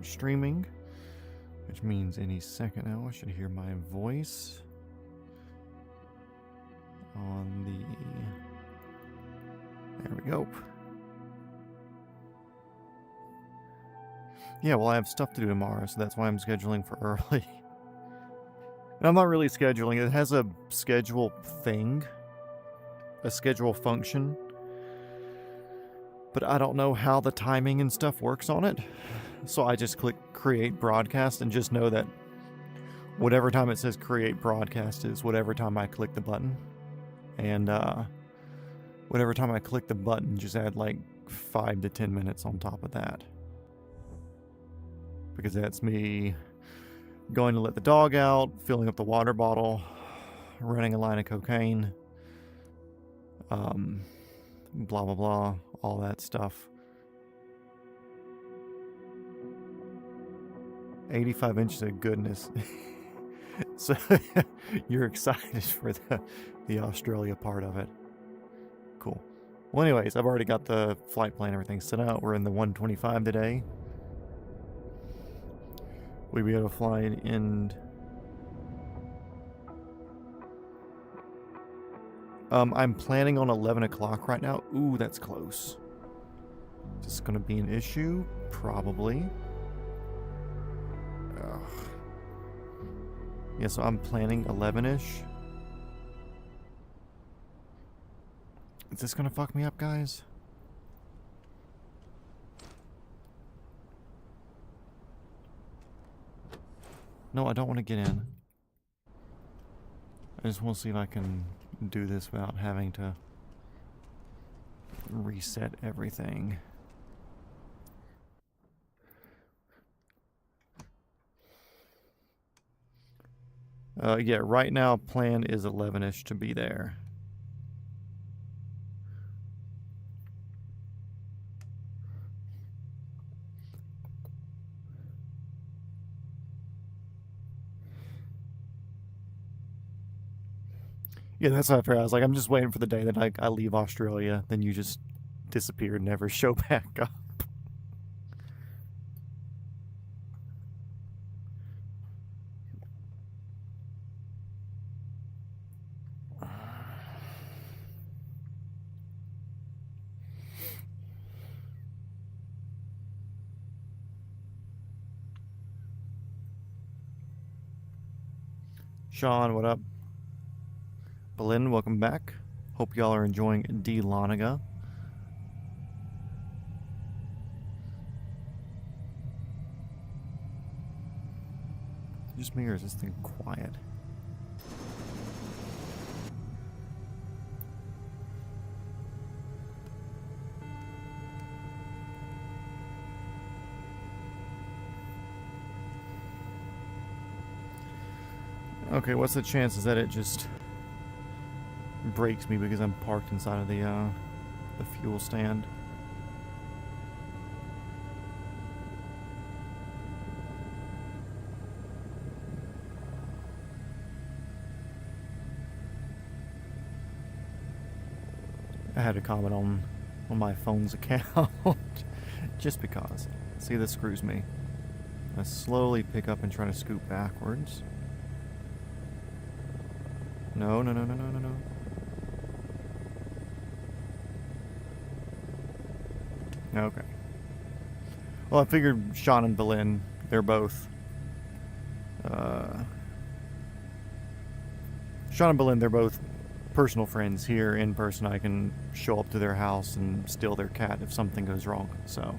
streaming, which means any second now I should hear my voice on the... There we go. Yeah, well, I have stuff to do tomorrow, so that's why I'm scheduling for early. And I'm not really scheduling. It has a schedule thing, a schedule function, but I don't know how the timing and stuff works on it. So I just click create broadcast and just know that whatever time it says create broadcast is whatever time I click the button. And whatever time I click the button, just add like 5 to 10 minutes on top of that. Because that's me going to let the dog out, filling up the water bottle, running a line of cocaine, blah, blah, blah, all that stuff. 85 inches of goodness. So you're excited for the Australia part of it. Cool. Well, anyways, I've already got the flight plan, everything set out. We're in the 125 today. We'll be able to fly in. I'm planning on 11 o'clock right now. Ooh, that's close. Is this going to be an issue? Probably. Ugh. Yeah, so I'm planning 11-ish. Is this going to fuck me up, guys? No, I don't want to get in. I just want to see if I can do this without having to reset everything. Yeah, right now plan is 11-ish to be there. Yeah, that's what I figured. I was like, I'm just waiting for the day that I leave Australia. Then you just disappear and never show back up. Sean, what up? Berlin, welcome back. Hope y'all are enjoying D. Lanaga. Just me, or is this thing quiet? Okay, what's the chances that it just breaks me because I'm parked inside of the fuel stand? I had to comment on my phone's account just because. See, this screws me. I slowly pick up and try to scoot backwards. No, no, no, no, no, no, no. Okay. Well, I figured Sean and Berlin, they're both... Sean and Berlin, they're both personal friends here in person. I can show up to their house and steal their cat if something goes wrong, so...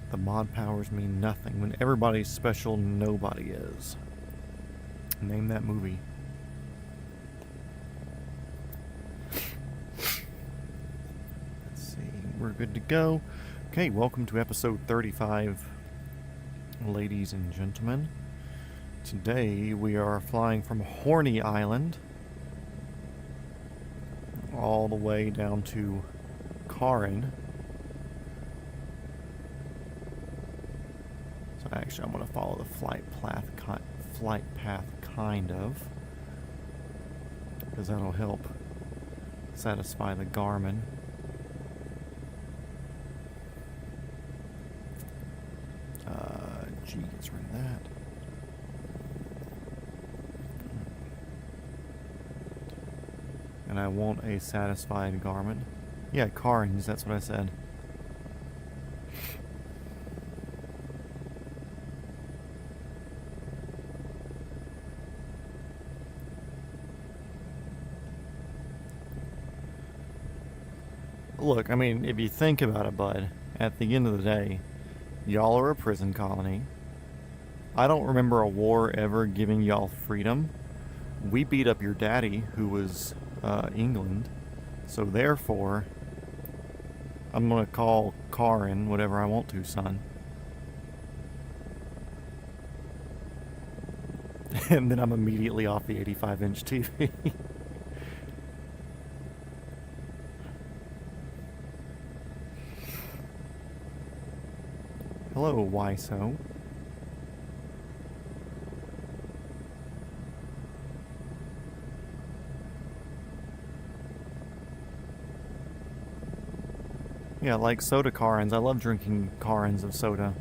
The mod powers mean nothing when everybody's special, nobody is. Name that movie. Let's see, we're good to go. Okay, welcome to episode 35, ladies and gentlemen. Today we are flying from Horny Island all the way down to Cairns. So actually, I'm going to follow the flight path, kind of, because that'll help satisfy the Garmin. G gets rid of that. And I want a satisfied Garmin. Yeah, Cairns, that's what I said. Look, I mean, if you think about it, bud, at the end of the day, y'all are a prison colony. I don't remember a war ever giving y'all freedom. We beat up your daddy, who was England. So therefore, I'm going to call Karin whatever I want to, son. And then I'm immediately off the 85-inch TV. Hello, Wiso. Yeah, like soda Cairns. I love drinking Cairns of soda.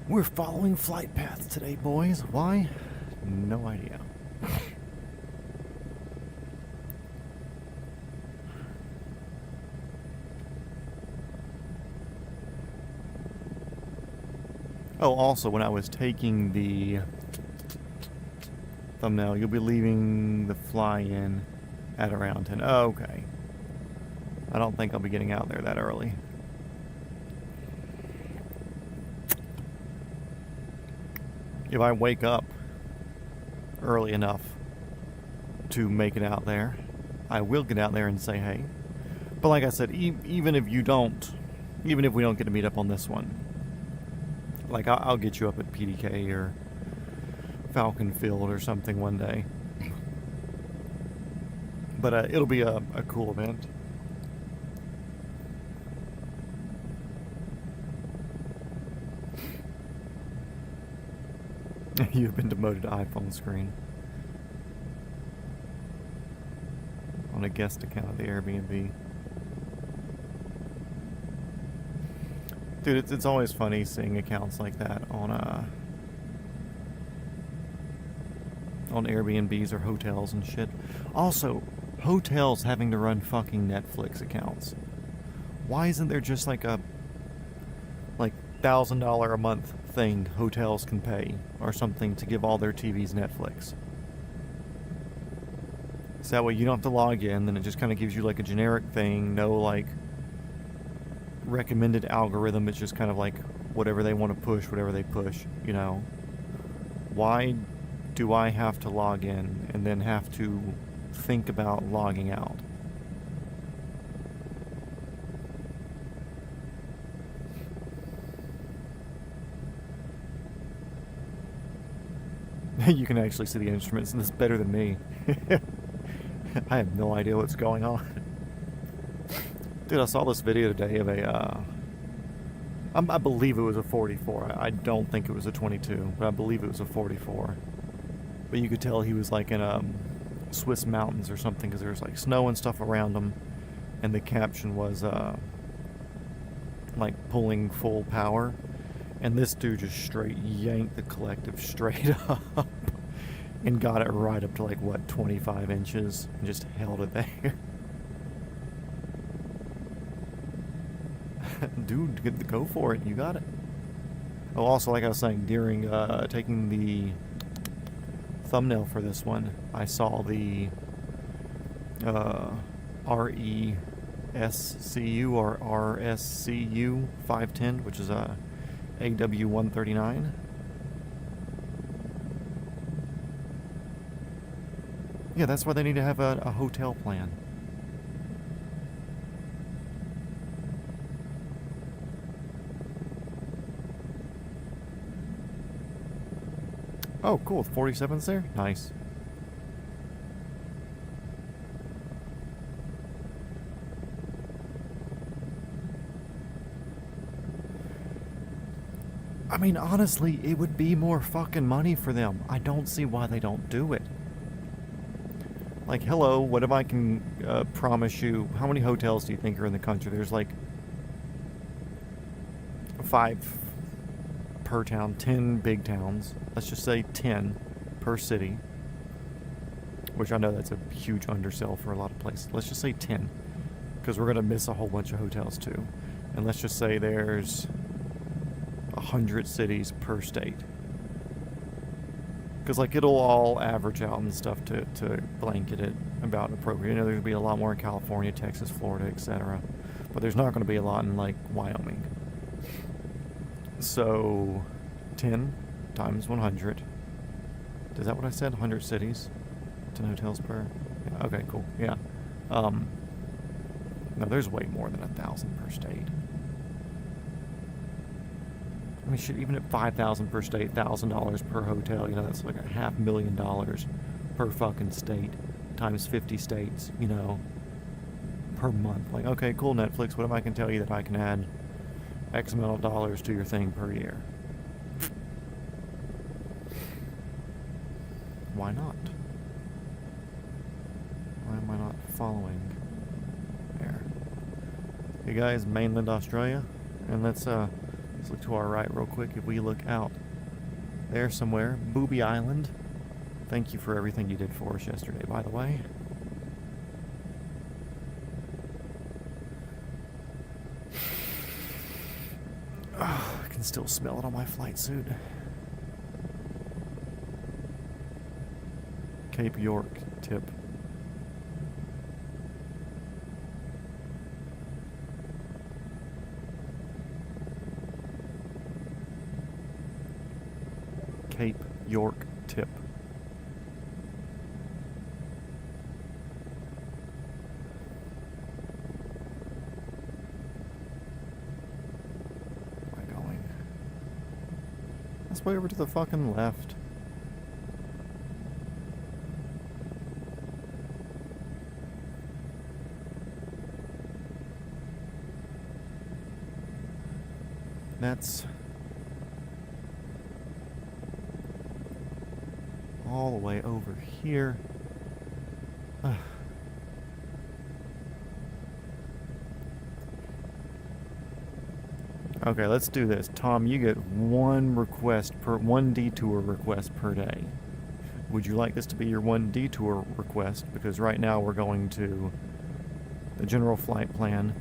We're following flight paths today, boys. Why? No idea. Oh, also, when I was taking the thumbnail, you'll be leaving the fly-in at around 10. Oh, okay. I don't think I'll be getting out there that early. If I wake up early enough to make it out there, I will get out there and say hey. But like I said, even if we don't get to meet up on this one, like I'll get you up at PDK or Falcon Field or something one day. But it'll be a cool event. You've been demoted to iPhone screen. On a guest account of the Airbnb. Dude, it's always funny seeing accounts like that on Airbnbs or hotels and shit. Also, hotels having to run fucking Netflix accounts. Why isn't there just like a $1,000 a month thing hotels can pay or something to give all their TVs Netflix? So that way you don't have to log in, then it just kind of gives you like a generic thing, no like recommended algorithm. It's just kind of like whatever they want to push, whatever they push, you know. Why do I have to log in and then have to think about logging out? You can actually see the instruments, and this is better than me. I have no idea what's going on. Dude, I saw this video today of I believe it was a 44. I don't think it was a 22, but I believe it was a 44. But you could tell he was like in Swiss mountains or something, because there was like snow and stuff around him, and the caption was like pulling full power. And this dude just straight yanked the collective straight up and got it right up to like, what, 25 inches, and just held it there. Dude, go for it. You got it. Oh, also, like I was saying, during taking the thumbnail for this one, I saw the RESCU or RSCU 510, which is a AW139. Yeah, that's why they need to have a hotel plan. Oh, cool. 47's there? Nice. I mean, honestly, it would be more fucking money for them. I don't see why they don't do it. Like, hello, what if I can promise you... How many hotels do you think are in the country? There's like 5 per town, 10 big towns. Let's just say 10 per city. Which I know that's a huge undersell for a lot of places. Let's just say 10. Because we're going to miss a whole bunch of hotels too. And let's just say there's 100 cities per state. Because, like, it'll all average out and stuff to blanket it about appropriate. You know, there's going to be a lot more in California, Texas, Florida, etc. But there's not going to be a lot in, like, Wyoming. So, 10 times 100. Is that what I said? 100 cities? 10 hotels per? Yeah, okay, cool. Yeah. No, there's way more than 1,000 per state. I mean, shit, even at $5,000 per state, $1,000 per hotel, you know, that's like $500,000 per fucking state times 50 states, you know, per month. Like, okay, cool, Netflix, what if I can tell you that I can add X amount of dollars to your thing per year? Why not? Why am I not following? There. Hey guys, mainland Australia, and let's look to our right real quick. If we look out there somewhere, Booby Island. Thank you for everything you did for us yesterday, by the way. Oh, I can still smell it on my flight suit. Cape York tip. Cape York tip. Where am I going? That's way over to the fucking left. That's all the way over here. Okay, let's do this. Tom, you get one detour request per day. Would you like this to be your one detour request? Because right now we're going to... The general flight plan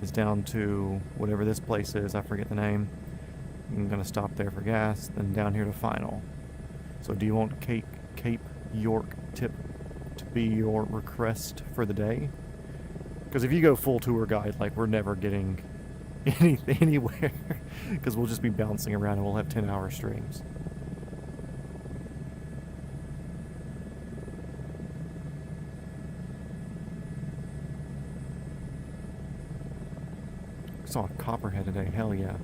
is down to whatever this place is. I forget the name. I'm going to stop there for gas, then down here to final. So do you want Cape York tip to be your request for the day? Because if you go full tour guide, like, we're never getting anywhere. Because we'll just be bouncing around and we'll have 10-hour streams. I saw a copperhead today. Hell yeah.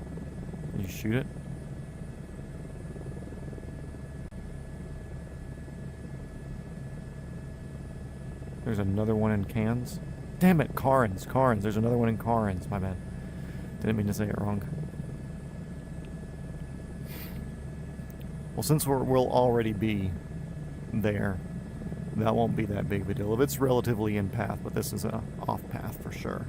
Did you shoot it? There's another one in Cairns. Damn it, Cairns. There's another one in Cairns. My bad. Didn't mean to say it wrong. Well, since we'll already be there, that won't be that big of a deal. If it's relatively in path, but this is a off path for sure.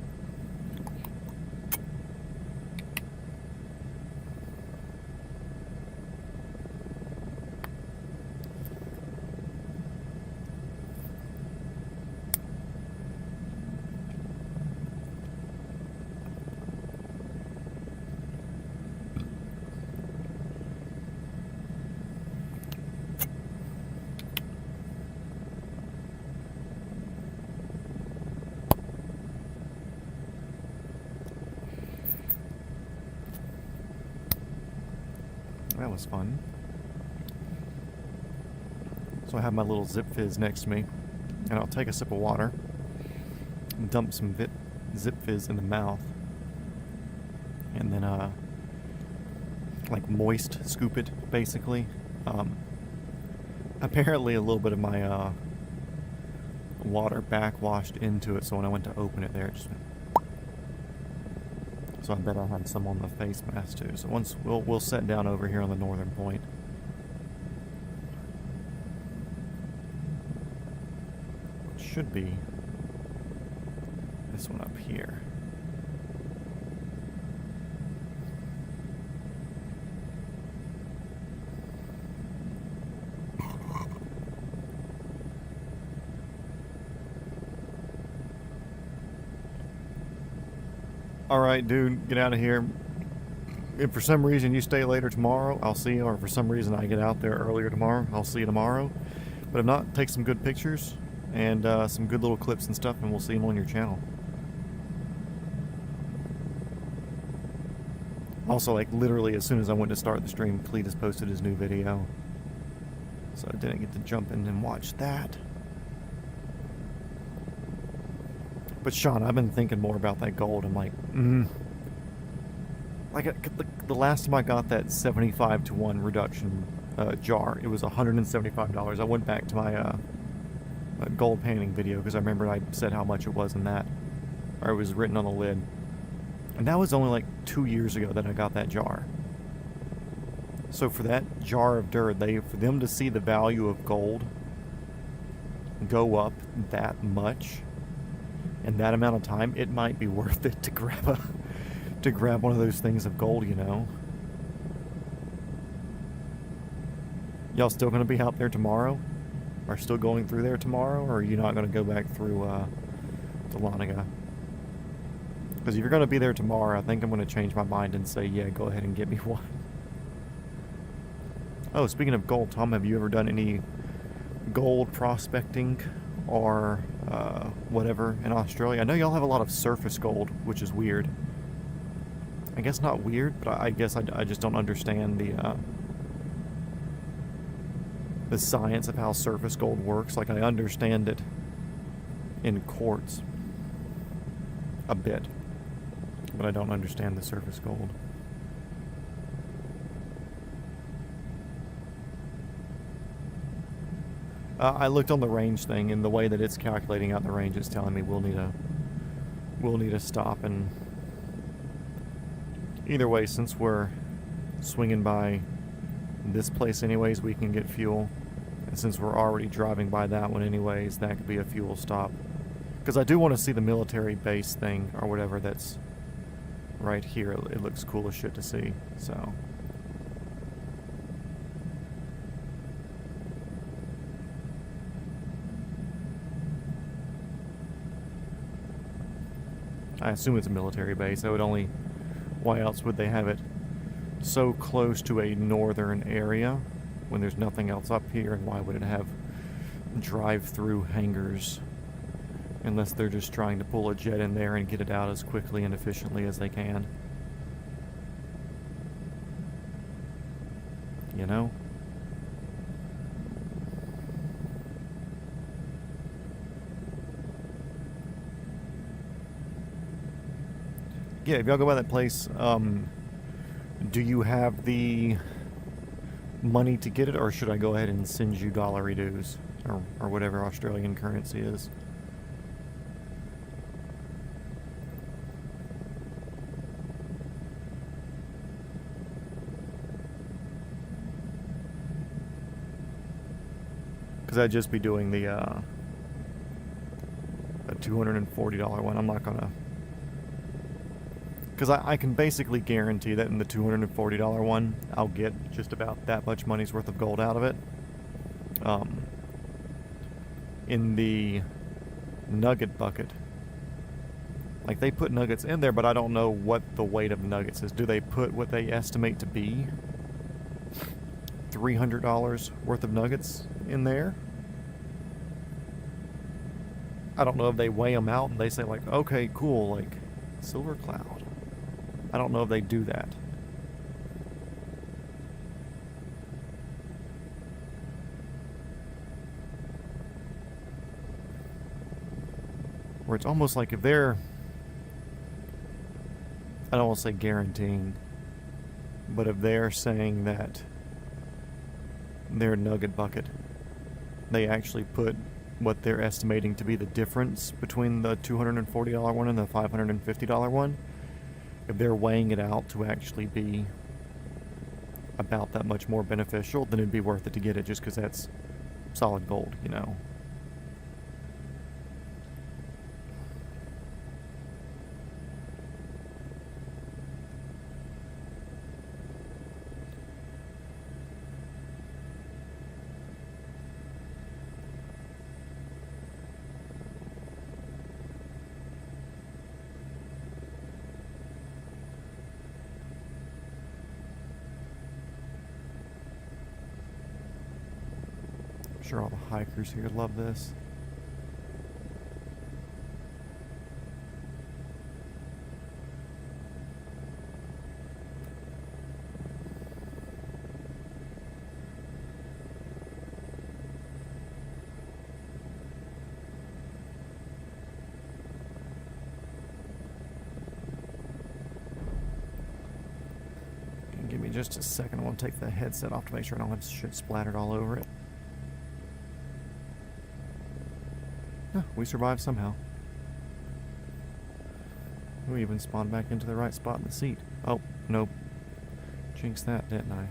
That was fun. So I have my little Zip Fizz next to me, and I'll take a sip of water and dump some Zip Fizz in the mouth, and then like moist scoop it basically, Apparently a little bit of my water backwashed into it, so when I went to open it there, it just went. So I bet I had some on the face mask too. So once we'll set down over here on the northern point. It should be this one up here. Alright, dude, get out of here. If for some reason you stay later tomorrow, I'll see you. Or if for some reason I get out there earlier tomorrow, I'll see you tomorrow. But if not, take some good pictures and some good little clips and stuff, and we'll see them on your channel. Also, like, literally as soon as I went to start the stream, Cletus posted his new video. So I didn't get to jump in and watch that. But Sean, I've been thinking more about that gold. I'm like, like the last time I got that 75-to-1 reduction jar, it was $175. I went back to my gold painting video because I remember I said how much it was in that, or it was written on the lid. And that was only like 2 years ago that I got that jar. So for that jar of dirt, for them to see the value of gold go up that much in that amount of time, it might be worth it to grab one of those things of gold, you know. Y'all still gonna be out there tomorrow? Are still going through there tomorrow, or are you not gonna go back through to Laniga? Because if you're gonna be there tomorrow, I think I'm gonna change my mind and say, yeah, go ahead and get me one. Oh, speaking of gold, Tom, have you ever done any gold prospecting or whatever in Australia? I know y'all have a lot of surface gold, which is weird. I guess not weird, but I guess I just don't understand the science of how surface gold works. Like, I understand it in quartz a bit, but I don't understand the surface gold. I looked on the range thing, and the way that it's calculating out the range is telling me we'll need to stop. And either way, since we're swinging by this place anyways, we can get fuel. And since we're already driving by that one anyways, that could be a fuel stop. Because I do want to see the military base thing, or whatever that's right here. It looks cool as shit to see, so... I assume it's a military base. Why else would they have it so close to a northern area when there's nothing else up here? And why would it have drive-through hangars? Unless they're just trying to pull a jet in there and get it out as quickly and efficiently as they can. You know? Yeah, if y'all go by that place, do you have the money to get it, or should I go ahead and send you dollary dues, or whatever Australian currency is? Because I'd just be doing the a $240 one. I'm not gonna... Because I can basically guarantee that in the $240 one, I'll get just about that much money's worth of gold out of it. In the nugget bucket, like, they put nuggets in there, but I don't know what the weight of the nuggets is. Do they put what they estimate to be $300 worth of nuggets in there? I don't know if they weigh them out and they say, like, okay, cool, like, silver cloud. I don't know if they do that. Where it's almost like if they're... I don't want to say guaranteeing, but if they're saying that their nugget bucket they actually put what they're estimating to be the difference between the $240 one and the $550 one, if they're weighing it out to actually be about that much more beneficial, then it'd be worth it to get it just because that's solid gold, you know. I'm sure all the hikers here love this. Give me just a second. I want to take the headset off to make sure I don't have shit splattered all over it. We survived somehow. We even spawned back into the right spot in the seat. Oh, nope. Jinxed that, didn't I?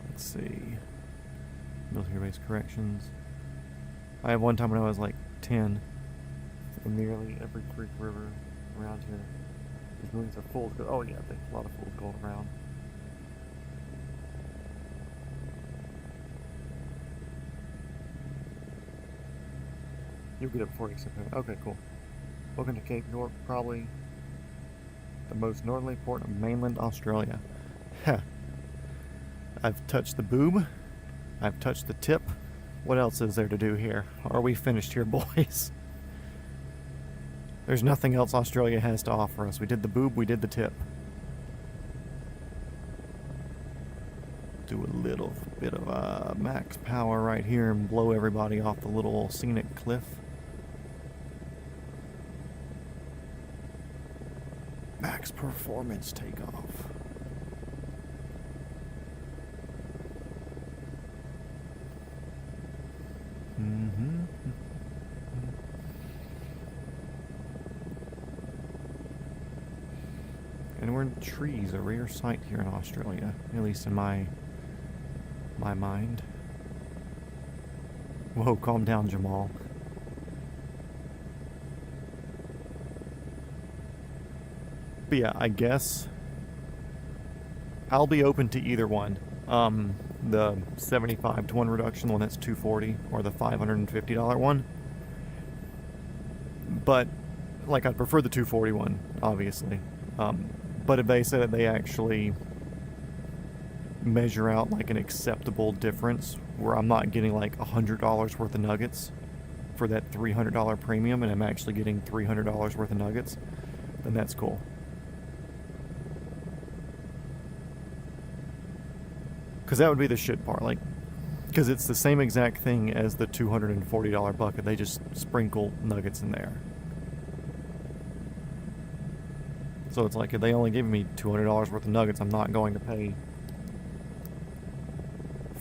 Let's see. Military-based corrections. I have one time when I was like 10, in nearly every creek river around here, there's millions of fool's gold. Oh yeah, there's a lot of fool's gold around. You'll get it before you accept it. Okay, cool. Welcome to Cape York, probably the most northerly port of mainland Australia. Heh. I've touched the boob. I've touched the tip. What else is there to do here? Are we finished here, boys? There's nothing else Australia has to offer us. We did the boob, we did the tip. Do a little bit of max power right here and blow everybody off the little scenic cliff. Max performance takeoff. And we're in trees, a rare sight here in Australia, at least in my mind. Whoa, calm down, Jamal. But yeah, I guess I'll be open to either one. The 75 to 1 reduction, the one that's $240, or the $550 one. But, like, I'd prefer the 240 one, obviously. But if they say that they actually measure out, like, an acceptable difference, where I'm not getting, like, $100 worth of nuggets for that $300 premium, and I'm actually getting $300 worth of nuggets, then that's cool. Because that would be the shit part, like, because it's the same exact thing as the $240 bucket. They just sprinkle nuggets in there. So it's like, if they only give me $200 worth of nuggets, I'm not going to pay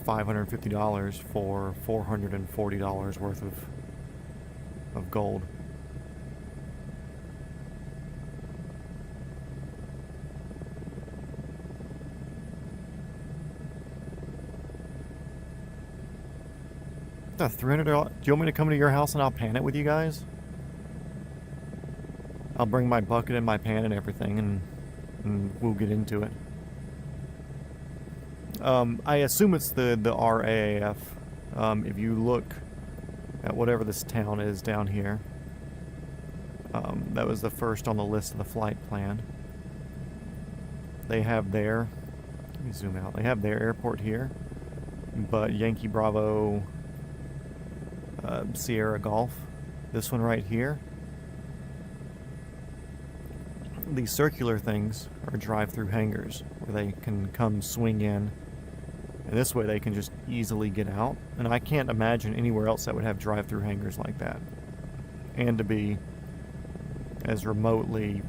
$550 for $440 worth of gold. $300? Do you want me to come to your house and I'll pan it with you guys? I'll bring my bucket and my pan and everything, and we'll get into it. I assume it's the RAAF. If you look at whatever this town is down here, that was the first on the list of the flight plan. They have their, let me zoom out, they have their airport here, but Yankee Bravo Sierra Golf, this one right here, these circular things are drive-through hangars where they can come swing in, and this way they can just easily get out. And I can't imagine anywhere else that would have drive-through hangars like that, and to be as remotely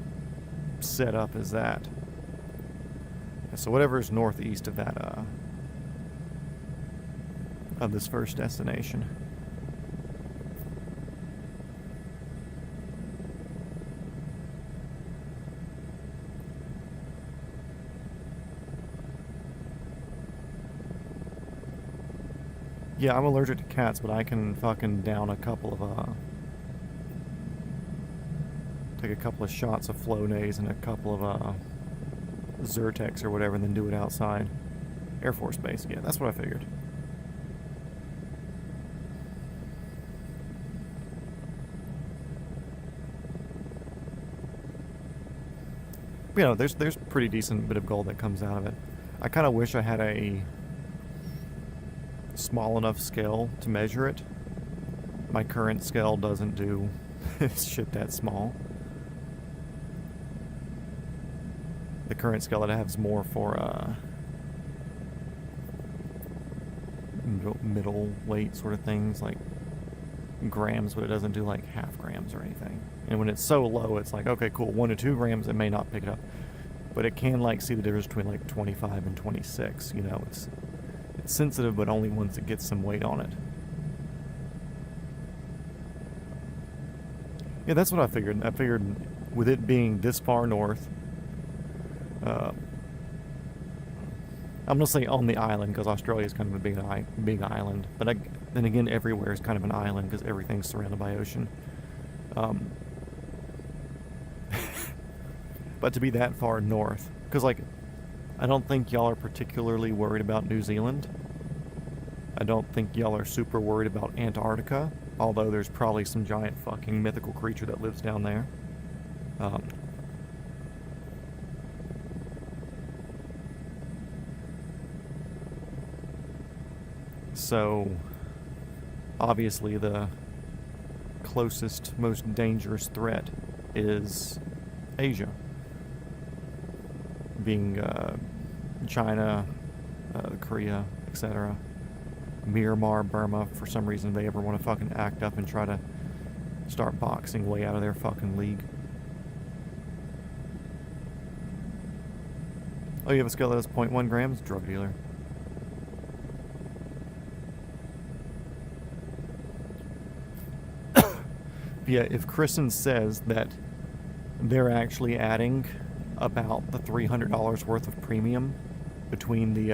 set up as that. So whatever's northeast of that, of this first destination. Yeah, I'm allergic to cats, but I can fucking down a couple of, take a couple of shots of Flonase and a couple of, Zyrtex or whatever, and then do it outside. Air Force Base, yeah, that's what I figured. You know, there's pretty decent bit of gold that comes out of it. I kind of wish I had a small enough scale to measure it. My current scale doesn't do shit that small. The current scale that I have is more for middle weight sort of things, like grams, but it doesn't do like half grams or anything. And when it's so low, it's like, okay, cool, 1 to 2 grams, it may not pick it up, but it can like see the difference between like 25 and 26. You know, it's sensitive, but only once it gets some weight on it. Yeah, that's what I figured. I figured with it being this far north, I'm going to say on the island, because Australia is kind of a big island. But then again, everywhere is kind of an island because everything's surrounded by ocean. But to be that far north, because like, I don't think y'all are particularly worried about New Zealand. I don't think y'all are super worried about Antarctica, although there's probably some giant fucking mythical creature that lives down there. So, obviously the closest, most dangerous threat is Asia. Being China, Korea, etc. Myanmar, Burma, for some reason they ever want to fucking act up and try to start boxing way out of their fucking league. Oh, you have a scale that's 0.1 grams? Drug dealer. Yeah, if Kristen says that they're actually adding about the $300 worth of premium between the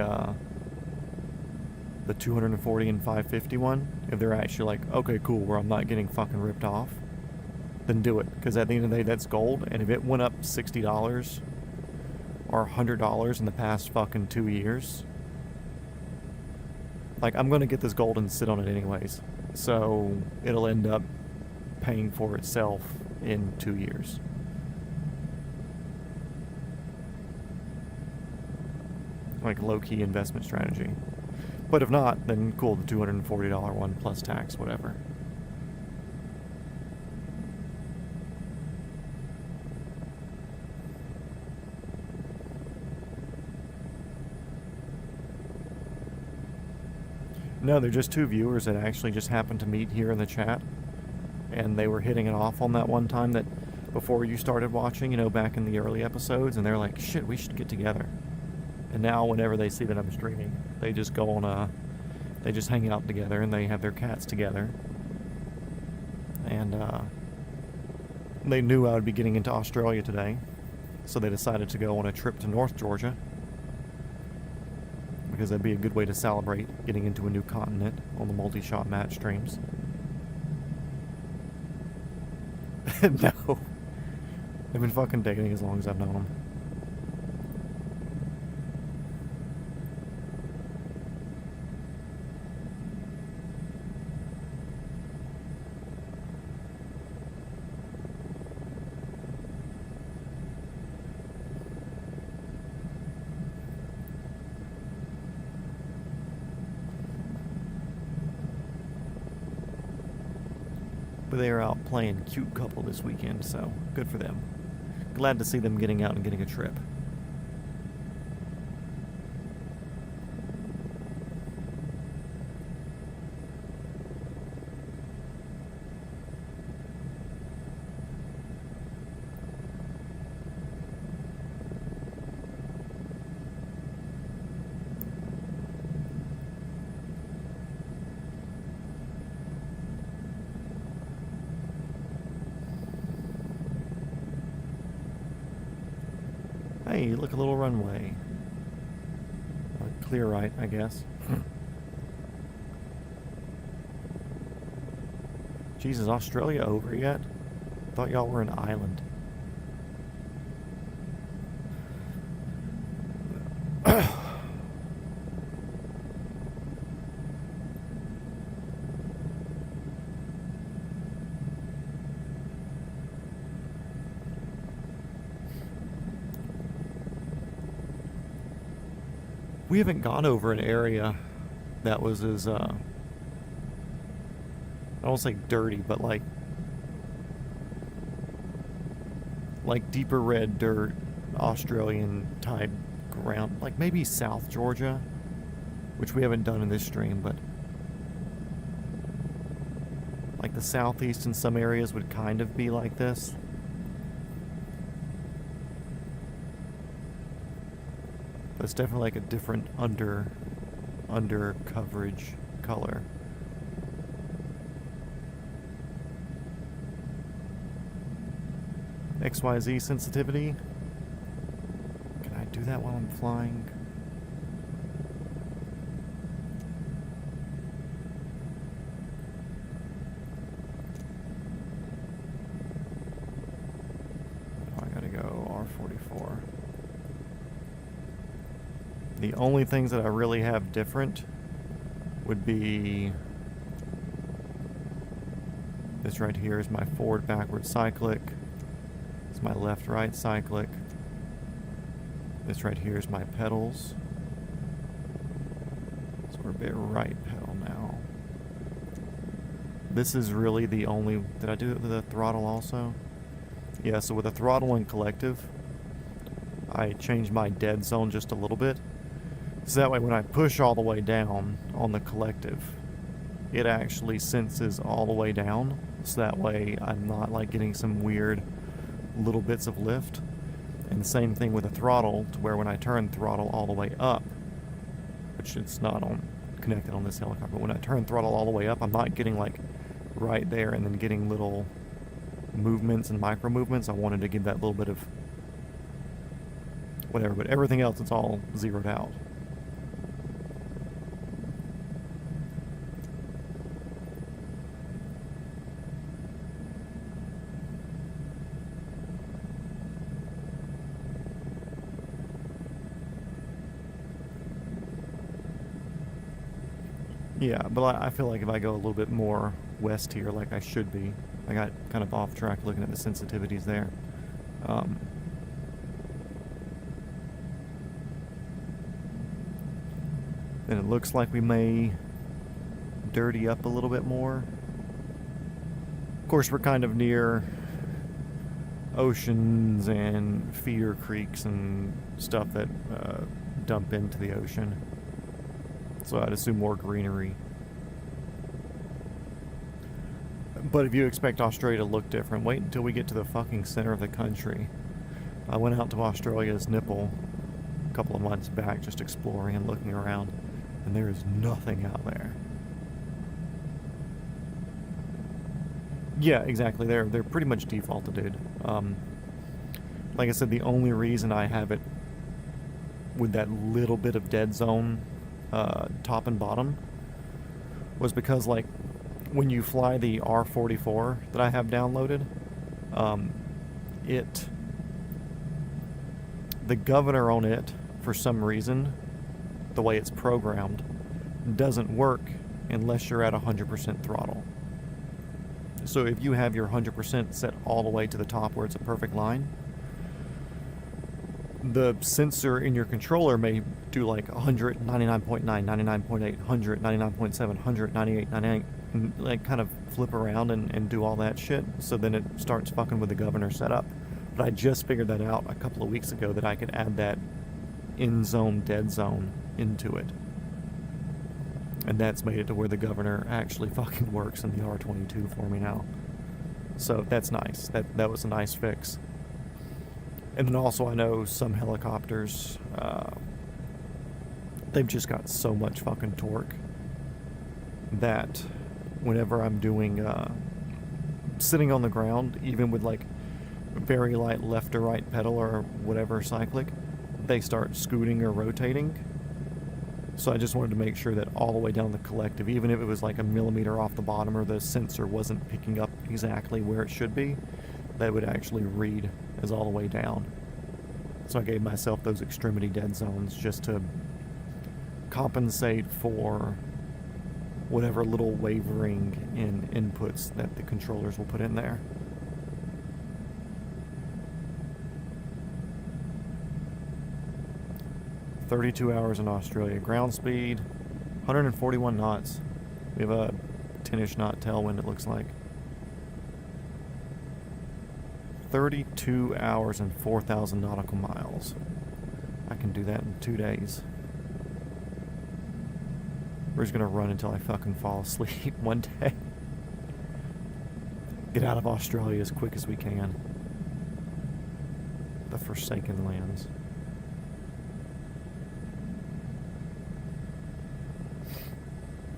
240 and 550 one, if they're actually like, okay, cool, where I'm not getting fucking ripped off, then do it. Because at the end of the day, that's gold. And if it went up $60 or $100 in the past fucking 2 years, like, I'm going to get this gold and sit on it anyways. So it'll end up paying for itself in 2 years. Like low-key investment strategy. But if not, then cool, the $240 one plus tax, whatever. No, they're just 2 viewers that actually just happened to meet here in the chat. And they were hitting it off on that one time that before you started watching, you know, back in the early episodes, and they're like, shit, we should get together. And now whenever they see that I'm streaming, they just go on they just hang out together and they have their cats together. And they knew I would be getting into Australia today, so they decided to go on a trip to North Georgia, because that'd be a good way to celebrate getting into a new continent on the multi-shot match streams. No. They've been fucking dating as long as I've known them. But they are out playing cute couple this weekend, so good for them. Glad to see them getting out and getting a trip. Hey, look, a little runway. Clear right, I guess. Jesus, Australia over yet? Thought y'all were an island. We haven't gone over an area that was as, I don't say dirty, but like deeper red dirt, Australian type ground. Like maybe South Georgia, which we haven't done in this stream, but like the southeast in some areas would kind of be like this. But it's definitely like a different under coverage color. XYZ sensitivity. Can I do that while I'm flying? Oh, I gotta go R44. The only things that I really have different would be this right here is my forward backward cyclic. It's my left right cyclic. This right here is my pedals. So we're a bit right pedal now. This is really the only... Did I do it with the throttle also? Yeah, so with the throttle and collective, I changed my dead zone just a little bit. So that way when I push all the way down on the collective, it actually senses all the way down. So that way I'm not like getting some weird little bits of lift. And the same thing with the throttle, to where when I turn throttle all the way up, which it's not connected on this helicopter, but when I turn throttle all the way up, I'm not getting like right there and then getting little movements and micro movements. I wanted to give that little bit of whatever, but everything else, it's all zeroed out. Yeah, but I feel like if I go a little bit more west here, like I should be, I got kind of off track looking at the sensitivities there. And it looks like we may dirty up a little bit more. Of course, we're kind of near oceans and feeder creeks and stuff that dump into the ocean. So I'd assume more greenery. But if you expect Australia to look different, wait until we get to the fucking center of the country. I went out to Australia's nipple a couple of months back just exploring and looking around, and there is nothing out there. Yeah, exactly. They're pretty much defaulted, dude. Like I said, the only reason I have it with that little bit of dead zone top and bottom was because, like, when you fly the R44 that I have downloaded, the governor on it, for some reason, the way it's programmed, doesn't work unless you're at 100% throttle. So if you have your 100% set all the way to the top where it's a perfect line, the sensor in your controller may do like 100, 99.9, 99.8, 100, 99.7, 100, 98, 98, and like kind of flip around and do all that shit. So then it starts fucking with the governor setup. But I just figured that out a couple of weeks ago, that I could add that in-zone, dead zone into it. And that's made it to where the governor actually fucking works in the R22 for me now. So that's nice. That was a nice fix. And then also I know some helicopters, they've just got so much fucking torque that whenever I'm doing, sitting on the ground, even with like very light left or right pedal or whatever cyclic, they start scooting or rotating. So I just wanted to make sure that all the way down the collective, even if it was like a millimeter off the bottom or the sensor wasn't picking up exactly where it should be, that would actually read as all the way down. So I gave myself those extremity dead zones just to compensate for whatever little wavering in inputs that the controllers will put in there. "32 hours in Australia. Ground speed, 141 knots. We have a 10-ish knot tailwind, it looks like. 32 hours and 4,000 nautical miles. I can do that in 2 days. We're just gonna run until I fucking fall asleep one day. Get out of Australia as quick as we can. The Forsaken Lands.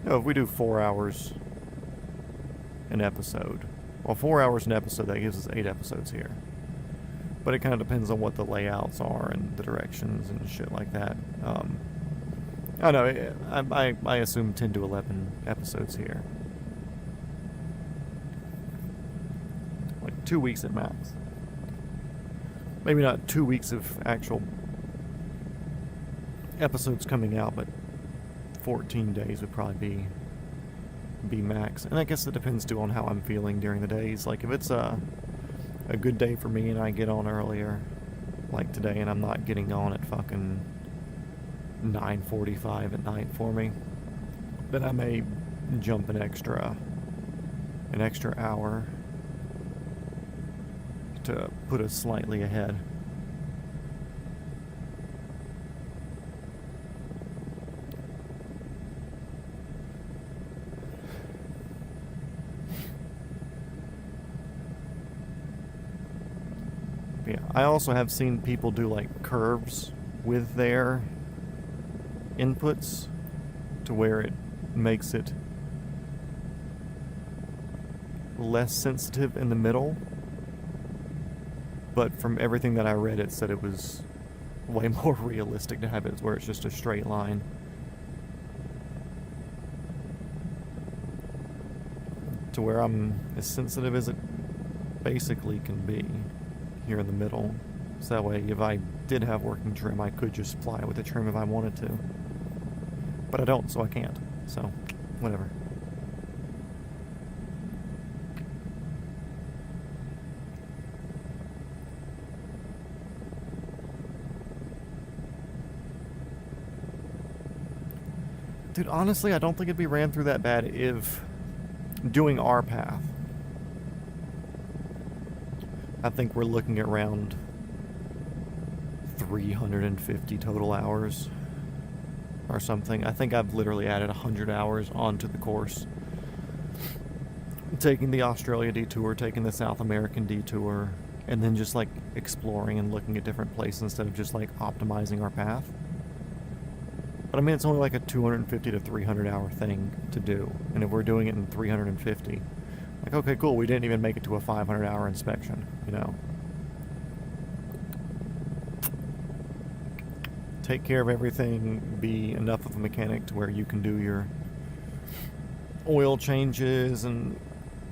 No, if we do 4 hours an episode. Well, 4 hours an episode, that gives us 8 episodes here. But it kind of depends on what the layouts are and the directions and shit like that. I don't know, I assume 10 to 11 episodes here. Like 2 weeks at max. Maybe not 2 weeks of actual episodes coming out, but 14 days would probably be max. And I guess it depends too on how I'm feeling during the days. Like if it's a good day for me and I get on earlier, like today, and I'm not getting on at fucking 9:45 at night for me, then I may jump an extra hour to put us slightly ahead. Yeah, I also have seen people do like curves with their inputs to where it makes it less sensitive in the middle. But from everything that I read, it said it was way more realistic to have it where it's just a straight line. To where I'm as sensitive as it basically can be here in the middle. So that way, if I did have working trim, I could just fly with the trim if I wanted to. But I don't, so I can't. So, whatever. Dude, honestly, I don't think it'd be ran through that bad if doing our path. I think we're looking at around 350 total hours or something. I think I've literally added 100 hours onto the course. Taking the Australia detour, taking the South American detour, and then just like exploring and looking at different places instead of just like optimizing our path. But I mean, it's only like a 250 to 300 hour thing to do. And if we're doing it in 350, like, okay, cool, we didn't even make it to a 500 hour inspection, you know. Take care of everything, be enough of a mechanic to where you can do your oil changes and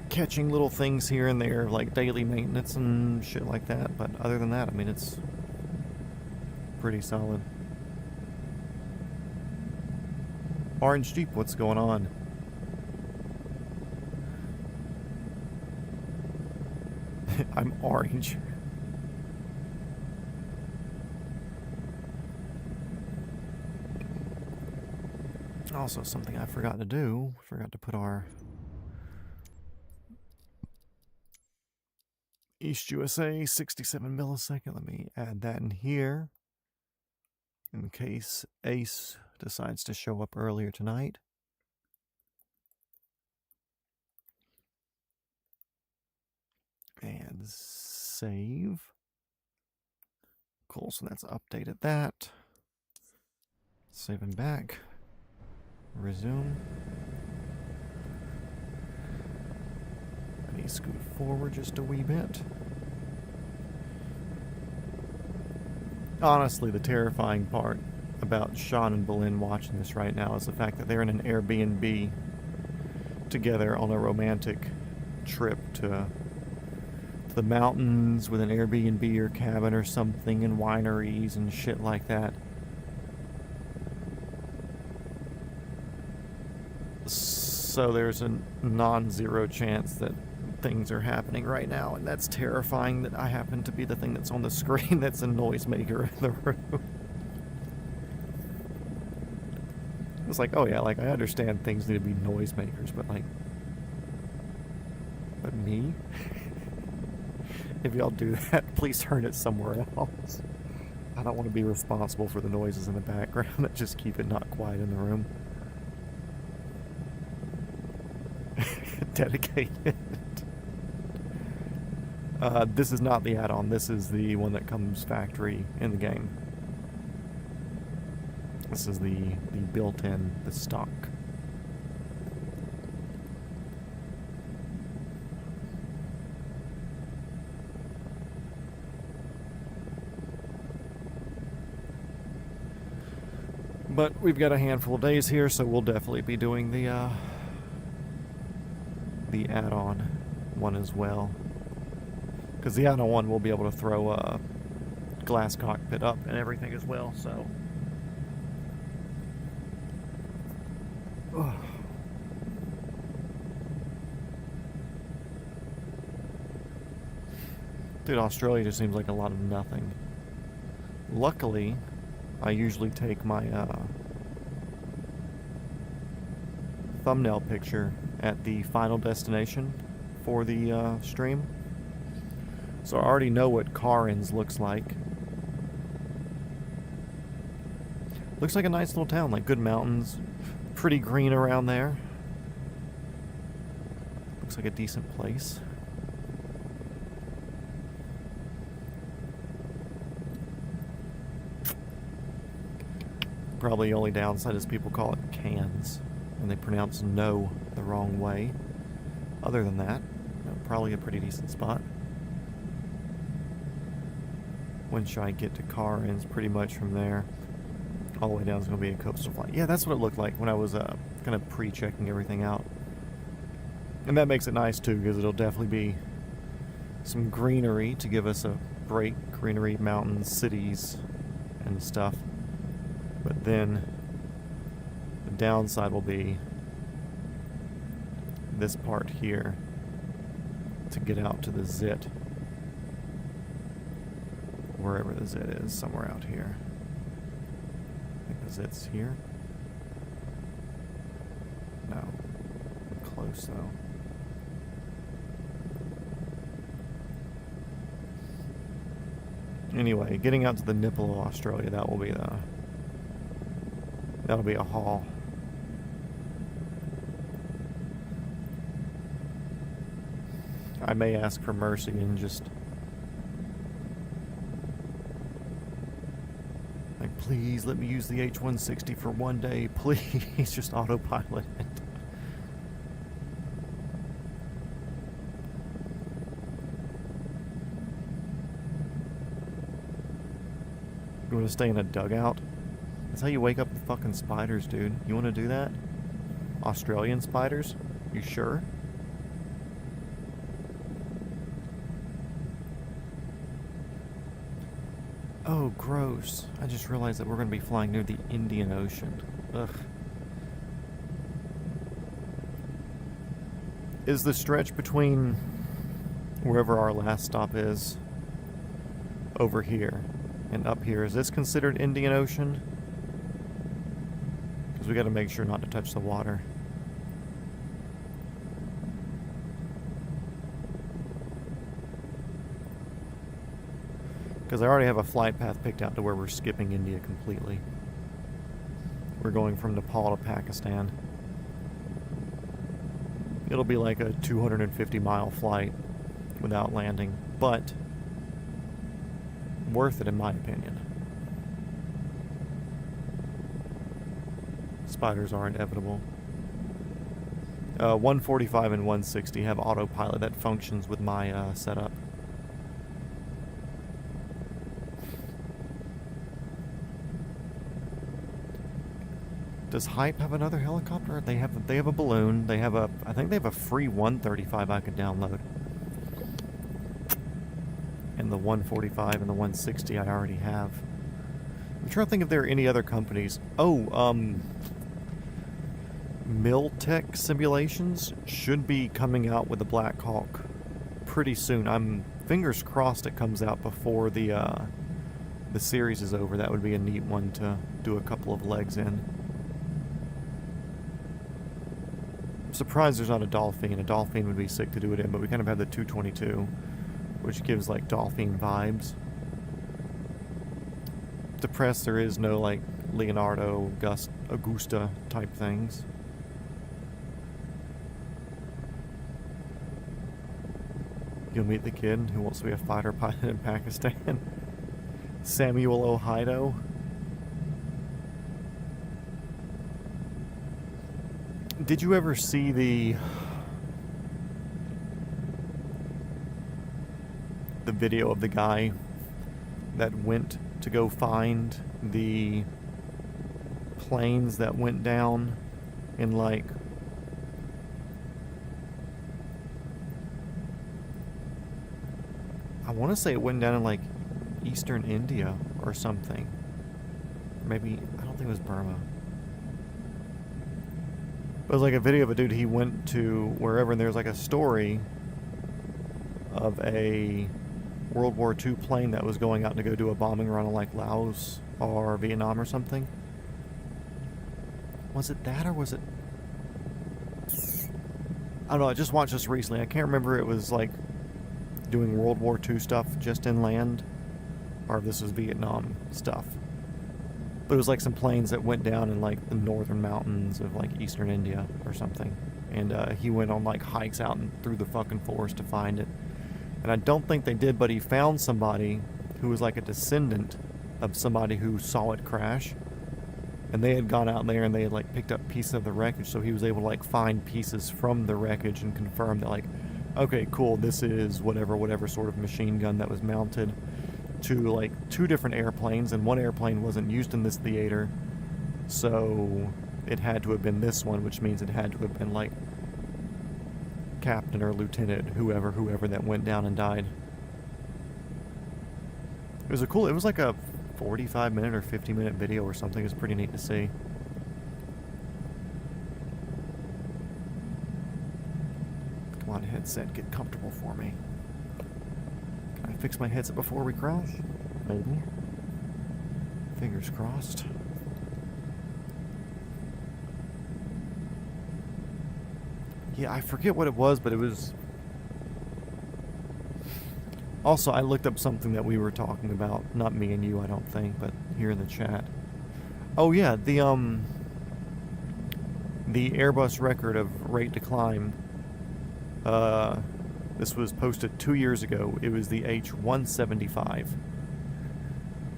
catching little things here and there, like daily maintenance and shit like that. But other than that, I mean, it's pretty solid. Orange Jeep, what's going on? I'm orange. Also, something I forgot to do. Forgot to put our East USA 67 millisecond. Let me add that in here in case Ace decides to show up earlier tonight. And save. Cool, so that's updated that. Saving back. Resume. I need to scoot forward just a wee bit. Honestly, the terrifying part about Sean and Boleyn watching this right now is the fact that they're in an Airbnb together on a romantic trip to the mountains with an Airbnb or cabin or something, and wineries and shit like that. So there's a non-zero chance that things are happening right now, and that's terrifying that I happen to be the thing that's on the screen that's a noisemaker in the room. It's like, oh yeah, like I understand things need to be noisemakers, but like, but me? If y'all do that, please turn it somewhere else. I don't want to be responsible for the noises in the background that just keep it not quiet in the room. Dedicated. This is not the add-on. This is the one that comes factory in the game. This is the built-in, the stock. But we've got a handful of days here, so we'll definitely be doing the add-on one as well. Because the add-on one will be able to throw a glass cockpit up and everything as well, so. Ugh. Dude, Australia just seems like a lot of nothing. Luckily, I usually take my thumbnail picture at the final destination for the stream. So I already know what Cairns looks like. Looks like a nice little town, like good mountains, pretty green around there. Looks like a decent place. Probably the only downside is people call it Cairns, and they pronounce no the wrong way. Other than that, probably a pretty decent spot. Once I get to Cairns, pretty much from there, all the way down is going to be a coastal flight. Yeah, that's what it looked like when I was kind of pre-checking everything out. And that makes it nice too, because it'll definitely be some greenery to give us a break. Greenery, mountains, cities, and stuff. But then the downside will be this part here to get out to the zit. Wherever the zit is, somewhere out here. I think the zit's here. No. Close though. Anyway, getting out to the nipple of Australia, that'll be a haul. I may ask for mercy and just like, please let me use the H-160 for one day, please, just autopilot it. You want to stay in a dugout? That's how you wake up with fucking spiders, dude. You want to do that? Australian spiders? You sure? Oh, gross. I just realized that we're going to be flying near the Indian Ocean. Ugh. Is the stretch between wherever our last stop is over here and up here, is this considered Indian Ocean? Because we got to make sure not to touch the water. Because I already have a flight path picked out to where we're skipping India completely. We're going from Nepal to Pakistan. It'll be like a 250-mile flight without landing, but worth it in my opinion. Spiders are inevitable. 145 and 160 have autopilot that functions with my setup. Does Hype have another helicopter? They have a balloon. They have I think they have a free 135 I could download. And the 145 and the 160 I already have. I'm trying to think if there are any other companies. Oh, Miltech Simulations should be coming out with the Black Hawk pretty soon. I'm fingers crossed it comes out before the series is over. That would be a neat one to do a couple of legs in. I'm surprised there's not a Dolphin. A Dolphin would be sick to do it in, but we kind of have the 222, which gives like Dolphin vibes. Depressed there is no like Leonardo, Augusta type things. You'll meet the kid who wants to be a fighter pilot in Pakistan. Samuel Ohido. Did you ever see the video of the guy that went to go find the planes that went down in like I want to say it went down in like eastern India or something. Maybe, I don't think it was Burma. It was like a video of a dude, he went to wherever and there's like a story of a World War II plane that was going out to go do a bombing run on like Laos or Vietnam or something. Was it that or was it... I don't know, I just watched this recently. I can't remember it was like doing World War II stuff just inland, or if this was Vietnam stuff. But it was like some planes that went down in like the northern mountains of like eastern India or something. And he went on like hikes out and through the fucking forest to find it. And I don't think they did, but he found somebody who was like a descendant of somebody who saw it crash. And they had gone out there and they had like picked up pieces of the wreckage, so he was able to like find pieces from the wreckage and confirm that like, okay, cool, this is whatever sort of machine gun that was mounted to like 2 different airplanes, and one airplane wasn't used in this theater, so it had to have been this one, which means it had to have been like captain or lieutenant, whoever that went down and died. It was like a 45-minute or 50-minute video or something. It was pretty neat to see. Come on, headset, get comfortable for me. Can I fix my headset before we crash? Maybe. Fingers crossed. Yeah, I forget what it was, but it was... Also, I looked up something that we were talking about. Not me and you, I don't think, but here in the chat. Oh yeah, the Airbus record of rate to climb. This was posted 2 years ago. It was the H175.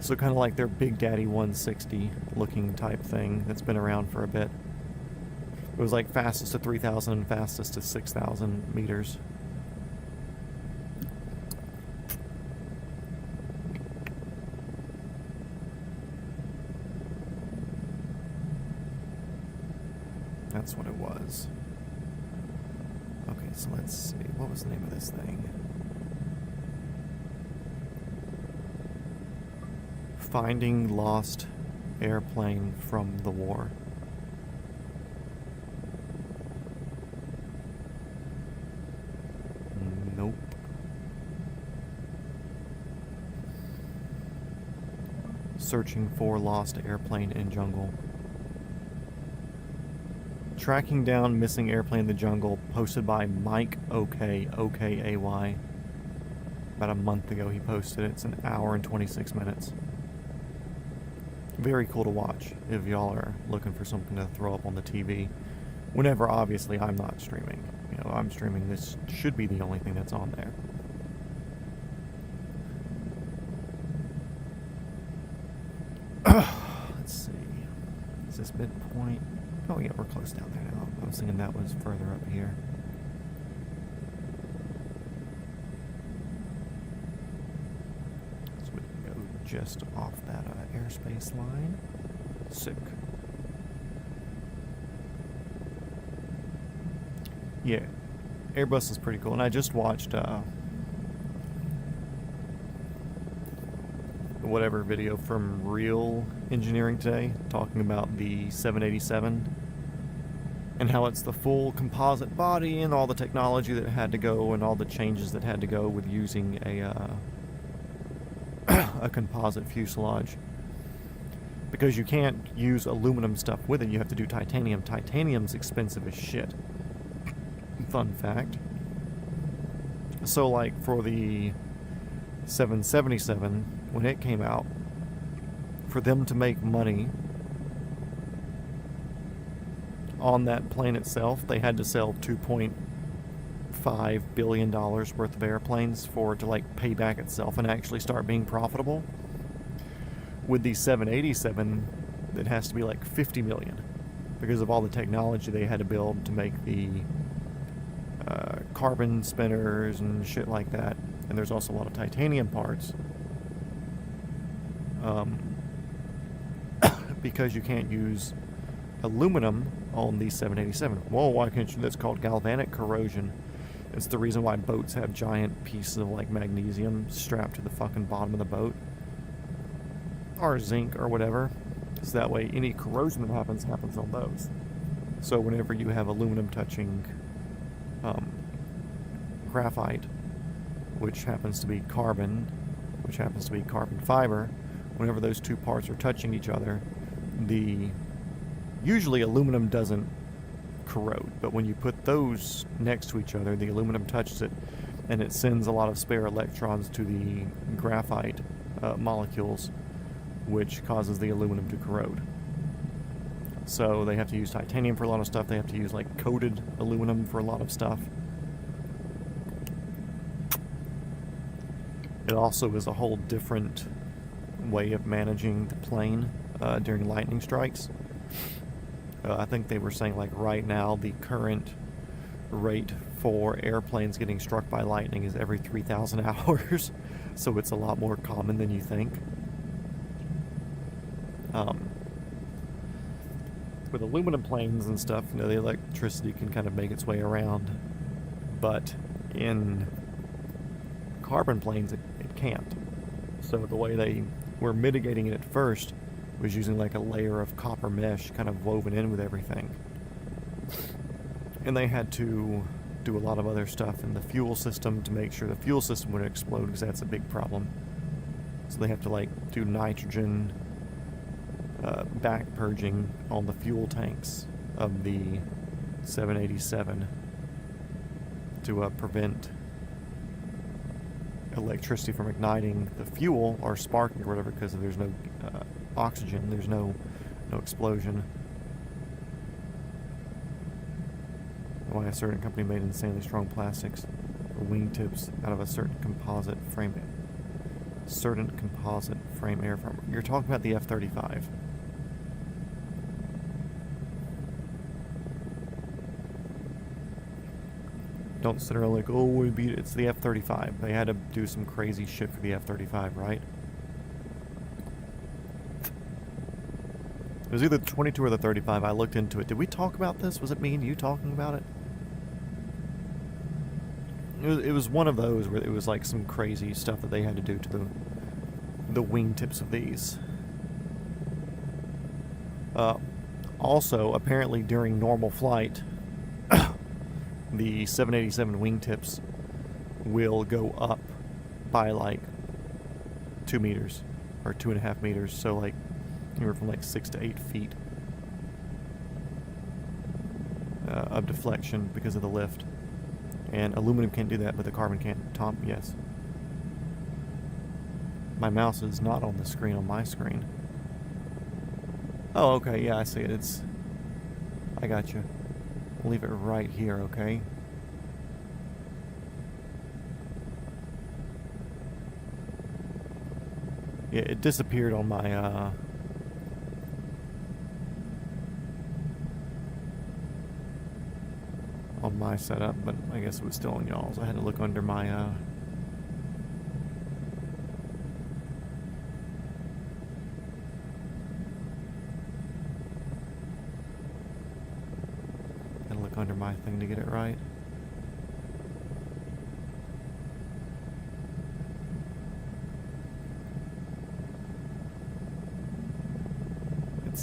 So kind of like their Big Daddy 160 looking type thing that's been around for a bit. It was like fastest to 3,000 and fastest to 6,000 meters. That's what it was. Okay, so let's see. What was the name of this thing? Finding Lost Airplane from the War. Nope. Searching for lost airplane in jungle. Tracking down missing airplane in the jungle, posted by Mike OK, O-K-A-Y. About a month ago he posted it. It's an hour and 26 minutes. Very cool to watch if y'all are looking for something to throw up on the TV. Whenever, obviously, I'm not streaming. You know, I'm streaming. This should be the only thing that's on there. Let's see. Is this midpoint? Oh yeah, we're close down there now. I was thinking that was further up here. So we can go just off that airspace line. Sick. Yeah, Airbus is pretty cool. And I just watched whatever video from Real Engineering today talking about the 787 and how it's the full composite body and all the technology that had to go and all the changes that had to go with using a composite fuselage. Because you can't use aluminum stuff with it, you have to do titanium. Titanium's expensive as shit. Fun fact. So, like, for the 777, when it came out, for them to make money on that plane itself, they had to sell $2.5 billion worth of airplanes for it to, like, pay back itself and actually start being profitable. With the 787, it has to be like 50 million because of all the technology they had to build to make the carbon spinners and shit like that. And there's also a lot of titanium parts. Because you can't use aluminum on the 787. Whoa, why can't you? That's called galvanic corrosion. It's the reason why boats have giant pieces of like magnesium strapped to the fucking bottom of the boat. Or zinc or whatever. So that way any corrosion that happens on those. So whenever you have aluminum touching graphite, which happens to be carbon, which happens to be carbon fiber, whenever those two parts are touching each other, usually aluminum doesn't corrode, but when you put those next to each other, the aluminum touches it and it sends a lot of spare electrons to the graphite molecules, which causes the aluminum to corrode. So they have to use titanium for a lot of stuff. They have to use like coated aluminum for a lot of stuff. It also is a whole different way of managing the plane during lightning strikes. I think they were saying like right now the current rate for airplanes getting struck by lightning is every 3,000 hours. So it's a lot more common than you think. With aluminum planes and stuff, you know, the electricity can kind of make its way around. But in carbon planes, it can't. So the way they were mitigating it at first was using like a layer of copper mesh kind of woven in with everything. And they had to do a lot of other stuff in the fuel system to make sure the fuel system wouldn't explode, because that's a big problem. So they have to like do nitrogen back purging on the fuel tanks of the 787 to prevent electricity from igniting the fuel or sparking or whatever, because there's no oxygen, there's no explosion. Why a certain company made insanely strong plastics or wingtips out of a certain composite frame airframe. You're talking about the F-35. Don't sit there like, oh, we beat it. It's the F-35. They had to do some crazy shit for the F-35, right? It was either the 22 or the 35. I looked into it. Did we talk about this? Was it me and you talking about it? It was one of those where it was like some crazy stuff that they had to do to the wingtips of these. Also, apparently during normal flight, the 787 wingtips will go up by like 2 meters or 2.5 meters. So like anywhere from like 6 to 8 feet of deflection because of the lift. And aluminum can't do that, but the carbon can. Tom, yes. My mouse is not on the screen on my screen. Oh, okay, yeah, I see it. I got you. I'll leave it right here, okay? Yeah, it disappeared on my, on my setup, but I guess it was still on y'all's. I had to look under my, under my thing to get it right.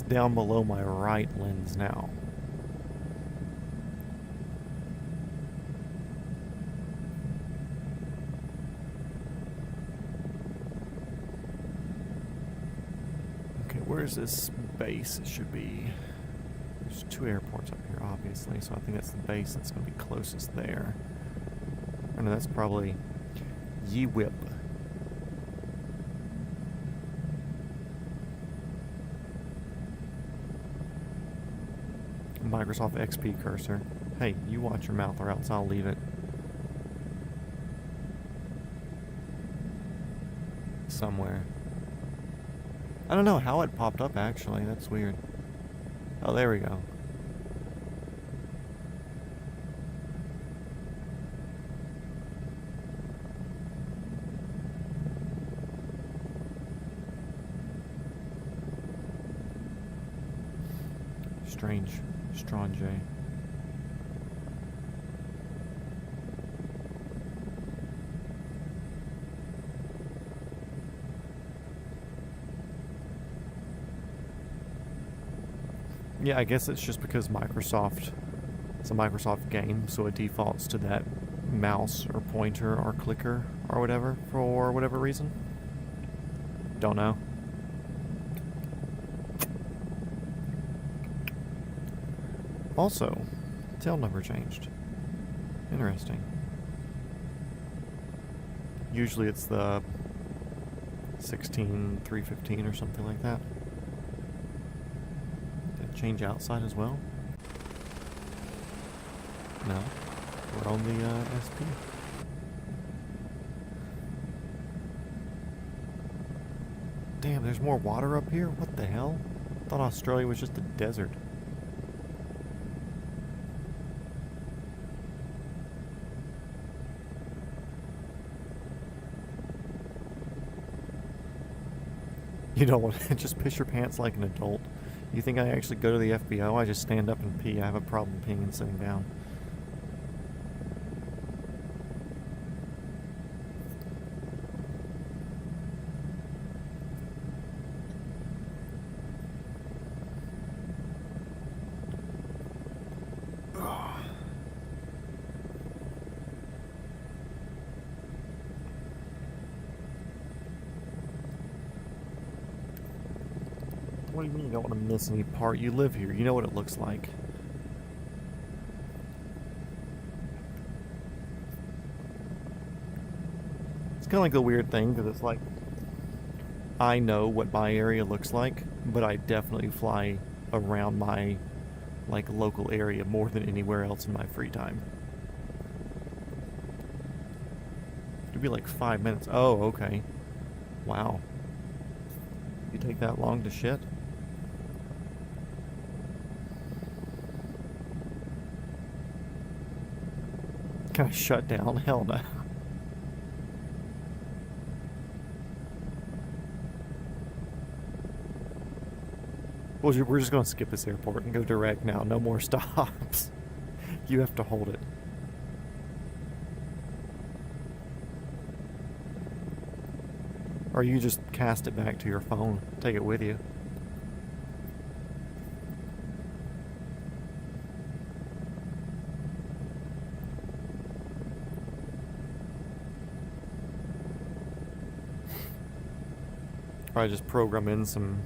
down below my right lens now. Okay, where's this base? It should be... There's 2 airports up here, obviously, so I think that's the base that's going to be closest there. I know that's probably Ye-Whip. Microsoft XP cursor. Hey, you watch your mouth or else I'll leave it somewhere. I don't know how it popped up actually, that's weird. Oh, there we go. Strange. Strange. Yeah, I guess it's just because it's a Microsoft game, so it defaults to that mouse or pointer or clicker or whatever for whatever reason. Don't know. Also, tail number changed. Interesting. Usually it's the 16315 or something like that. Did it change outside as well? No. We're on the SP. Damn, there's more water up here? What the hell? I thought Australia was just a desert. You don't want to just piss your pants like an adult. You think I actually go to the FBO? I just stand up and pee. I have a problem peeing and sitting down. What do you mean you don't want to miss any part? You live here. You know what it looks like. It's kind of like the weird thing, because it's like, I know what my area looks like, but I definitely fly around my, like, local area more than anywhere else in my free time. It'd be like 5 minutes. Oh, okay. Wow. You take that long to shit? Can I shut down? Hell no. Well, we're just going to skip this airport and go direct now. No more stops. You have to hold it. Or you just cast it back to your phone. Take it with you. Probably just program in some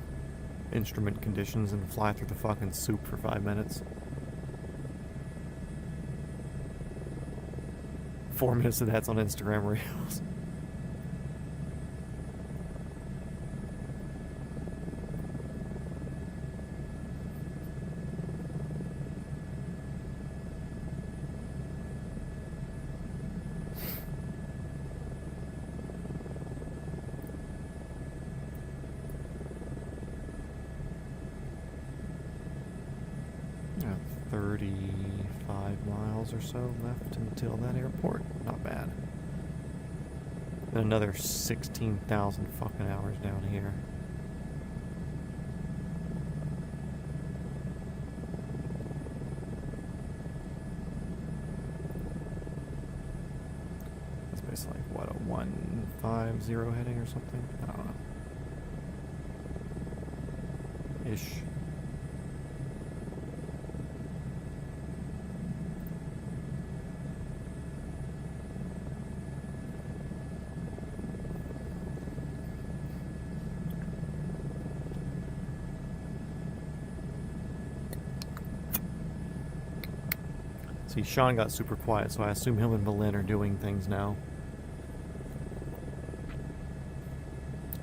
instrument conditions and fly through the fucking soup for 5 minutes. 4 minutes of that's on Instagram Reels. Yeah, 35 miles or so left until that airport. Not bad. And another 16,000 fucking hours down here. That's basically like, what, a 150 heading or something? I don't know. Ish. See, Sean got super quiet, so I assume him and Malin are doing things now.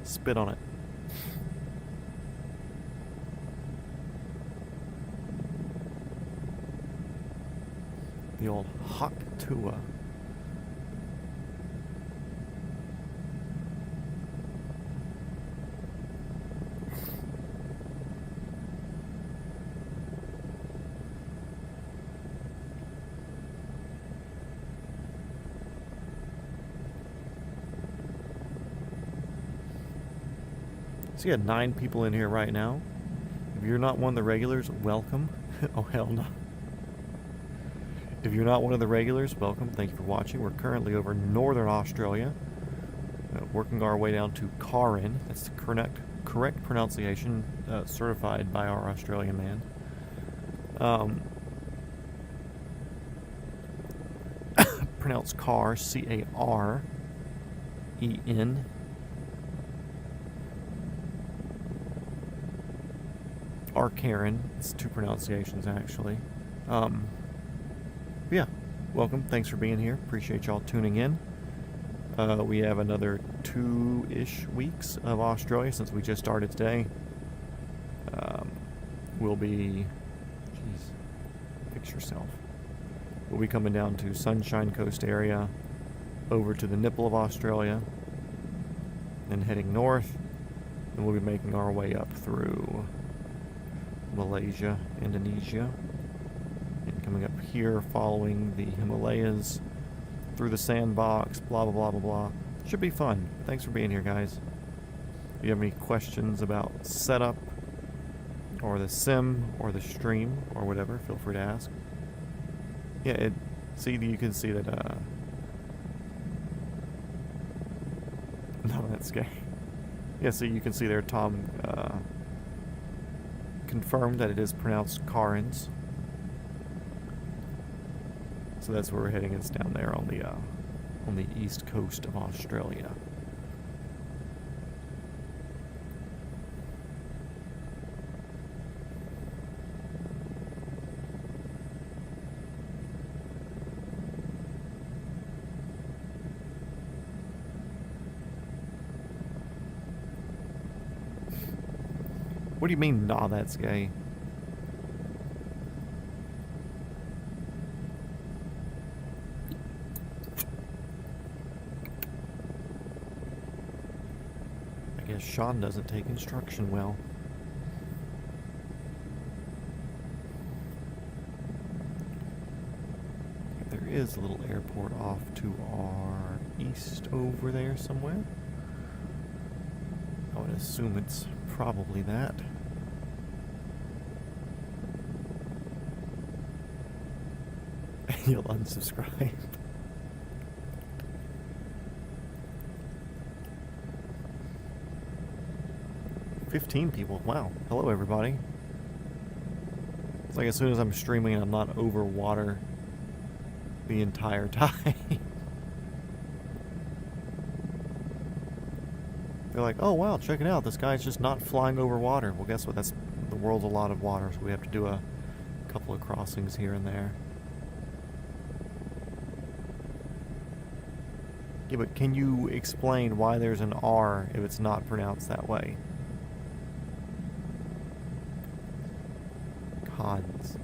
Spit on it. The old Hawk Tua. So you got 9 people in here right now. If you're not one of the regulars, welcome. Oh, hell no. If you're not one of the regulars, welcome. Thank you for watching. We're currently over northern Australia, working our way down to Cairns. That's the correct pronunciation, certified by our Australian man. Pronounced Car, C-A-R-E-N. Or Karen. It's 2 pronunciations, actually. Yeah, welcome. Thanks for being here. Appreciate y'all tuning in. We have another 2-ish weeks of Australia since we just started today. We'll be... Jeez. Fix yourself. We'll be coming down to Sunshine Coast area, over to the nipple of Australia, then heading north, and we'll be making our way up through Malaysia, Indonesia, and coming up here, following the Himalayas, through the sandbox, blah, blah, blah, blah, blah. Should be fun. Thanks for being here, guys. If you have any questions about setup, or the sim, or the stream, or whatever, feel free to ask. Yeah, see, you can see that, no, that's gay. Yeah, so you can see there, Tom, confirmed that it is pronounced Cairns. So that's where we're heading. It's down there on the east coast of Australia. What do you mean, nah, that's gay? I guess Sean doesn't take instruction well. There is a little airport off to our east over there somewhere. I would assume it's probably that. You'll unsubscribe. $15 people. Wow. Hello, everybody. It's like as soon as I'm streaming, I'm not over water the entire time. They're like, oh, wow, check it out. This guy's just not flying over water. Well, guess what? That's the world's a lot of water, so we have to do a couple of crossings here and there. Yeah, but can you explain why there's an R if it's not pronounced that way? Cons.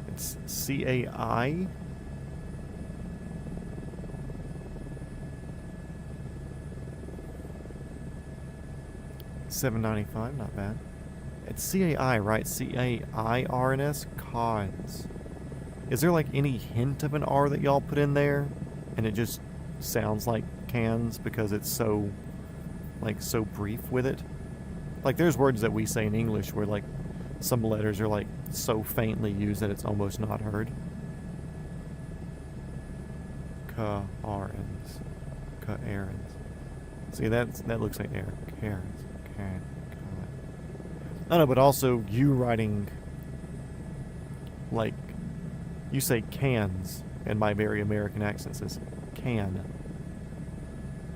It's C-A-I? $7.95, not bad. It's C-A-I, right? C-A-I-R-N-S? Cons. Is there like any hint of an R that y'all put in there? And it just sounds like cans because it's so, like, so brief with it? Like, there's words that we say in English where, like, some letters are, like, so faintly used that it's almost not heard. Cairns. Cairns. See, that looks like air. Cairns. I know, but also you writing, like, you say cans, and my very American accent says can.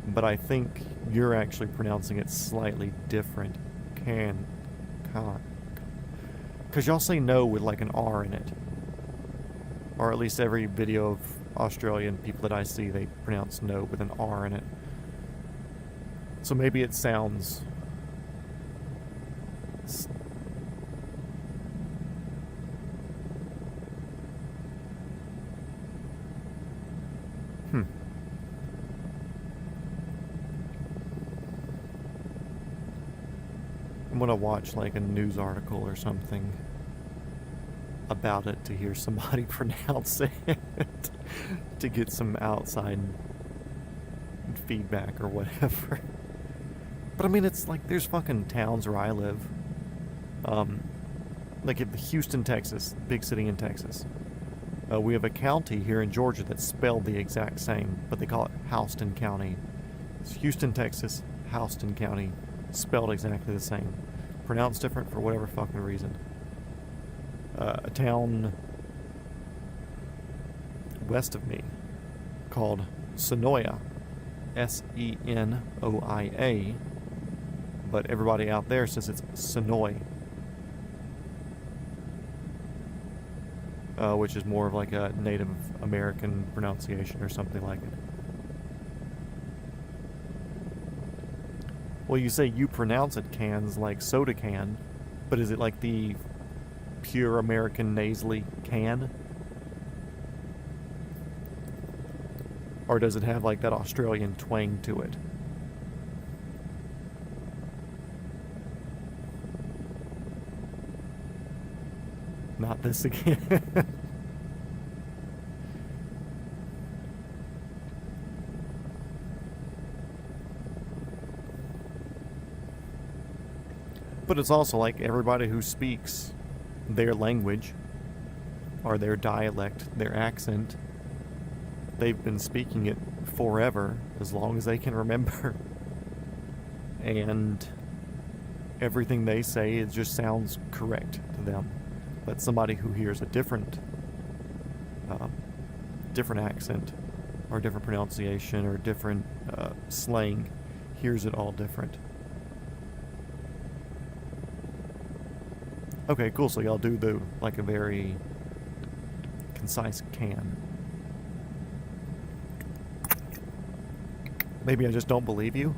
But I think you're actually pronouncing it slightly different. Can. Because y'all say no with like an R in it. Or at least every video of Australian people that I see, they pronounce no with an R in it. So maybe it sounds... I'm gonna watch like a news article or something about it to hear somebody pronounce it to get some outside feedback or whatever. But I mean, it's like there's fucking towns where I live. Like in Houston, Texas, big city in Texas. We have a county here in Georgia that's spelled the exact same, but they call it Houston County. It's Houston, Texas, Houston County, spelled exactly the same. Pronounced different for whatever fucking reason. A town west of me called Senoia, Senoia, but everybody out there says it's Sonoy, which is more of like a Native American pronunciation or something like it. Well, you say you pronounce it cans like soda can, but is it like the pure American nasally can? Or does it have like that Australian twang to it? Not this again. But it's also like everybody who speaks their language or their dialect, their accent, they've been speaking it forever, as long as they can remember. And everything they say, it just sounds correct to them. But somebody who hears a different accent or different pronunciation or different slang hears it all different. Okay, cool. So y'all do the like a very concise can. Maybe I just don't believe you.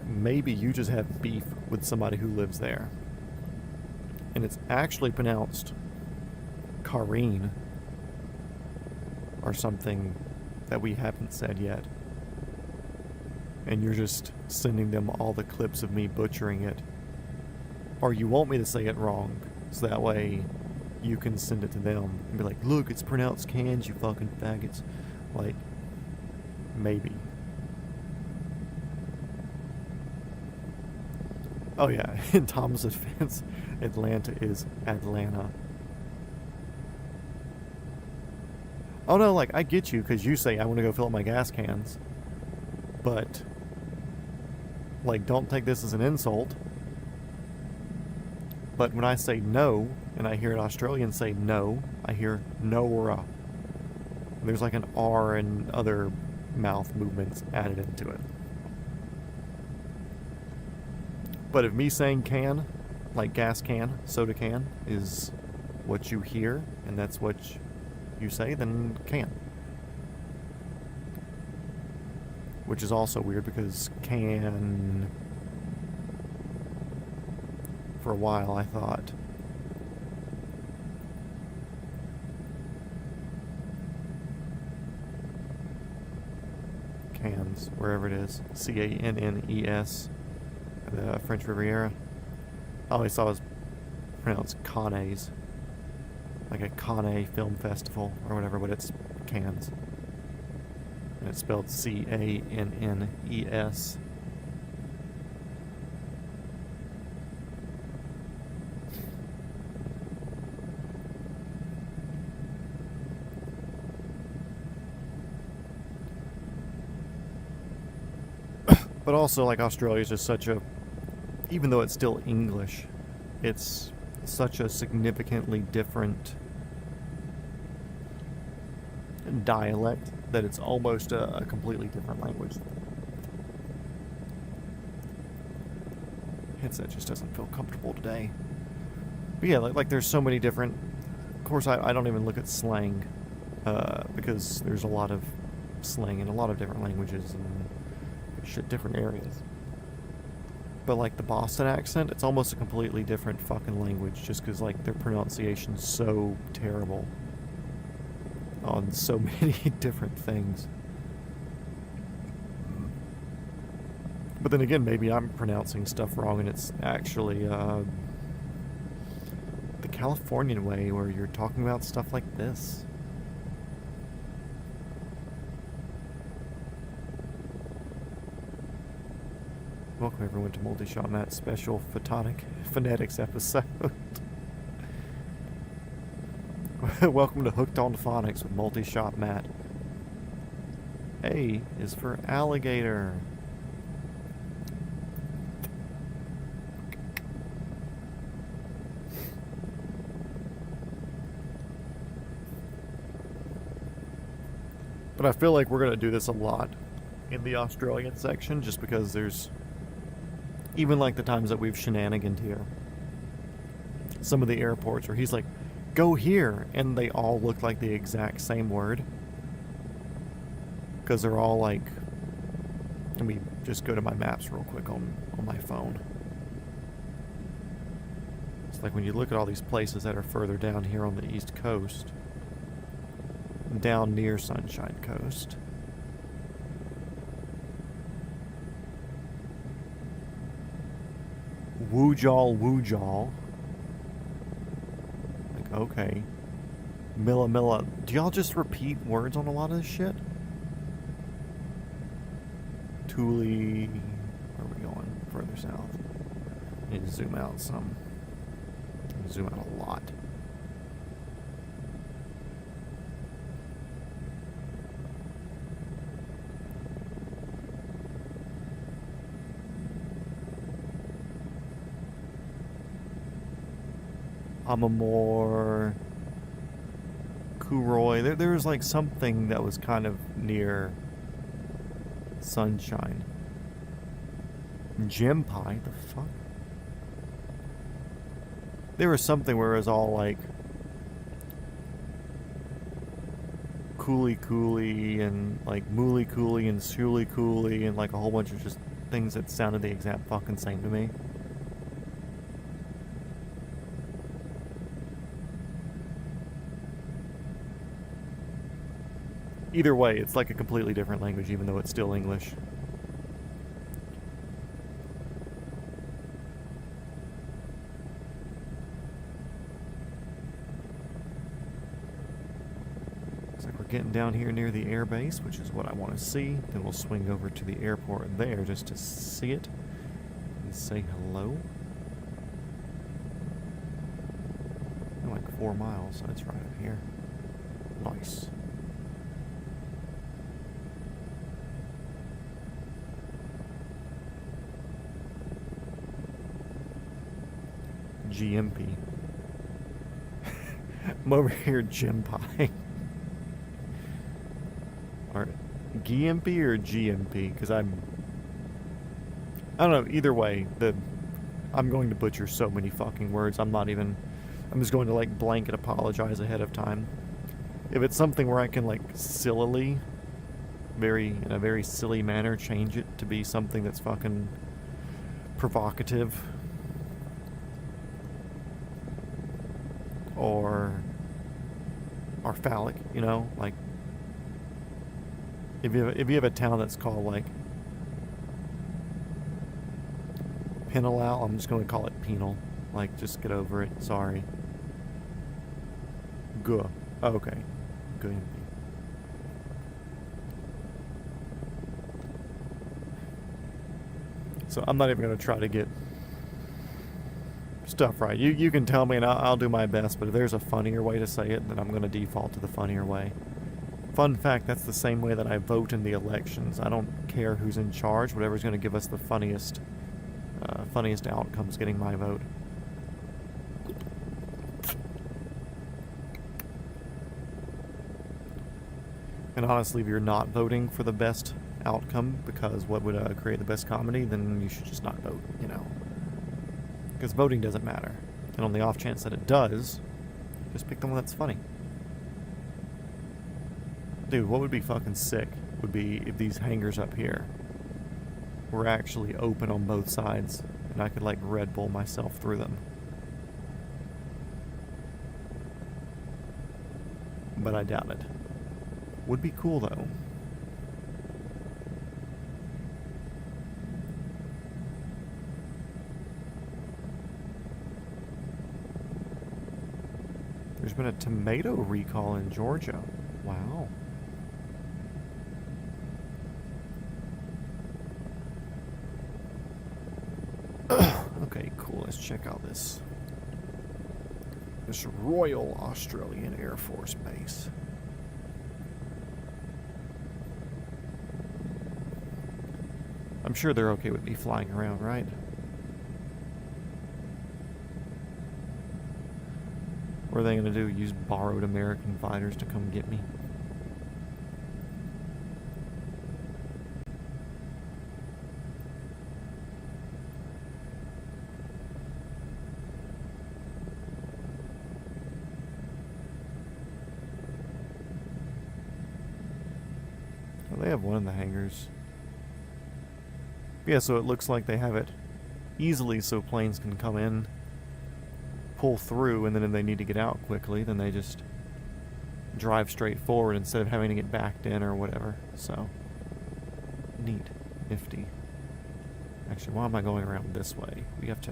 Maybe you just have beef with somebody who lives there. And it's actually pronounced Cairns or something that we haven't said yet. And you're just sending them all the clips of me butchering it. Or you want me to say it wrong, so that way you can send it to them and be like, look, it's pronounced cans, you fucking faggots. Like, maybe. Oh yeah, in Tom's defense, Atlanta is Atlanta. Oh no, like, I get you, because you say, I want to go fill up my gas cans. But, like, don't take this as an insult. But when I say no, and I hear an Australian say no, I hear Nora. There's like an R and other mouth movements added into it. But if me saying can, like gas can, soda can, is what you hear, and that's what you say, then can. Which is also weird because can... For a while, I thought. Cairns, wherever it is. Cannes, the French Riviera. I always thought it was pronounced Cannes. Like a Cannes film festival or whatever, but it's Cairns. And it's spelled Cannes. But also, like, Australia is just such a... Even though it's still English, it's such a significantly different dialect that it's almost a completely different language. Headset just doesn't feel comfortable today. But yeah, like there's so many different... Of course, I don't even look at slang, because there's a lot of slang in a lot of different languages and different areas. But like the Boston accent, it's almost a completely different fucking language just because like their pronunciation's so terrible on so many different things. But then again, maybe I'm pronouncing stuff wrong and it's actually the Californian way where you're talking about stuff like this. Welcome everyone to Multi-Shot Matt's special phonetics episode. Welcome to Hooked on Phonics with Multi-Shot Matt. A is for alligator. But I feel like we're going to do this a lot in the Australian section just because there's... Even like the times that we've shenaniganed here. Some of the airports where he's like, go here, and they all look like the exact same word. Because they're all like... Let me just go to my maps real quick on my phone. It's like when you look at all these places that are further down here on the East Coast, down near Sunshine Coast. Woojal. Like, okay. Milla. Do y'all just repeat words on a lot of this shit? Thule. Where are we going? Further south. Need to zoom out some. Zoom out a lot. Amamore, Kuroy. There was like something that was kind of near Sunshine. Gempi, the fuck? There was something where it was all like Cooley and like Mooly Cooley and Shuli Cooley and like a whole bunch of just things that sounded the exact fucking same to me. Either way, it's like a completely different language, even though it's still English. Looks like we're getting down here near the air base, which is what I want to see. Then we'll swing over to the airport there just to see it and say hello. Like 4 miles, so it's right up here. Nice. GMP. I'm over here Gempi. Or GMP or GMP? Because I don't know, either way, I'm going to butcher so many fucking words. I'm just going to like blanket apologize ahead of time. If it's something where I can like sillily, in a very silly manner, change it to be something that's fucking provocative, or phallic, you know, like if you have a town that's called like Penalau, I'm just going to call it penal. Like, just get over it. Sorry. Good. Oh, okay. Good. So I'm not even going to try to get stuff right. You can tell me and I'll do my best, but if there's a funnier way to say it, then I'm going to default to the funnier way. Fun fact, that's the same way that I vote in the elections. I don't care who's in charge. Whatever's going to give us the funniest outcomes getting my vote. And honestly, if you're not voting for the best outcome because what would create the best comedy, then you should just not vote, you know. Because voting doesn't matter. And on the off chance that it does, just pick the one that's funny. Dude, what would be fucking sick would be if these hangers up here were actually open on both sides and I could like Red Bull myself through them. But I doubt it. Would be cool though. There's been a tomato recall in Georgia. Wow. Okay, cool. Let's check out this Royal Australian Air Force Base. I'm sure they're okay with me flying around, right? What are they going to do? Use borrowed American fighters to come get me? Well, they have one in the hangars. Yeah, so it looks like they have it easily so planes can come in, pull through, and then if they need to get out quickly, then they just drive straight forward instead of having to get backed in or whatever. So, neat. Nifty. Actually, why am I going around this way? We have to...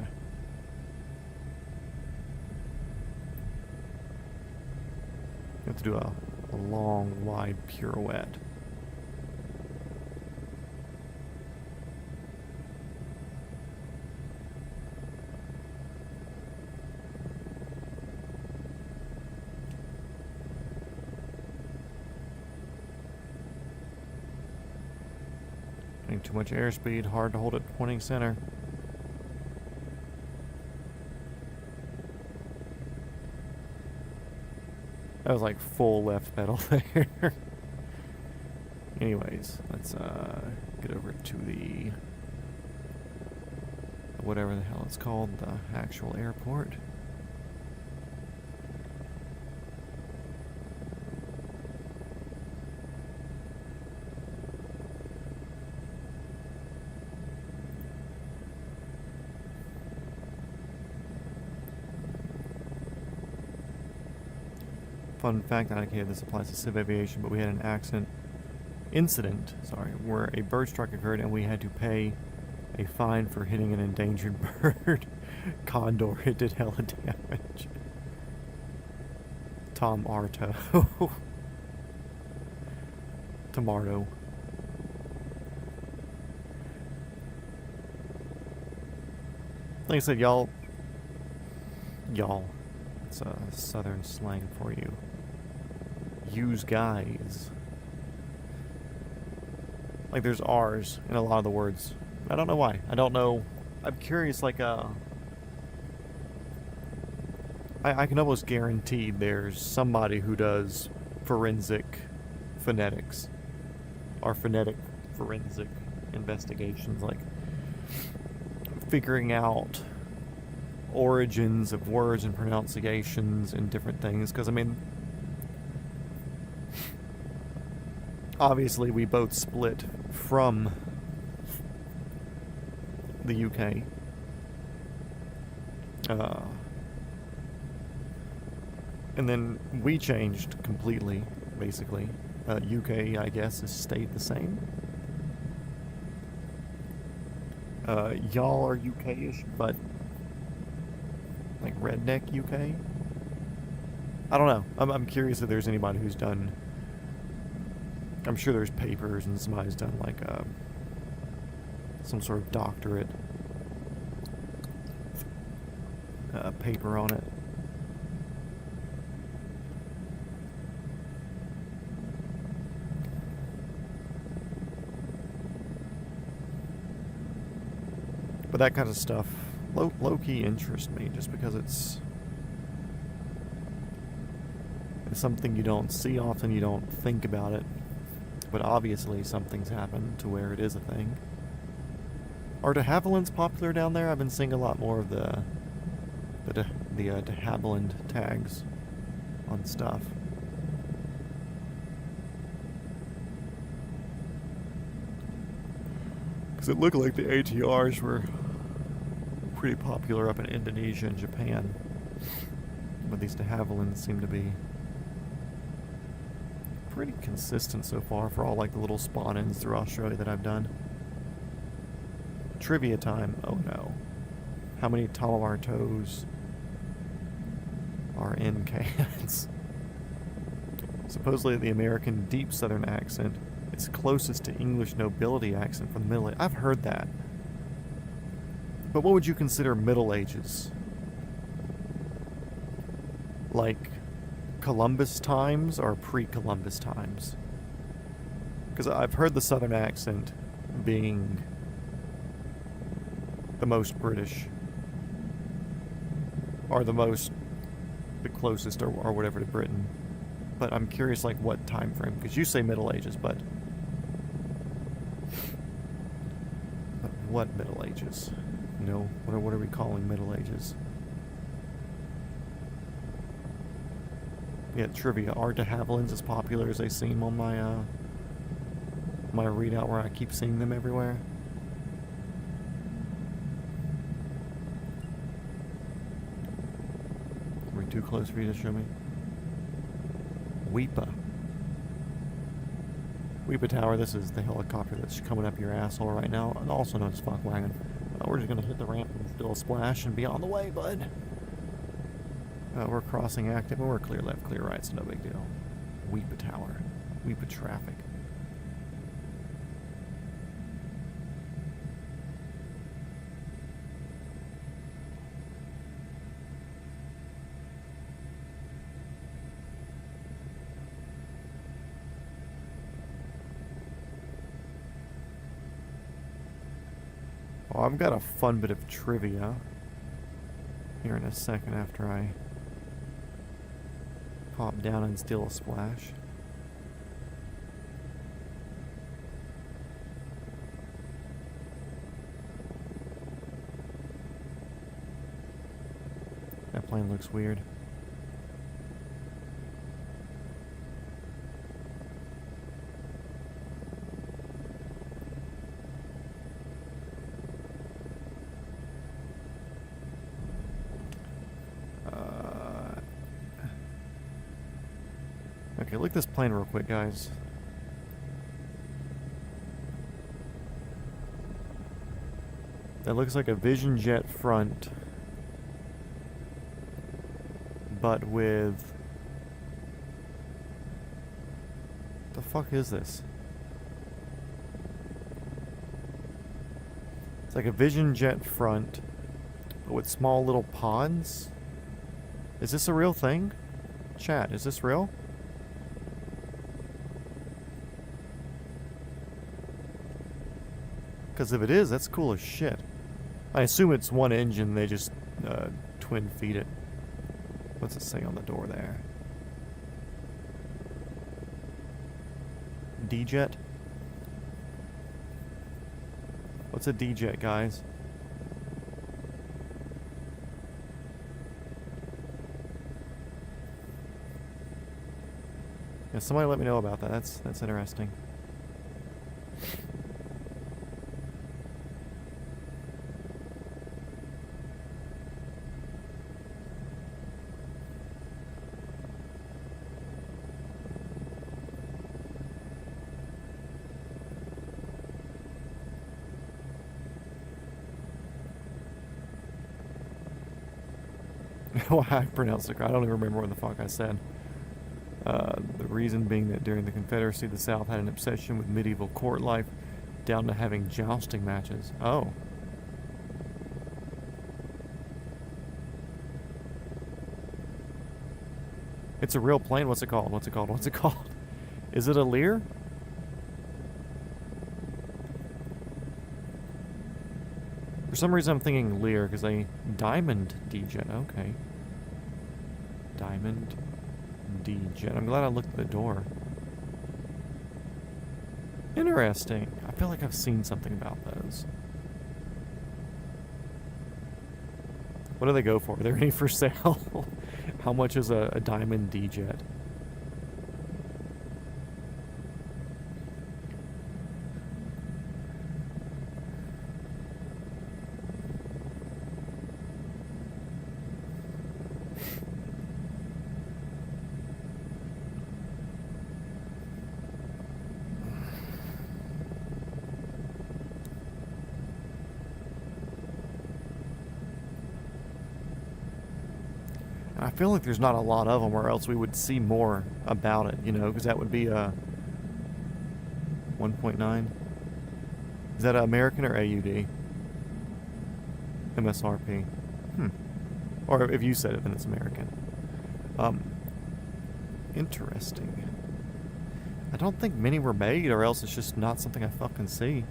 We have to do a long, wide pirouette. Too much airspeed, hard to hold it pointing center. That was like full left pedal there. Anyways, let's get over to the whatever the hell it's called, the actual airport. Fun fact, I indicated this applies to civ aviation, but we had an incident, where a bird strike occurred and we had to pay a fine for hitting an endangered bird. Condor, it did hella damage. Tom Arto. Tomato. Like I said, y'all, it's a southern slang for you. Use guys. Like there's R's in a lot of the words. I don't know why. I don't know. I'm curious, like, I can almost guarantee there's somebody who does forensic phonetics or phonetic forensic investigations, like figuring out origins of words and pronunciations and different things. Because, I mean, obviously we both split from the UK. And then we changed completely, basically. UK, I guess, has stayed the same. Y'all are UK-ish, but like redneck UK? I don't know. I'm curious if there's anybody who's done... I'm sure there's papers and somebody's done like some sort of doctorate paper on it. But that kind of stuff low-key interests me just because it's something you don't see often, you don't think about it, but obviously something's happened to where it is a thing. Are de Havilland's popular down there? I've been seeing a lot more of the the de Havilland tags on stuff. Because it looked like the ATRs were pretty popular up in Indonesia and Japan. But these de Havillands seem to be pretty consistent so far for all like the little spawn-ins through Australia that I've done. Trivia time. Oh no. How many Talamar toes are in Cairns? Supposedly the American deep southern accent is closest to English nobility accent from the Middle Ages. I've heard that. But what would you consider Middle Ages? Like Columbus times or pre-Columbus times? Because I've heard the southern accent being the most British. Or the closest or whatever to Britain. But I'm curious, like, what time frame? Because you say Middle Ages, but what Middle Ages? You know, what are we calling Middle Ages? Yeah, trivia. Are de Havillands as popular as they seem on my my readout where I keep seeing them everywhere? Are we too close for you to show me? Weepa Tower, this is the helicopter that's coming up your asshole right now, and also known as fuck wagon. We're just gonna hit the ramp and do a splash and be on the way, bud. We're crossing active, and we're clear left, clear right, so no big deal. Weepa Tower. Weepa traffic. Oh, I've got a fun bit of trivia here in a second after I pop down and steal a splash. That plane looks weird. Okay, look at this plane real quick, guys. That looks like a Vision Jet front, but with... the fuck is this? It's like a Vision Jet front, but with small little pods? Is this a real thing? Chat, is this real? Because if it is, that's cool as shit. I assume it's one engine, they just twin feed it. What's it say on the door there? D-Jet? What's a D-Jet, guys? Yeah, somebody let me know about that. That's interesting. Well, I pronounced it. I don't even remember what the fuck I said. The reason being that during the Confederacy, the South had an obsession with medieval court life, down to having jousting matches. Oh. It's a real plane. What's it called? What's it called? What's it called? Is it a Lear? For some reason I'm thinking Lear, because a Diamond D-Jet. Okay. Diamond D-Jet. I'm glad I looked at the door. Interesting. I feel like I've seen something about those. What do they go for? Are there any for sale? How much is a Diamond D-Jet? I feel like there's not a lot of them, or else we would see more about it, you know, because that would be a 1.9. Is that American or AUD? MSRP. Or if you said it, then it's American. Interesting. I don't think many were made, or else it's just not something I fucking see.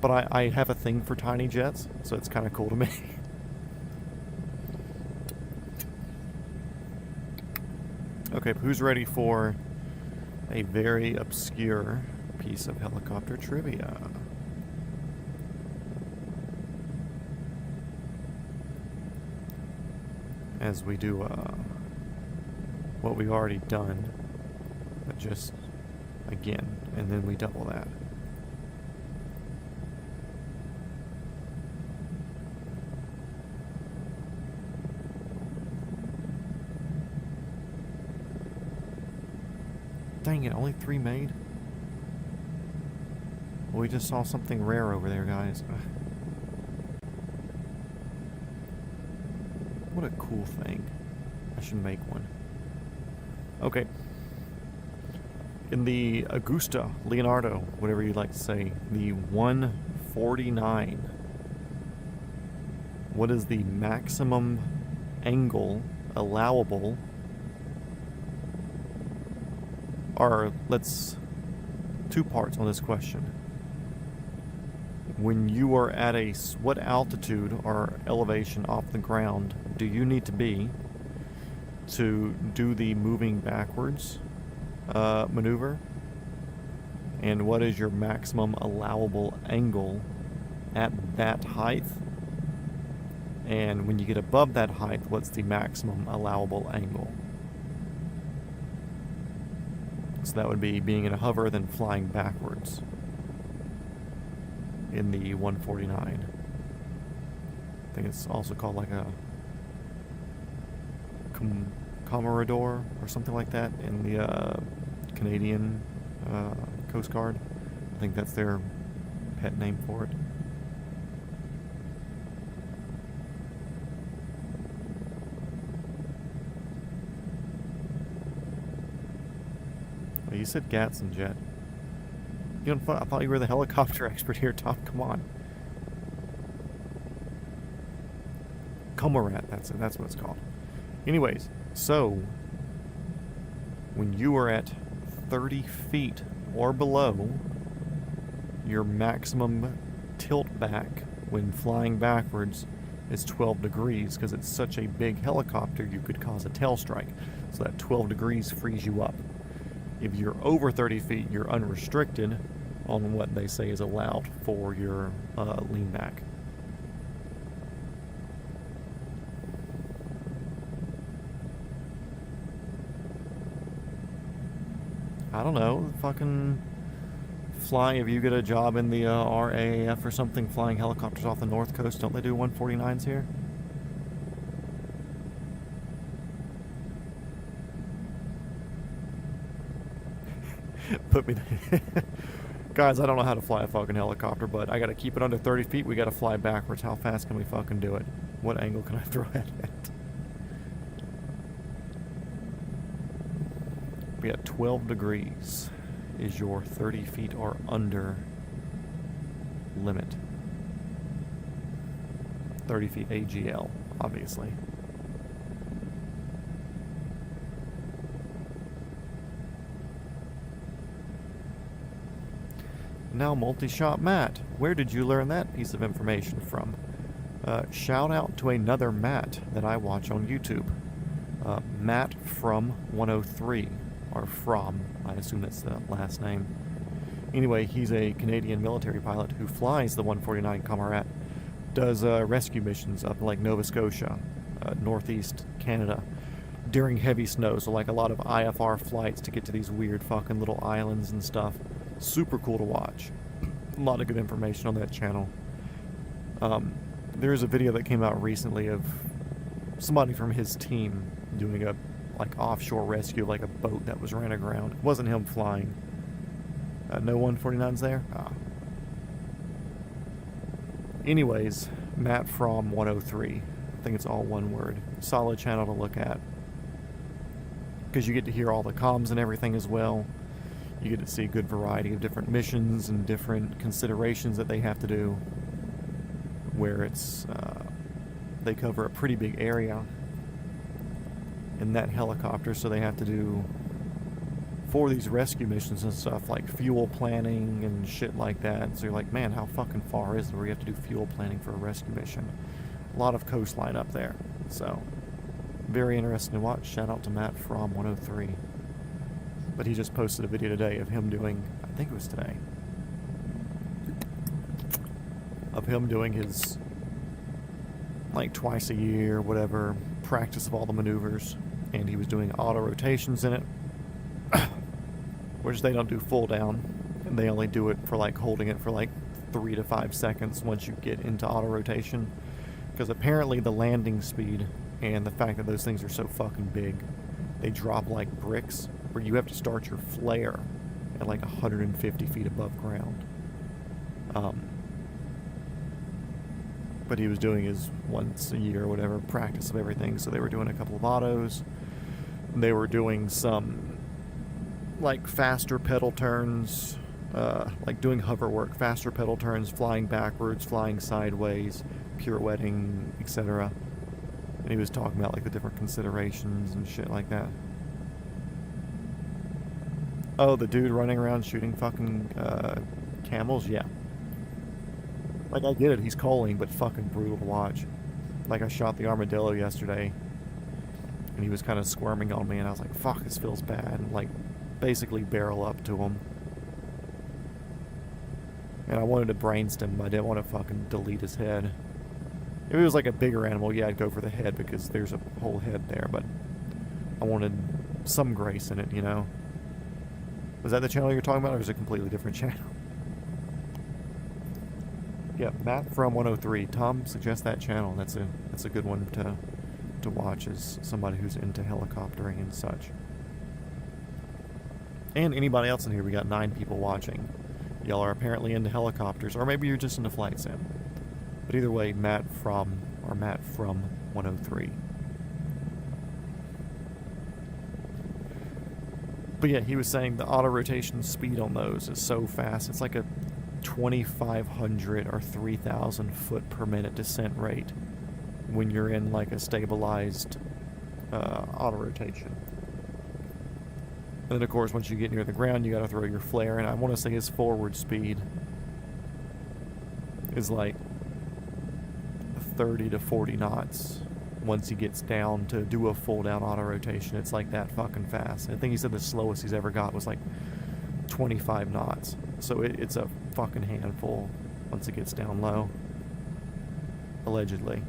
But I have a thing for tiny jets, so it's kind of cool to me. Okay, who's ready for a very obscure piece of helicopter trivia? As we do what we've already done, but just again, and then we double that. Dang it, only 3 made? Well, we just saw something rare over there, guys. What a cool thing. I should make one. Okay. In the Augusta, Leonardo, whatever you'd like to say, the 149, what is the maximum angle allowable? Or let's 2 parts on this question. When you are at what altitude or elevation off the ground do you need to be to do the moving backwards maneuver? And what is your maximum allowable angle at that height? And when you get above that height, what's the maximum allowable angle? So that would be being in a hover, then flying backwards in the 149. I think it's also called like a Commodore or something like that in the Canadian Coast Guard. I think that's their pet name for it. You said Gatson jet. You know, I thought you were the helicopter expert here, Tom. Come on. Comarat, that's it. That's what it's called. Anyways, so when you are at 30 feet or below, your maximum tilt back when flying backwards is 12 degrees because it's such a big helicopter you could cause a tail strike. So that 12 degrees frees you up. If you're over 30 feet, you're unrestricted on what they say is allowed for your lean back. I don't know, fucking fly, if you get a job in the RAAF or something, flying helicopters off the North Coast, don't they do 149s here? Put me there. Guys, I don't know how to fly a fucking helicopter, but I gotta keep it under 30 feet. We gotta fly backwards. How fast can we fucking do it? What angle can I throw at it? We got 12 degrees is your 30 feet or under limit. 30 feet AGL, obviously. Now multi-shot Matt, where did you learn that piece of information from? Shout out to another Matt that I watch on YouTube. Matt from 103, or from, I assume that's the last name. Anyway, he's a Canadian military pilot who flies the 149 Comrade. does rescue missions up in like Nova Scotia, northeast Canada, during heavy snow. So like a lot of IFR flights to get to these weird fucking little islands and stuff. Super cool to watch. A lot of good information on that channel. There is a video that came out recently of somebody from his team doing a like offshore rescue, like a boat that was ran aground. It wasn't him flying. No 149s there? Ah. Anyways, Matt from 103. I think it's all one word. Solid channel to look at. Because you get to hear all the comms and everything as well. You get to see a good variety of different missions and different considerations that they have to do. Where it's, they cover a pretty big area in that helicopter, so they have to do, for these rescue missions and stuff, like fuel planning and shit like that. So you're like, man, how fucking far is it where you have to do fuel planning for a rescue mission? A lot of coastline up there. So, very interesting to watch. Shout out to Matt from 103. But he just posted a video today of him doing, I think it was today, of him doing his, like, twice a year, whatever, practice of all the maneuvers. And he was doing auto rotations in it, which they don't do full down. And they only do it for, like, holding it for, like, 3 to 5 seconds once you get into auto rotation. Because apparently the landing speed and the fact that those things are so fucking big, they drop like bricks, where you have to start your flare at like 150 feet above ground. But he was doing his once a year or whatever practice of everything, so they were doing a couple of autos. They were doing some like faster pedal turns, like doing hover work, faster pedal turns, flying backwards, flying sideways, pirouetting, etc. And he was talking about like the different considerations and shit like that. Oh, the dude running around shooting fucking camels? Yeah. Like, I get it, he's calling, but fucking brutal to watch. Like, I shot the armadillo yesterday, and he was kind of squirming on me, and I was like, fuck, this feels bad. And, like, basically barrel up to him. And I wanted to brainstem, but I didn't want to fucking delete his head. If it was like a bigger animal, yeah, I'd go for the head, because there's a whole head there, but I wanted some grace in it, you know? Was that the channel you're talking about, or is it a completely different channel? Yeah, Matt from 103. Tom suggests that channel. That's a good one to watch as somebody who's into helicoptering and such. And anybody else in here, we got 9 people watching. Y'all are apparently into helicopters, or maybe you're just into flight sim. But either way, Matt from 103. But yeah, he was saying the auto rotation speed on those is so fast. It's like a 2,500 or 3,000 foot per minute descent rate when you're in like a stabilized auto rotation. And then of course once you get near the ground you gotta throw your flare, and I want to say his forward speed is like 30 to 40 knots once he gets down to do a full down auto rotation. It's like that fucking fast. I think he said the slowest he's ever got was like 25 knots. So it's a fucking handful once it gets down low. Allegedly.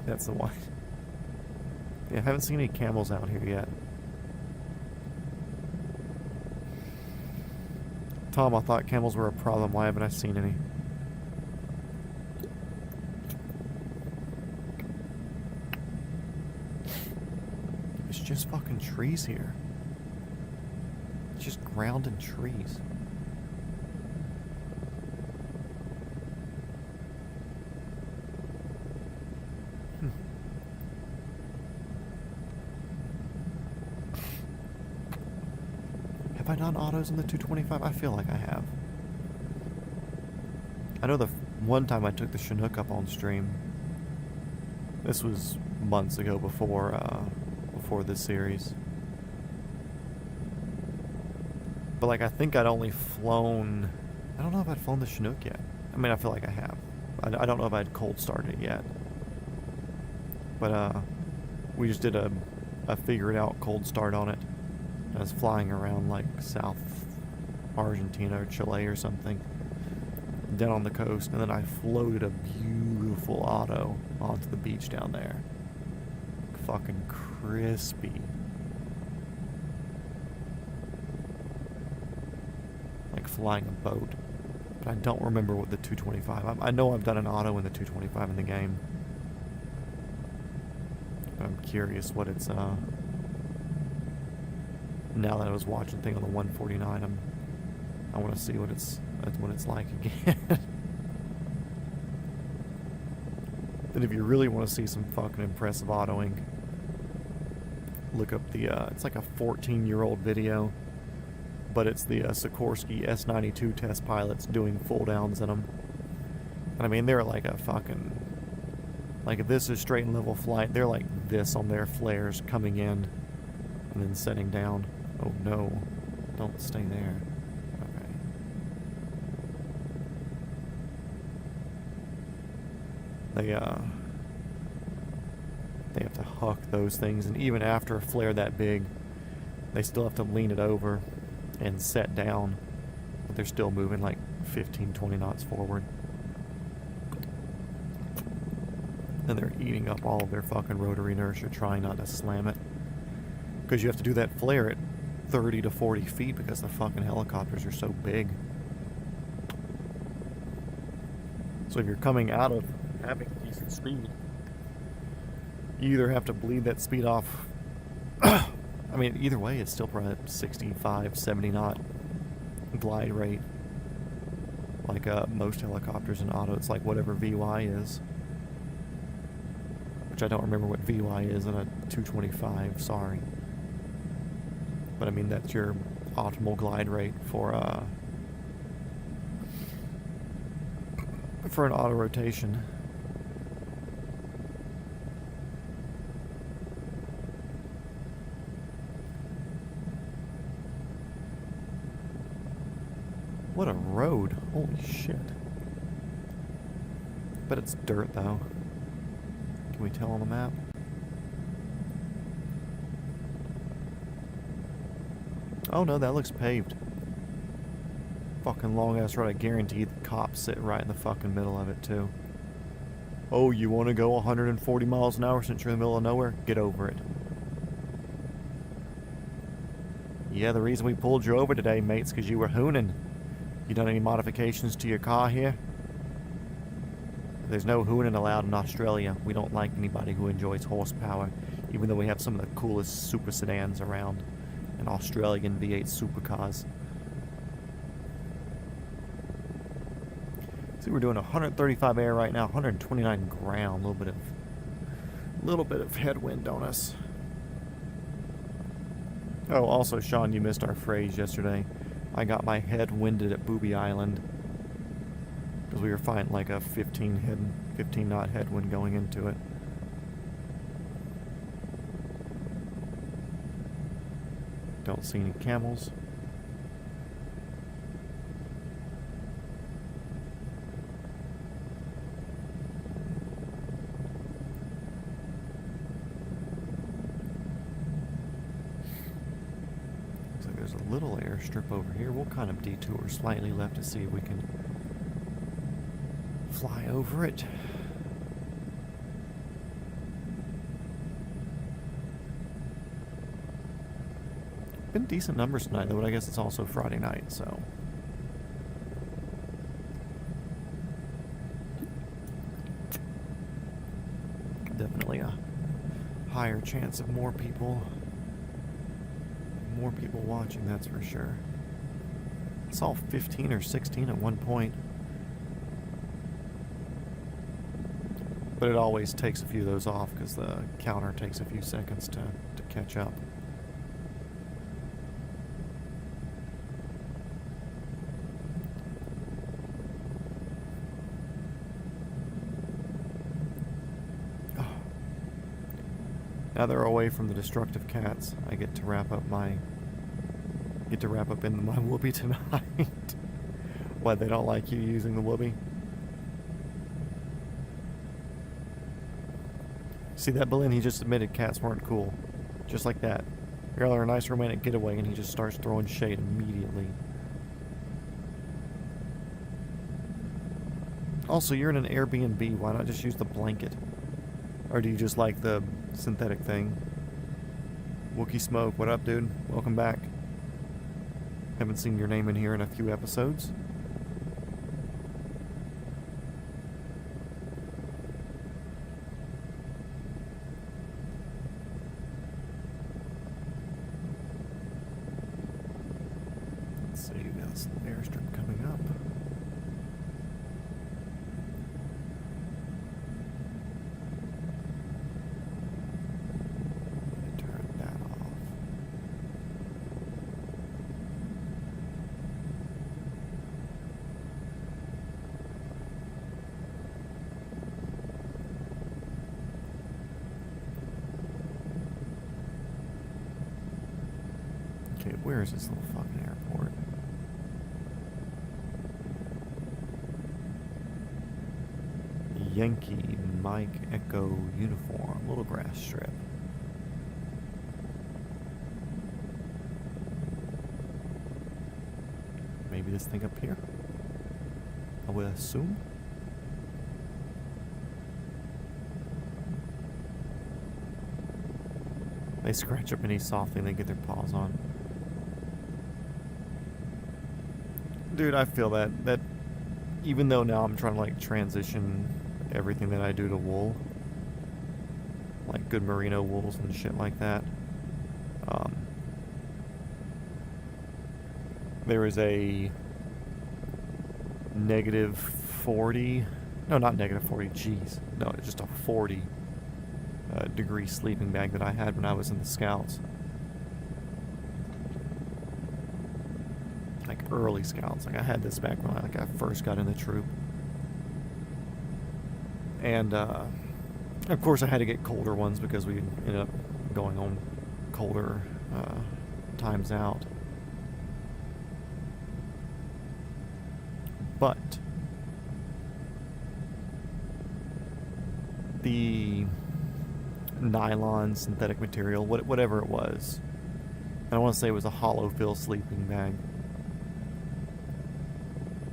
That's the one. Yeah, I haven't seen any camels out here yet. Tom, I thought camels were a problem. Why haven't I seen any? It's just fucking trees here. It's just ground and trees. Have I done autos in the 225? I feel like I have. I know the one time I took the Chinook up on stream. This was months ago before this series. But like, I think I'd only flown... I don't know if I'd flown the Chinook yet. I mean, I feel like I have. I don't know if I'd cold started it yet. But we just did a figure it out cold start on it. I was flying around like South Argentina or Chile or something. down on the coast, and then I floated a beautiful auto onto the beach down there. Fucking crispy. Like flying a boat. But I don't remember what the 225... I know I've done an auto in the 225 in the game. But I'm curious what it's, now that I was watching the thing on the 149, I want to see what it's like again. Then if you really want to see some fucking impressive autoing, look up the, it's like a 14-year-old video, but it's the Sikorsky S-92 test pilots doing full downs in them. And I mean, they're like a fucking, like if this is straight and level flight, they're like this on their flares coming in and then setting down. Oh no, don't stay there. Okay. They have to huck those things, and even after a flare that big, they still have to lean it over and set down, but they're still moving like 15, 20 knots forward. And they're eating up all of their fucking rotary inertia, trying not to slam it. Because you have to do that flare at 30 to 40 feet because the fucking helicopters are so big. So if you're coming out of having decent speed, you either have to bleed that speed off. I mean, either way, it's still probably 65, 70 knot glide rate. Like most helicopters in auto, it's like whatever VY is. Which I don't remember what VY is in a 225, sorry. But I mean, that's your optimal glide rate for an auto rotation. What a road. Holy shit. Bet it's dirt, though. Can we tell on the map? Oh no, that looks paved. Fucking long ass road. I guarantee the cops sit right in the fucking middle of it, too. Oh, you want to go 140 miles an hour since you're in the middle of nowhere? Get over it. Yeah, the reason we pulled you over today, mate's because you were hooning. You done any modifications to your car here? There's no hooning allowed in Australia. We don't like anybody who enjoys horsepower, even though we have some of the coolest super sedans around, and Australian V8 supercars. See, we're doing 135 air right now, 129 ground. A little bit of headwind on us. Oh, also, Sean, you missed our phrase yesterday. I got my head winded at Booby Island because we were fighting like a 15 knot headwind going into it. Don't see any camels. There's a little airstrip over here. We'll kind of detour slightly left to see if we can fly over it. Been decent numbers tonight, though, but I guess it's also Friday night, so. Definitely a higher chance of more people watching, that's for sure. I saw 15 or 16 at one point. But it always takes a few of those off because the counter takes a few seconds to catch up. Oh. Now they're away from the destructive cats. I get to wrap up into my whoopee tonight. Why, they don't like you using the whoopee? See that, Berlin? He just admitted cats weren't cool. Just like that. You're on a nice romantic getaway and he just starts throwing shade immediately. Also, you're in an Airbnb. Why not just use the blanket? Or do you just like the synthetic thing? Wookie Smoke, what up, dude? Welcome back. Haven't seen your name in here in a few episodes. Let's see, we got this airstrip coming up. Okay, where is this little fucking airport? Yankee Mike Echo Uniform, Little Grass Strip. Maybe this thing up here? I would assume. They scratch up any soft thing they get their paws on. Dude, I feel that even though now I'm trying to like transition everything that I do to wool, like good merino wools and shit like that, there is a negative 40, no, not negative 40, jeez, no, it's just a 40 degree sleeping bag that I had when I was in the Scouts. Like early Scouts. Like I had this back when I first got in the troop. And of course I had to get colder ones because we ended up going on colder times out. But the nylon synthetic material, whatever it was, and I want to say it was a hollow fill sleeping bag.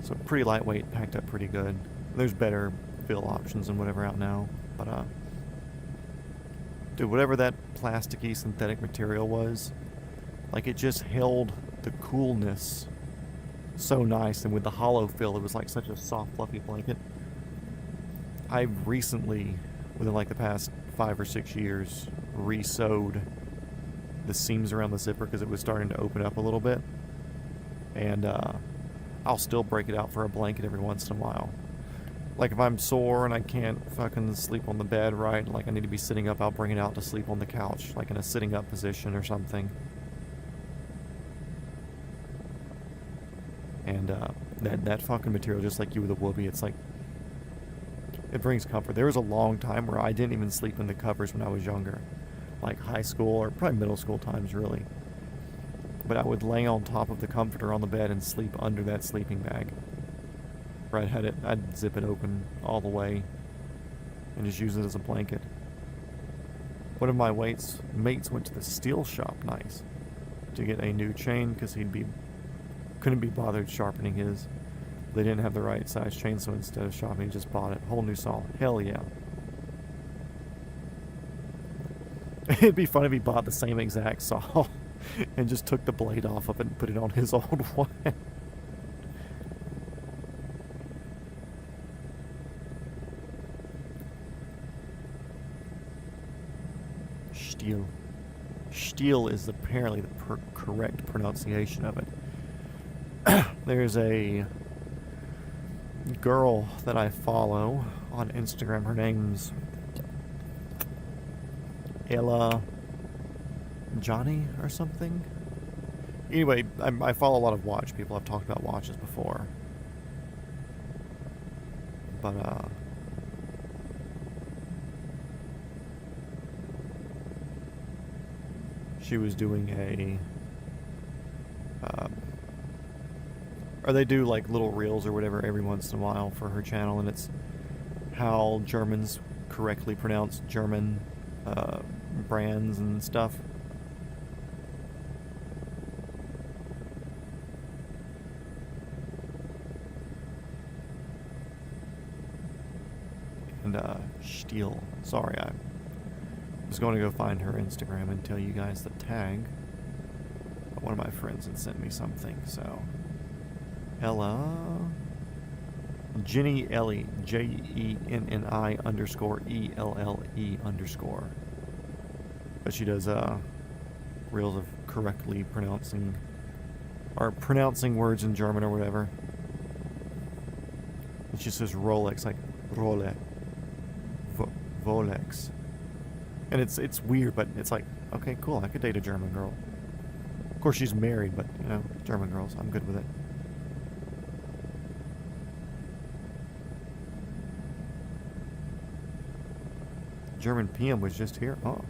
So pretty lightweight, packed up pretty good. There's better fill options and whatever out now, but dude, whatever that plasticky synthetic material was, like it just held the coolness so nice, and with the hollow fill, it was like such a soft, fluffy blanket. I recently, within like the past 5 or 6 years, re-sewed the seams around the zipper because it was starting to open up a little bit, and I'll still break it out for a blanket every once in a while. Like if I'm sore and I can't fucking sleep on the bed right, like I need to be sitting up, I'll bring it out to sleep on the couch, like in a sitting up position or something. And that fucking material, just like you with a whoopee, it's like, it brings comfort. There was a long time where I didn't even sleep in the covers when I was younger, like high school or probably middle school times really. But I would lay on top of the comforter on the bed and sleep under that sleeping bag. Where I'd zip it open all the way and just use it as a blanket. One of my mates went to the steel shop, nice, to get a new chain because couldn't be bothered sharpening his. They didn't have the right size chain, so instead of shopping, he just bought it. Whole new saw. Hell yeah. It'd be fun if he bought the same exact saw and just took the blade off of it and put it on his old one. Steel. Steel is apparently the correct pronunciation of it. There's a girl that I follow on Instagram. Her name's Ella Johnny or something. Anyway, I follow a lot of watch people. I've talked about watches before. But, she was doing or they do like little reels or whatever every once in a while for her channel, and it's how Germans correctly pronounce German brands and stuff. and Stiel. Sorry, I was going to go find her Instagram and tell you guys the tag. But one of my friends had sent me something, so. Ella. Jenny Ellie. JENNI_ELLE_. But she does reels of correctly pronouncing words in German or whatever. It just says Rolex, like Rolex. Volex. And it's weird, but it's like, okay, cool, I could date a German girl. Of course, she's married, but, you know, German girls, I'm good with it. German PM was just here. Oh.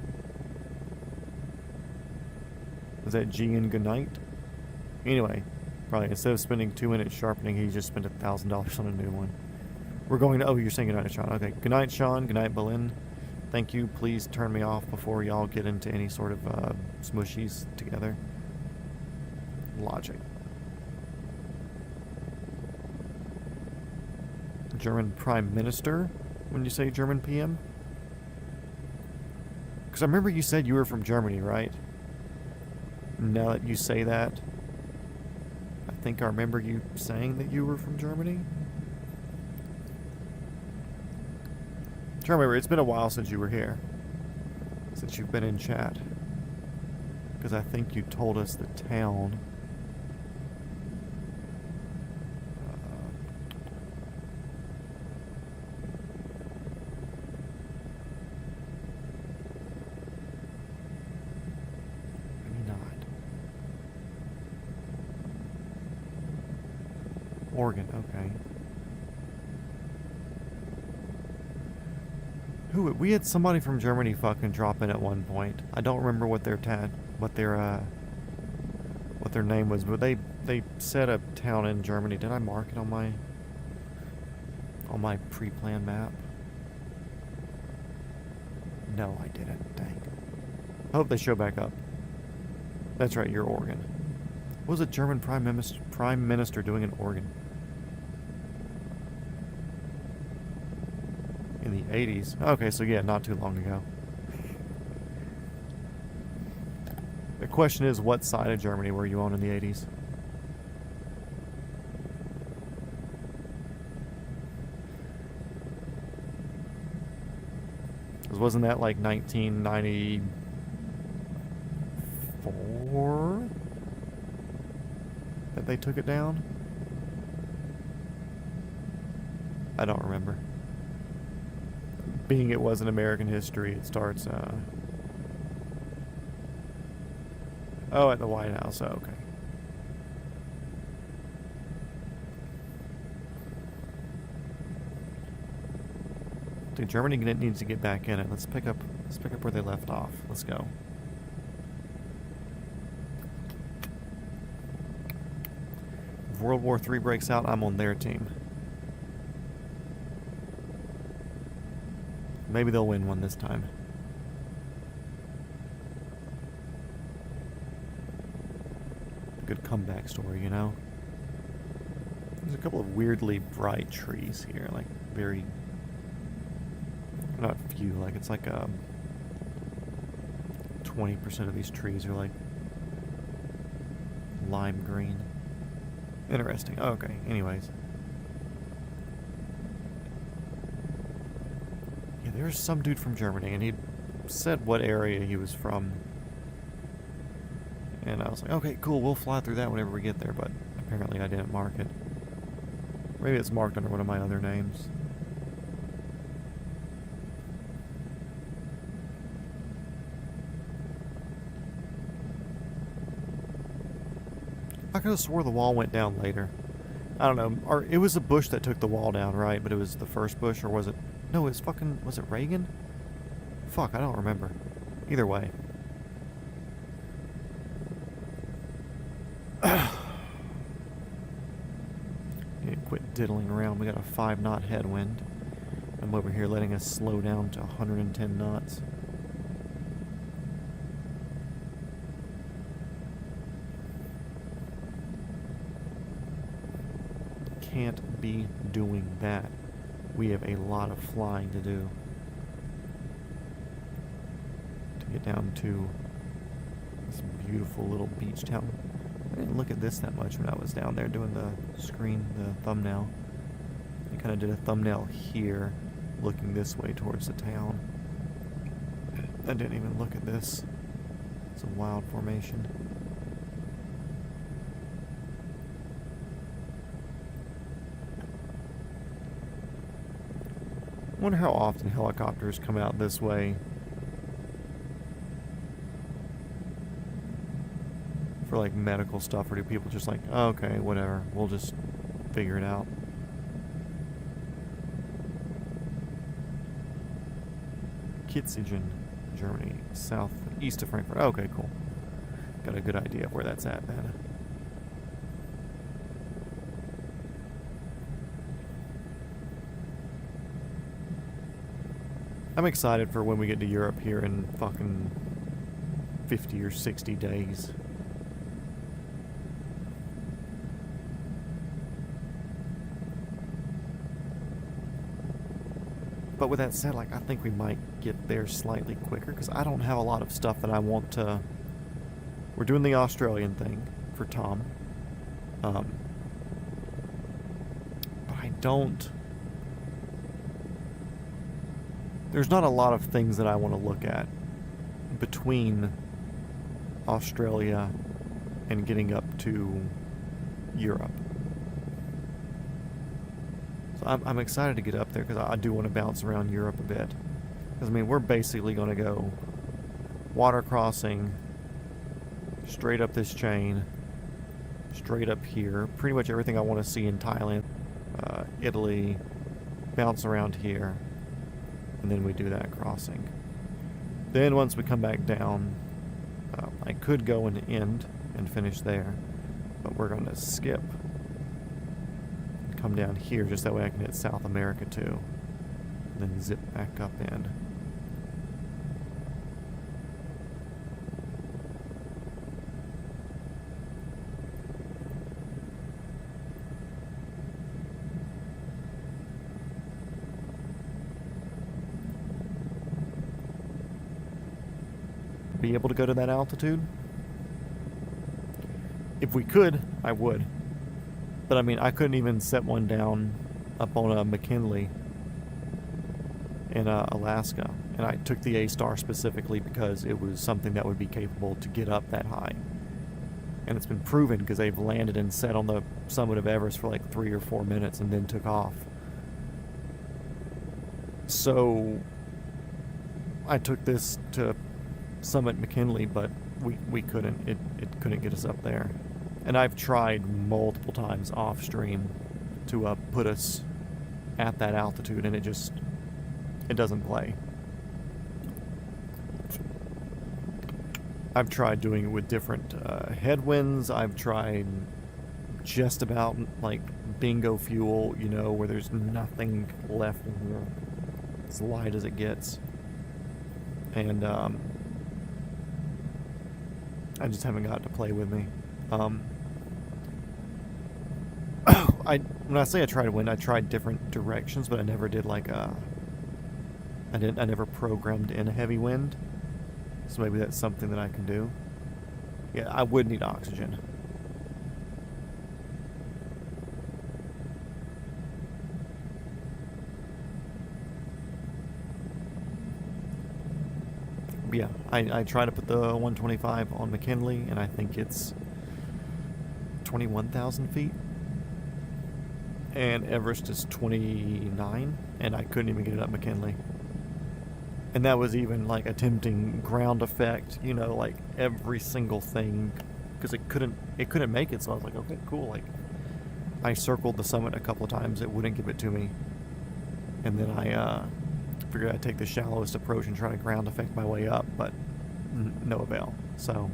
Was that G and good night? Anyway, probably instead of spending 2 minutes sharpening, he just spent $1,000 on a new one. We're going to, oh, you're saying goodnight, Sean. Okay, goodnight, Sean. Goodnight, Berlin. Thank you. Please turn me off before y'all get into any sort of smushies together. Logic. German Prime Minister, when you say German PM? Because I remember you said you were from Germany, right? Now that you say that, I think I remember you saying that you were from Germany. I'm trying to remember, it's been a while since you were here. Since you've been in chat. Because I think you told us the town. Oregon, okay. We had somebody from Germany fucking drop in at one point. I don't remember what their name was, but they said a town in Germany. Did I mark it on my pre-planned map? No, I didn't. Dang. I hope they show back up. That's right, you're Oregon. What was a German prime minister doing in Oregon? In the 80s. Okay, so yeah, not too long ago. The question is, what side of Germany were you on in the 80s? Because wasn't that like 1994 that they took it down? I don't remember. Being it was in American history, it starts, oh, at the White House. Oh, okay. Dude, Germany needs to get back in it. Let's pick up where they left off. Let's go. If World War III breaks out, I'm on their team. Maybe they'll win one this time. Good comeback story, you know? There's a couple of weirdly bright trees here, like very... Not few, like it's like 20% of these trees are like lime green. Interesting. Oh, okay, anyways. There's some dude from Germany, and he said what area he was from. And I was like, okay, cool, we'll fly through that whenever we get there, but apparently I didn't mark it. Maybe it's marked under one of my other names. I could have swore the wall went down later. I don't know. Or it was a Bush that took the wall down, right? But it was the first Bush, or was it... No, it's fucking... Was it Reagan? Fuck, I don't remember. Either way. Need to quit diddling around. We got a 5-knot headwind. I'm over here letting us slow down to 110 knots. Can't be doing that. we have a lot of flying to do to get down to this beautiful little beach town. I didn't look at this that much when I was down there doing the screen, the thumbnail. I kind of did a thumbnail here, looking this way towards the town. I didn't even look at this. It's a wild formation. I wonder how often helicopters come out this way for like medical stuff, or do people just like, oh, okay, whatever, we'll just figure it out. Kitzingen, Germany, southeast of Frankfurt. Okay, cool. Got a good idea of where that's at then. I'm excited for when we get to Europe here in fucking 50 or 60 days. But with that said, like, I think we might get there slightly quicker, because I don't have a lot of stuff that I want to... We're doing the Australian thing for Tom. But I don't... There's not a lot of things that I want to look at between Australia and getting up to Europe. So I'm excited to get up there, because I do want to bounce around Europe a bit. Because, I mean, we're basically going to go water crossing, straight up this chain, straight up here. Pretty much everything I want to see in Thailand, Italy, bounce around here, and then we do that crossing. Then once we come back down, I could go and end and finish there, but we're going to skip and come down here just that way I can hit South America too, and then zip back up in. Be able to go to that altitude? If we could, I would. But I mean, I couldn't even set one down up on a McKinley in Alaska. And I took the A-Star specifically because it was something that would be capable to get up that high. And it's been proven because they've landed and set on the summit of Everest for like 3 or 4 minutes and then took off. So I took this to Summit McKinley, but we couldn't. It couldn't get us up there. And I've tried multiple times off stream to put us at that altitude, and it doesn't play. I've tried doing it with different headwinds. I've tried just about like bingo fuel, you know, where there's nothing left in here, as light as it gets. And I just haven't got to play with me. When I say I tried wind, I tried different directions, but I never did like I never programmed in a heavy wind. So maybe that's something that I can do. Yeah, I would need oxygen. Yeah, I try to put the 125 on McKinley, and I think it's 21,000 feet. And Everest is 29, and I couldn't even get it up McKinley. And that was even like attempting ground effect, you know, like every single thing, because it couldn't make it. So I was like, okay, cool. Like, I circled the summit a couple of times, it wouldn't give it to me. And then I figured I'd take the shallowest approach and try to ground effect my way up, but no avail. So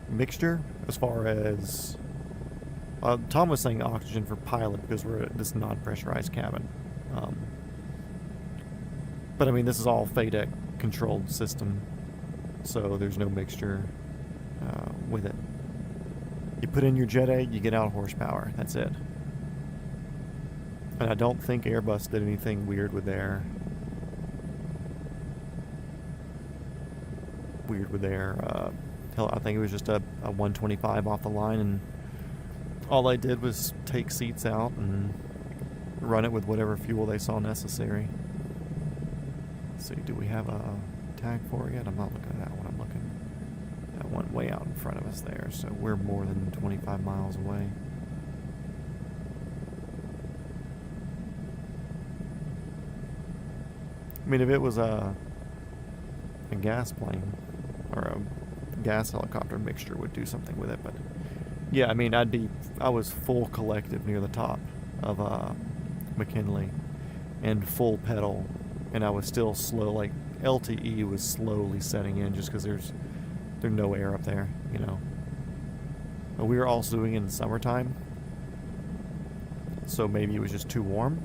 mixture as far as Tom was saying oxygen for pilot because we're at this non-pressurized cabin, but I mean this is all FADEC controlled system, so there's no mixture with it. You put in your jet A, you get out horsepower. That's it. And I don't think Airbus did anything weird with their hell, I think it was just a 125 off the line, and all they did was take seats out and run it with whatever fuel they saw necessary. Let's see, do we have a tag for it yet? I'm not looking at that one. I'm looking at one way out in front of us there, so we're more than 25 miles away. I mean, if it was a gas plane or a gas helicopter, mixture would do something with it, but yeah, I mean, I was full collective near the top of McKinley and full pedal, and I was still slow. Like LTE was slowly setting in just because there's no air up there, you know. But we were also doing it in the summertime, so maybe it was just too warm.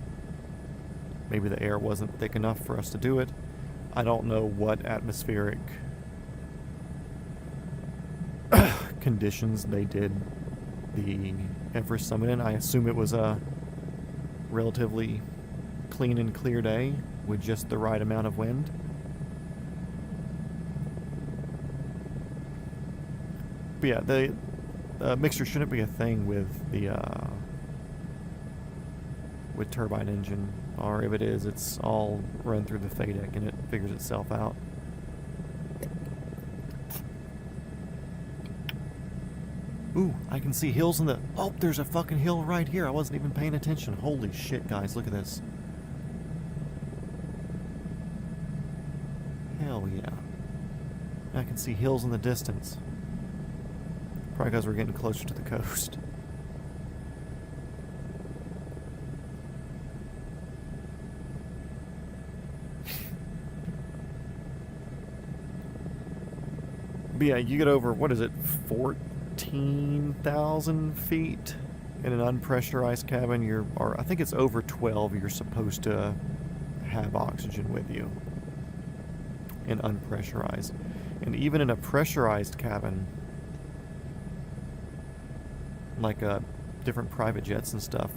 Maybe the air wasn't thick enough for us to do it. I don't know what atmospheric conditions they did the Everest summit in. I assume it was a relatively clean and clear day with just the right amount of wind. But yeah, the mixture shouldn't be a thing with the with turbine engine, or if it is, it's all run through the FADEC and it figures itself out. Ooh, I can see hills in the... Oh, there's a fucking hill right here. I wasn't even paying attention. Holy shit, guys, look at this. Hell yeah. I can see hills in the distance. Probably because we're getting closer to the coast. But yeah, you get over, what is it, 14,000 feet in an unpressurized cabin, or I think it's over 12, you're supposed to have oxygen with you and unpressurized. And even in a pressurized cabin, like different private jets and stuff,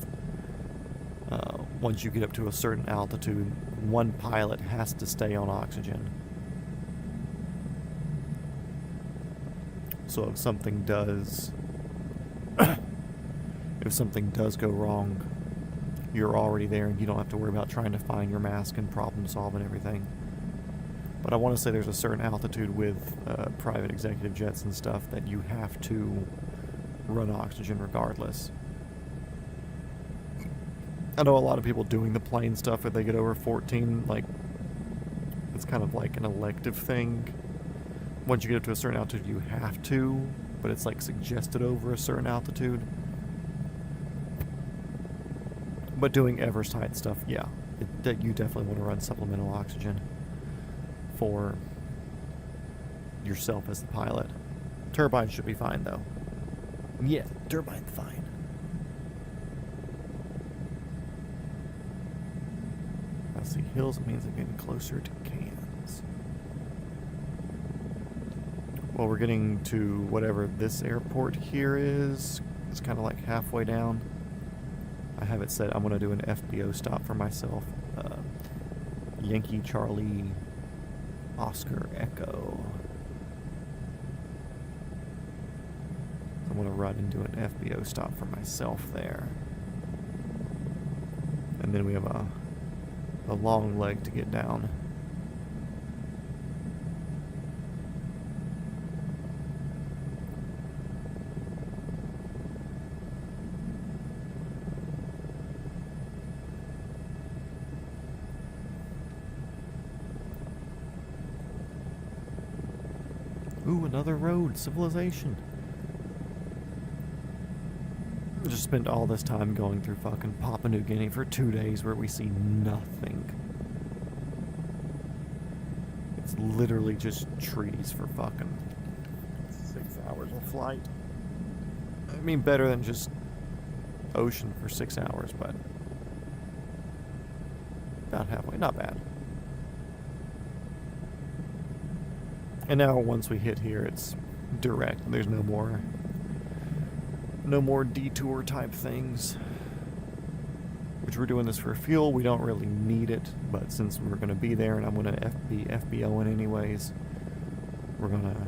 once you get up to a certain altitude, one pilot has to stay on oxygen. So if something does go wrong, you're already there and you don't have to worry about trying to find your mask and problem solve and everything. But I want to say there's a certain altitude with private executive jets and stuff that you have to run oxygen regardless. I know a lot of people doing the plane stuff, if they get over 14, like, it's kind of like an elective thing. Once you get up to a certain altitude, you have to, but it's like suggested over a certain altitude. But doing Everest height stuff, yeah, you definitely want to run supplemental oxygen for yourself as the pilot. Turbine should be fine, though. Yeah, turbine's fine. I see hills, it means I'm getting closer to Cairns. Well, we're getting to whatever this airport here is. It's kind of like halfway down. I have it set, I'm going to do an FBO stop for myself. Yankee Charlie Oscar Echo. I'm going to run and do an FBO stop for myself there. And then we have a long leg to get down. Ooh, another road, civilization. I just spent all this time going through fucking Papua New Guinea for 2 days where we see nothing. It's literally just trees for fucking 6 hours of flight. I mean, better than just ocean for 6 hours, but about halfway, not bad. And now once we hit here, it's direct. There's no more detour type things. Which we're doing this for fuel. We don't really need it, but since we're going to be there and I'm going to be FBOing anyways, we're going to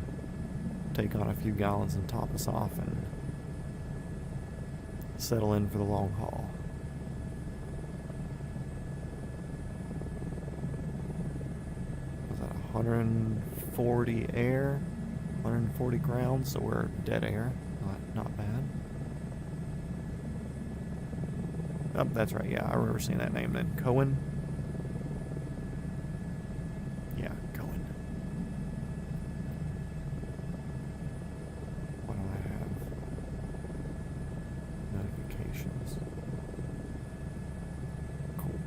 take on a few gallons and top us off and settle in for the long haul. Was that 140 air? 140 ground, so we're dead air. Not bad. Oh, that's right, yeah, I remember seeing that name then. Cohen? Yeah, Cohen. What do I have? Notifications. Cool.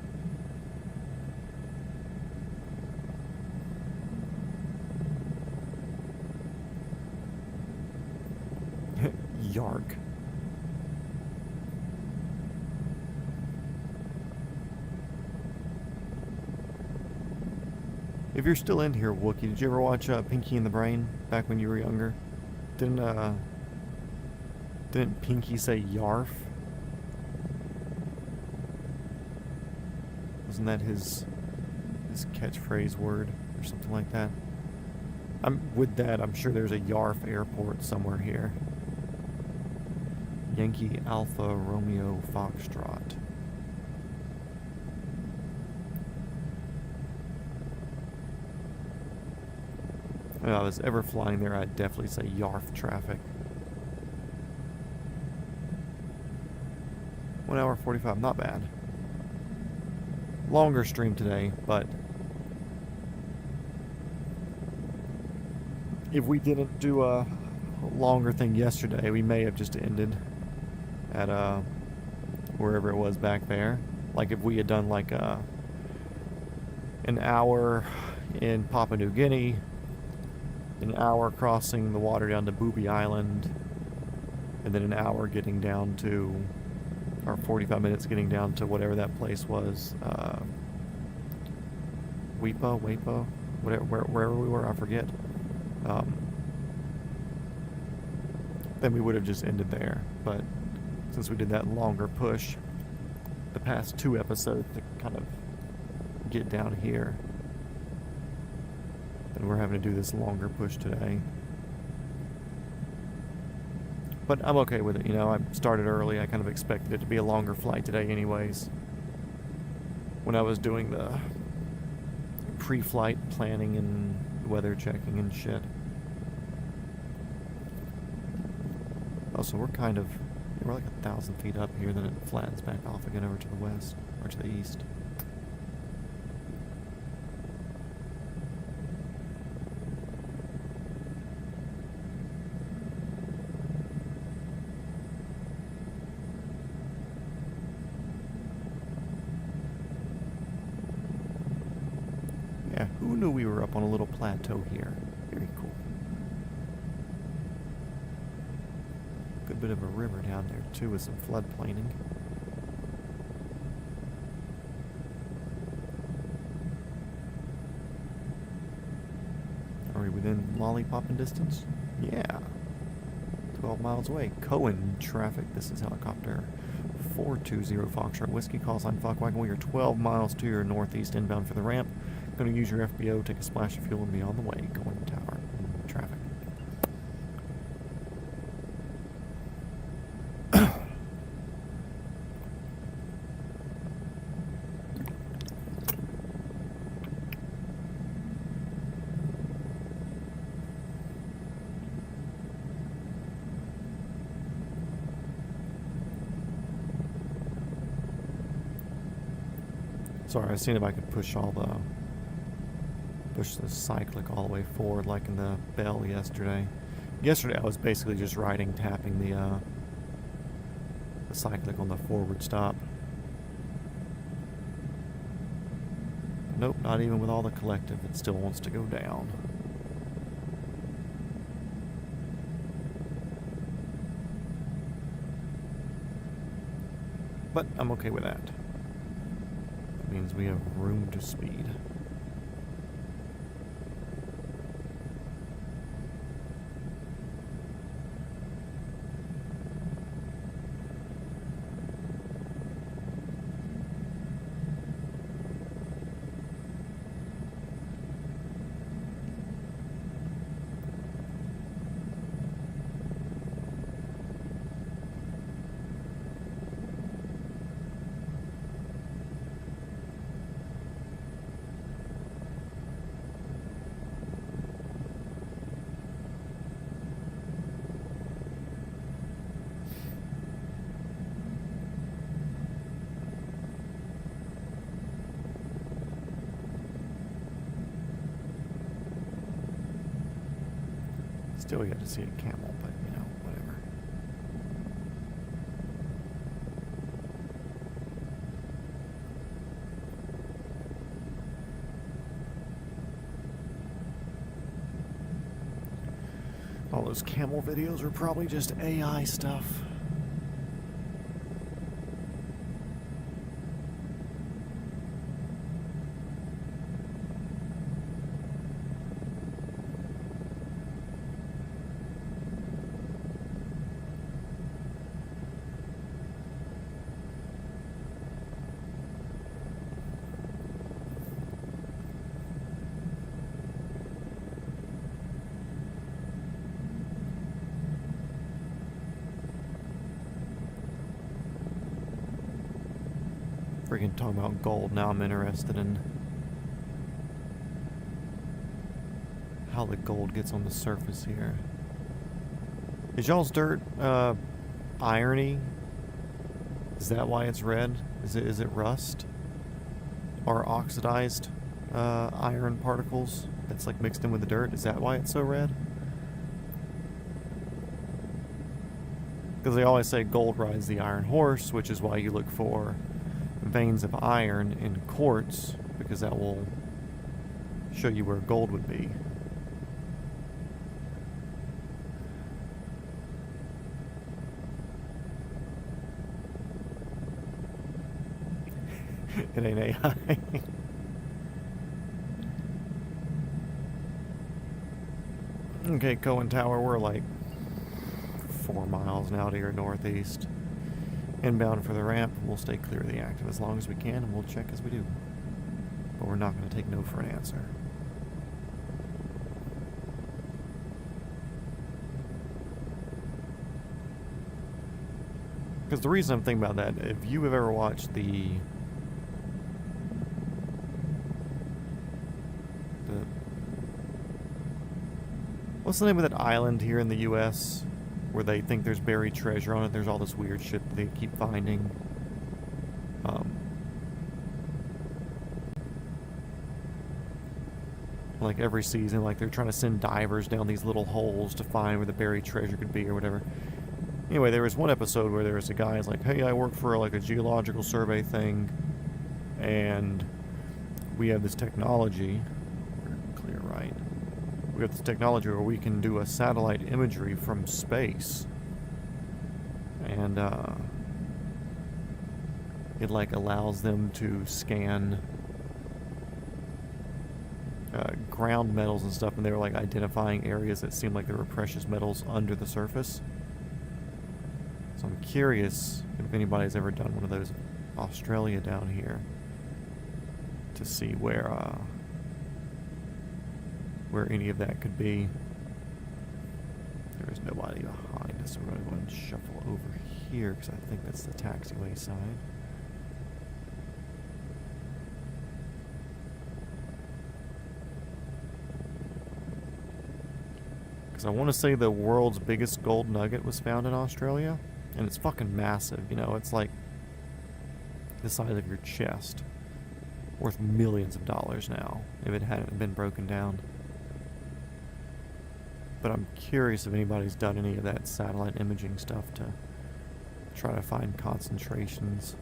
Yark. If you're still in here, Wookie, did you ever watch Pinky and the Brain back when you were younger? Didn't Pinky say yarf? Wasn't that his catchphrase word or something like that? I'm sure there's a yarf airport somewhere here. Yankee Alpha Romeo Foxtrot. If I was ever flying there, I'd definitely say yarf traffic. 1 hour 45, not bad. Longer stream today, but if we didn't do a longer thing yesterday, we may have just ended at wherever it was back there. Like if we had done like an hour in Papua New Guinea, an hour crossing the water down to Booby Island, and then an hour getting down to, or 45 minutes getting down to whatever that place was, Weipa, wherever we were, I forget. Then we would have just ended there. But since we did that longer push, the past 2 episodes to kind of get down here, and we're having to do this longer push today. But I'm okay with it, you know, I started early. I kind of expected it to be a longer flight today anyways. When I was doing the pre-flight planning and weather checking and shit. Oh, so we're like 1,000 feet up here, then it flattens back off again over to the west, or to the east. Yeah, who knew we were up on a little plateau here? Very cool. Good bit of a river down there too, with some floodplaining. Are we within lollipopping distance? Yeah. 12 miles away. Cohen traffic. This is helicopter 420 Foxtrot Whiskey. Call sign Fuckwagon. We are 12 miles to your northeast inbound for the ramp. Going to use your FBO, take a splash of fuel, and be on the way. Going tower. Traffic. Sorry, I was seeing if I could push the cyclic all the way forward like in the Bell yesterday. Yesterday I was basically just tapping the cyclic on the forward stop. Nope, not even with all the collective, it still wants to go down. But I'm okay with that. Means we have room to speed. Still yet to see a camel, but you know, whatever. All those camel videos are probably just AI stuff. Freaking talking about gold, now I'm interested in how the gold gets on the surface here. Is y'all's dirt irony? Is that why it's red? Is it rust? Or oxidized iron particles that's like mixed in with the dirt? Is that why it's so red? Because they always say gold rides the iron horse, which is why you look for veins of iron in quartz, because that will show you where gold would be. It ain't AI. Okay, Cohen Tower, we're like 4 miles now to your northeast. Inbound for the ramp, we'll stay clear of the active as long as we can, and we'll check as we do. But we're not going to take no for an answer. Because the reason I'm thinking about that, if you have ever watched the what's the name of that island here in the U.S. where they think there's buried treasure on it? There's all this weird shit that they keep finding. Like every season, like they're trying to send divers down these little holes to find where the buried treasure could be or whatever. Anyway, there was one episode where there was a guy who's like, hey, I work for like a geological survey thing, and we have this technology. Clear right. We have this technology where we can do a satellite imagery from space. And it like allows them to scan ground metals and stuff, and they were like identifying areas that seemed like there were precious metals under the surface. So I'm curious if anybody's ever done one of those in Australia down here to see where any of that could be. There is nobody behind us, so we're going to go ahead and shuffle over here because I think that's the taxiway side. Because I want to say the world's biggest gold nugget was found in Australia, and it's fucking massive, you know, it's like the size of your chest, worth millions of dollars now if it hadn't been broken down. But I'm curious if anybody's done any of that satellite imaging stuff to try to find concentrations.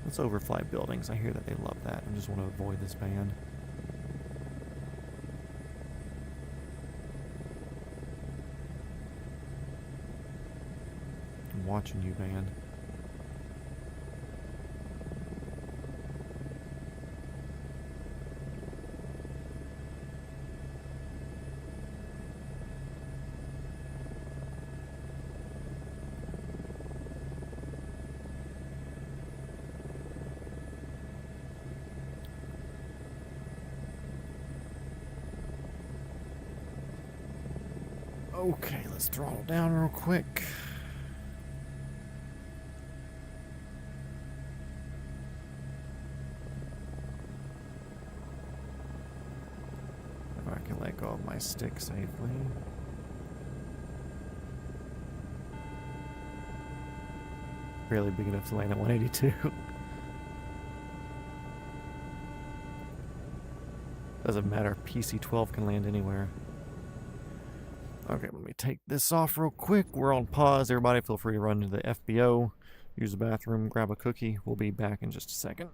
Let's overfly buildings. I hear that they love that. I just want to avoid this band. I'm watching you, band. Okay, let's throttle down real quick. If I can let go of my stick safely. Barely big enough to land at 182. Doesn't matter, PC-12 can land anywhere. Okay, let me take this off real quick. We're on pause. Everybody feel free to run to the FBO, use the bathroom, grab a cookie. We'll be back in just a second.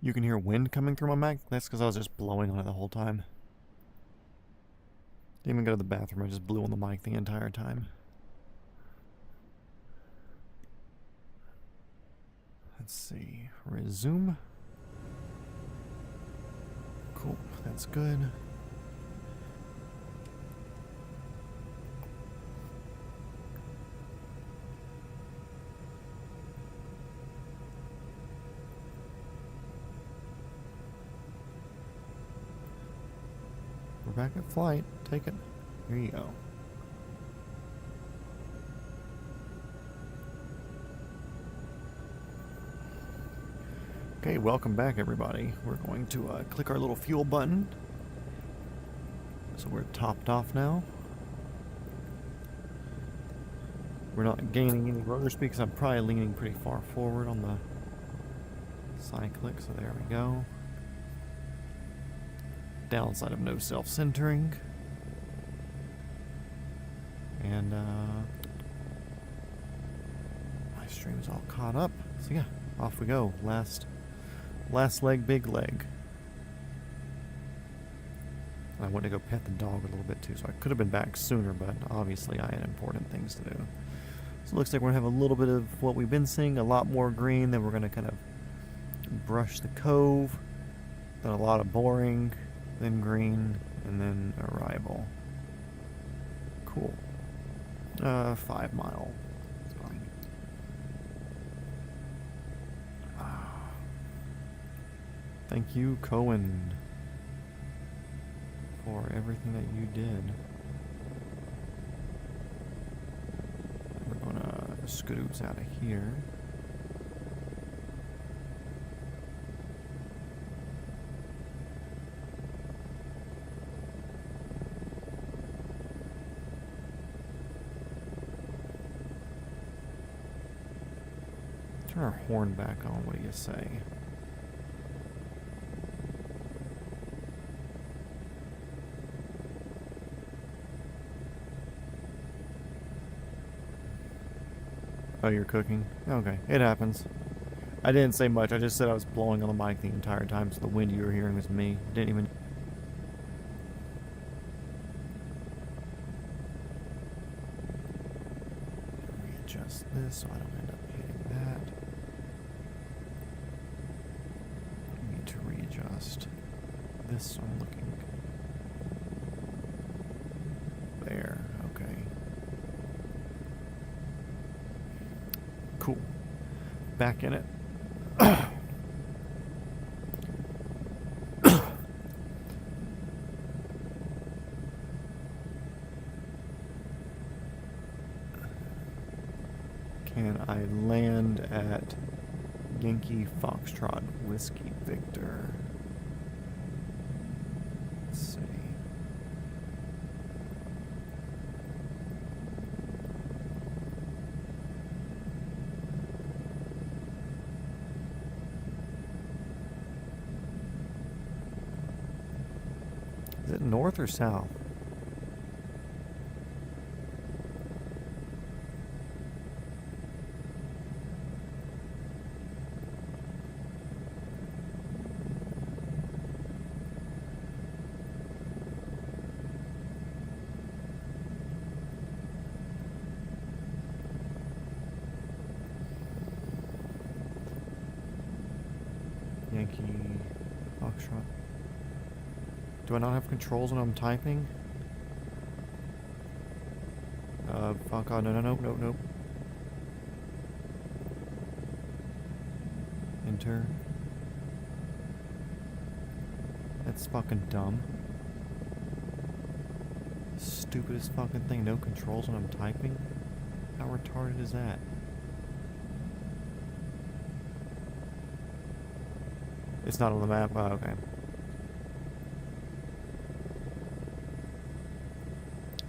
You can hear wind coming through my mic? That's because I was just blowing on it the whole time. Didn't even go to the bathroom, I just blew on the mic the entire time. Let's see. Resume. Cool, that's good. We're back at flight. Take it. Here you go. Okay, welcome back everybody. We're going to click our little fuel button. So we're topped off now. We're not gaining any rotor speed because I'm probably leaning pretty far forward on the cyclic, so there we go. Downside of no self-centering. And my stream's all caught up. So yeah, off we go. Last leg, big leg. I went to go pet the dog a little bit too, so I could have been back sooner, but obviously I had important things to do. So it looks like we're going to have a little bit of what we've been seeing, a lot more green, then we're going to kind of brush the cove, then a lot of boring, then green, and then arrival. Cool. 5 mile. It's fine. Thank you, Cohen, for everything that you did. We're gonna scoots out of here. Turn our horn back on, what do you say? Oh, you're cooking? Okay, it happens. I didn't say much, I just said I was blowing on the mic the entire time, so the wind you were hearing was me. Didn't even... Readjust this so I don't end up hitting that. I need to readjust this so I'm looking... There, okay. Cool. Back in it. Can I land at Yankee Foxtrot Whiskey Victor? Let's see. Is it north or south? Yankee Foxtrot. Do I not have controls when I'm typing? Fuck, oh, no. Enter. That's fucking dumb. Stupidest fucking thing, no controls when I'm typing? How retarded is that? It's not on the map? Oh, okay.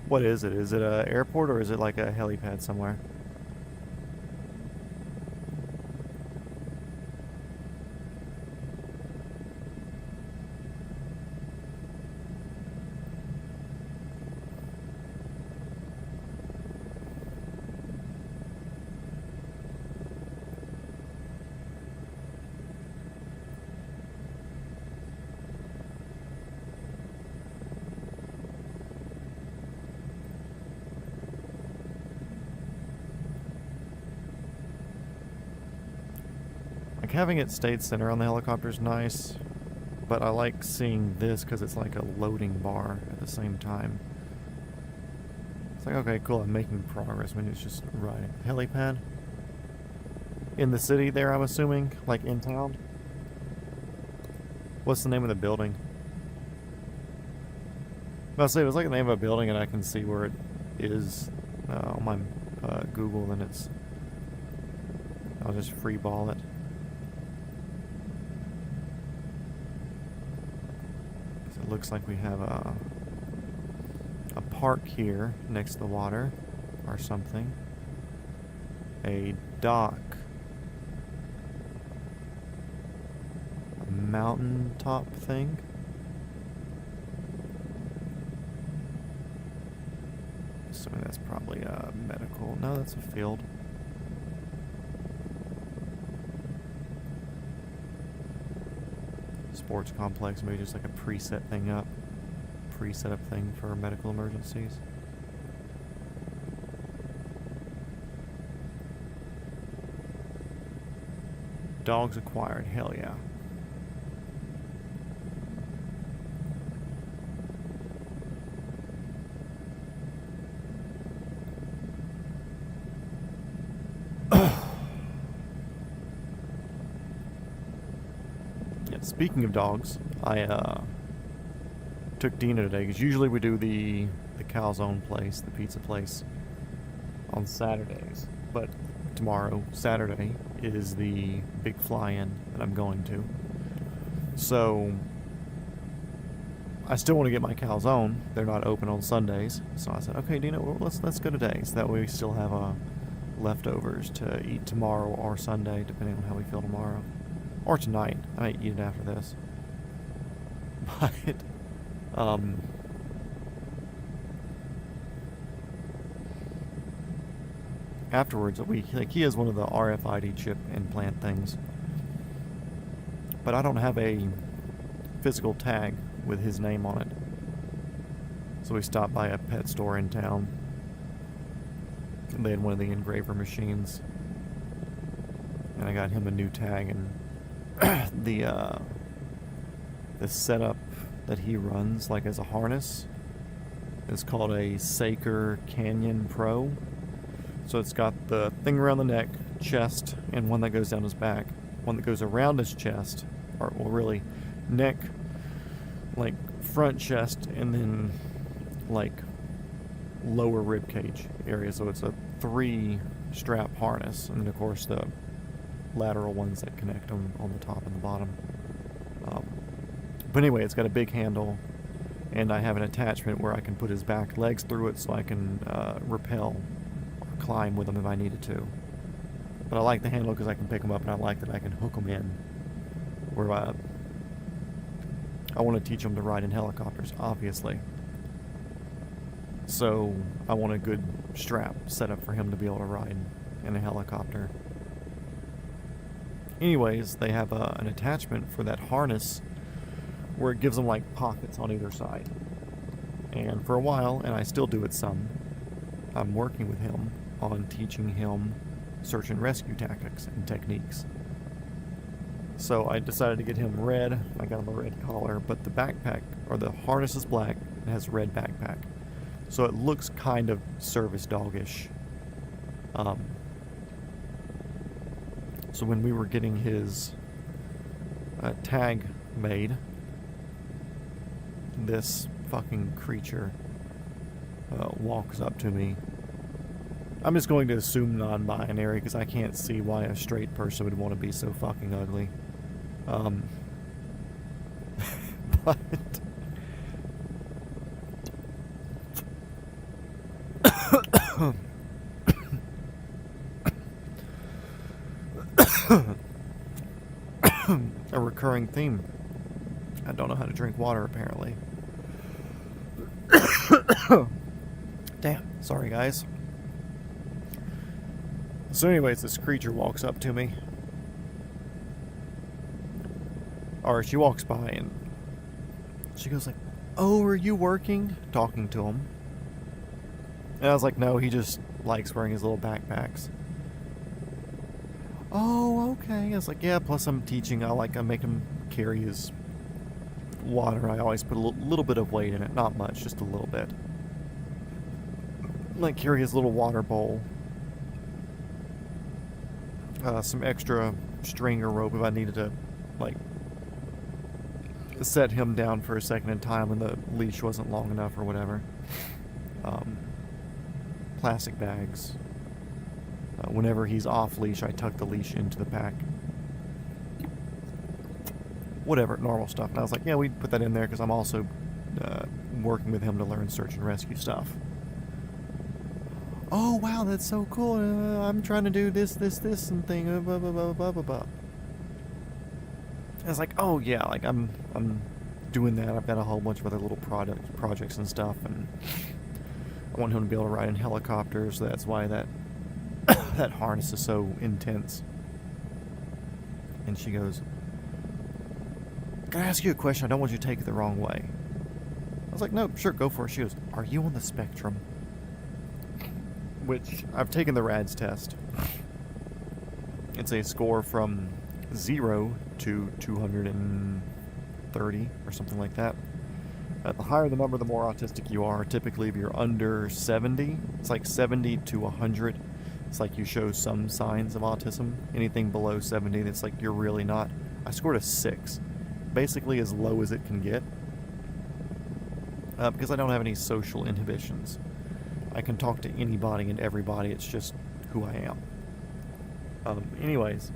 What is it? Is it an airport or is it like a helipad somewhere? Having it state center on the helicopter is nice, but I like seeing this because it's like a loading bar at the same time. It's like, okay, cool, I'm making progress when it's just riding. Helipad? In the city there, I'm assuming? Like in town? What's the name of the building? I'll say it was like the name of a building, and I can see where it is on my Google, and I'll just free ball it. So it looks like we have a park here next to the water, or something. A dock. A mountaintop thing. Assuming that's probably medical. No, that's a field. Sports complex, maybe just like a preset thing up. Pre-set up thing for medical emergencies. Dogs acquired, hell yeah. Speaking of dogs, I took Dina today, because usually we do the calzone place, the pizza place, on Saturdays. But tomorrow, Saturday, is the big fly-in that I'm going to. So I still want to get my calzone. They're not open on Sundays. So I said, okay, Dina, well, let's go today. So that way we still have leftovers to eat tomorrow or Sunday, depending on how we feel tomorrow. Or tonight. I might eat it after this. But, afterwards, he has one of the RFID chip implant things. But I don't have a physical tag with his name on it. So we stopped by a pet store in town. And they had one of the engraver machines. And I got him a new tag, and the setup that he runs, like as a harness, is called a Saker Canyon Pro. So it's got the thing around the neck, chest, and one that goes down his back. One that goes around his chest, or well, really, neck, like front chest, and then like lower rib cage area. So it's a 3-strap harness, and then of course the lateral ones that connect them on the top and the bottom. But anyway, it's got a big handle, and I have an attachment where I can put his back legs through it so I can rappel or climb with him if I needed to. But I like the handle because I can pick him up, and I like that I can hook him in. Where I want to teach him to ride in helicopters, obviously. So I want a good strap set up for him to be able to ride in a helicopter. Anyways, they have an attachment for that harness where it gives them like pockets on either side. And for a while, and I still do it some, I'm working with him on teaching him search and rescue tactics and techniques. So I decided to get him red. I got him a red collar, but the backpack, or the harness, is black and has a red backpack. So it looks kind of service doggish. So when we were getting his tag made, this fucking creature walks up to me. I'm just going to assume non-binary because I can't see why a straight person would want to be so fucking ugly. But a recurring theme. I don't know how to drink water, apparently. Damn, sorry guys. So anyways, this creature walks up to me. Or she walks by and she goes like, "Oh, are you working?" Talking to him. And I was like, no, he just likes wearing his little backpacks. Oh, okay. I was like, yeah, plus I'm teaching. I make him carry his water. I always put a little bit of weight in it. Not much, just a little bit. Like carry his little water bowl. Some extra string or rope if I needed to, like, set him down for a second in time when the leash wasn't long enough or whatever. Plastic bags. Whenever he's off leash, I tuck the leash into the pack. Whatever, normal stuff. And I was like, yeah, we put that in there because I'm also working with him to learn search and rescue stuff. Oh, wow, that's so cool. I'm trying to do this, and thing. Blah, blah, blah, blah, blah, blah. I was like, oh, yeah, like, I'm doing that. I've got a whole bunch of other little projects and stuff, and I want him to be able to ride in helicopters. So that's why that that harness is so intense. And she goes, can I ask you a question? I don't want you to take it the wrong way. I was like, no, sure, go for it. She goes, are you on the spectrum? Which, I've taken the RADS test. It's a score from 0 to 230 or something like that. The higher the number, the more autistic you are. Typically, if you're under 70, it's like 70 to 100. It's like you show some signs of autism. Anything below 70, it's like you're really not. I scored a 6. Basically as low as it can get. Because I don't have any social inhibitions. I can talk to anybody and everybody. It's just who I am. Anyways.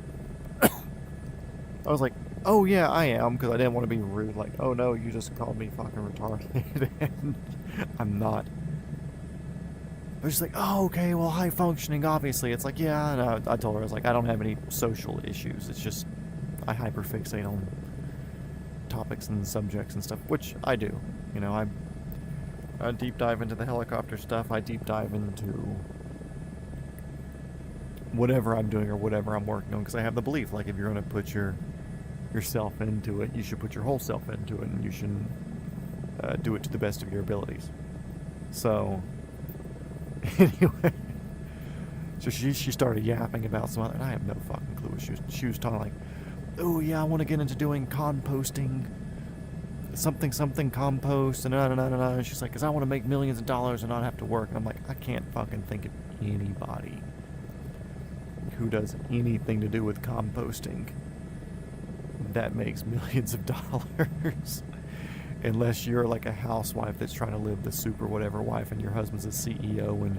I was like, oh yeah, I am, because I didn't want to be rude. Like, oh no, you just called me fucking retarded. And I'm not. But she's like, oh, okay, well, high functioning, obviously. It's like, yeah, and I told her, I was like, I don't have any social issues. It's just, I hyperfixate on topics and subjects and stuff, which I do. You know, I deep dive into the helicopter stuff. I deep dive into whatever I'm doing or whatever I'm working on, because I have the belief, like, if you're going to put yourself into it, you should put your whole self into it, and you shouldn't do it to the best of your abilities. So, anyway, so she started yapping about some other, and I have no fucking clue what she was talking, like, oh yeah, I want to get into doing composting, something compost, and and she's like, because I want to make millions of dollars and not have to work. And I'm like, I can't fucking think of anybody who does anything to do with composting that makes millions of dollars. Unless you're like a housewife that's trying to live the super whatever wife, and your husband's a CEO, and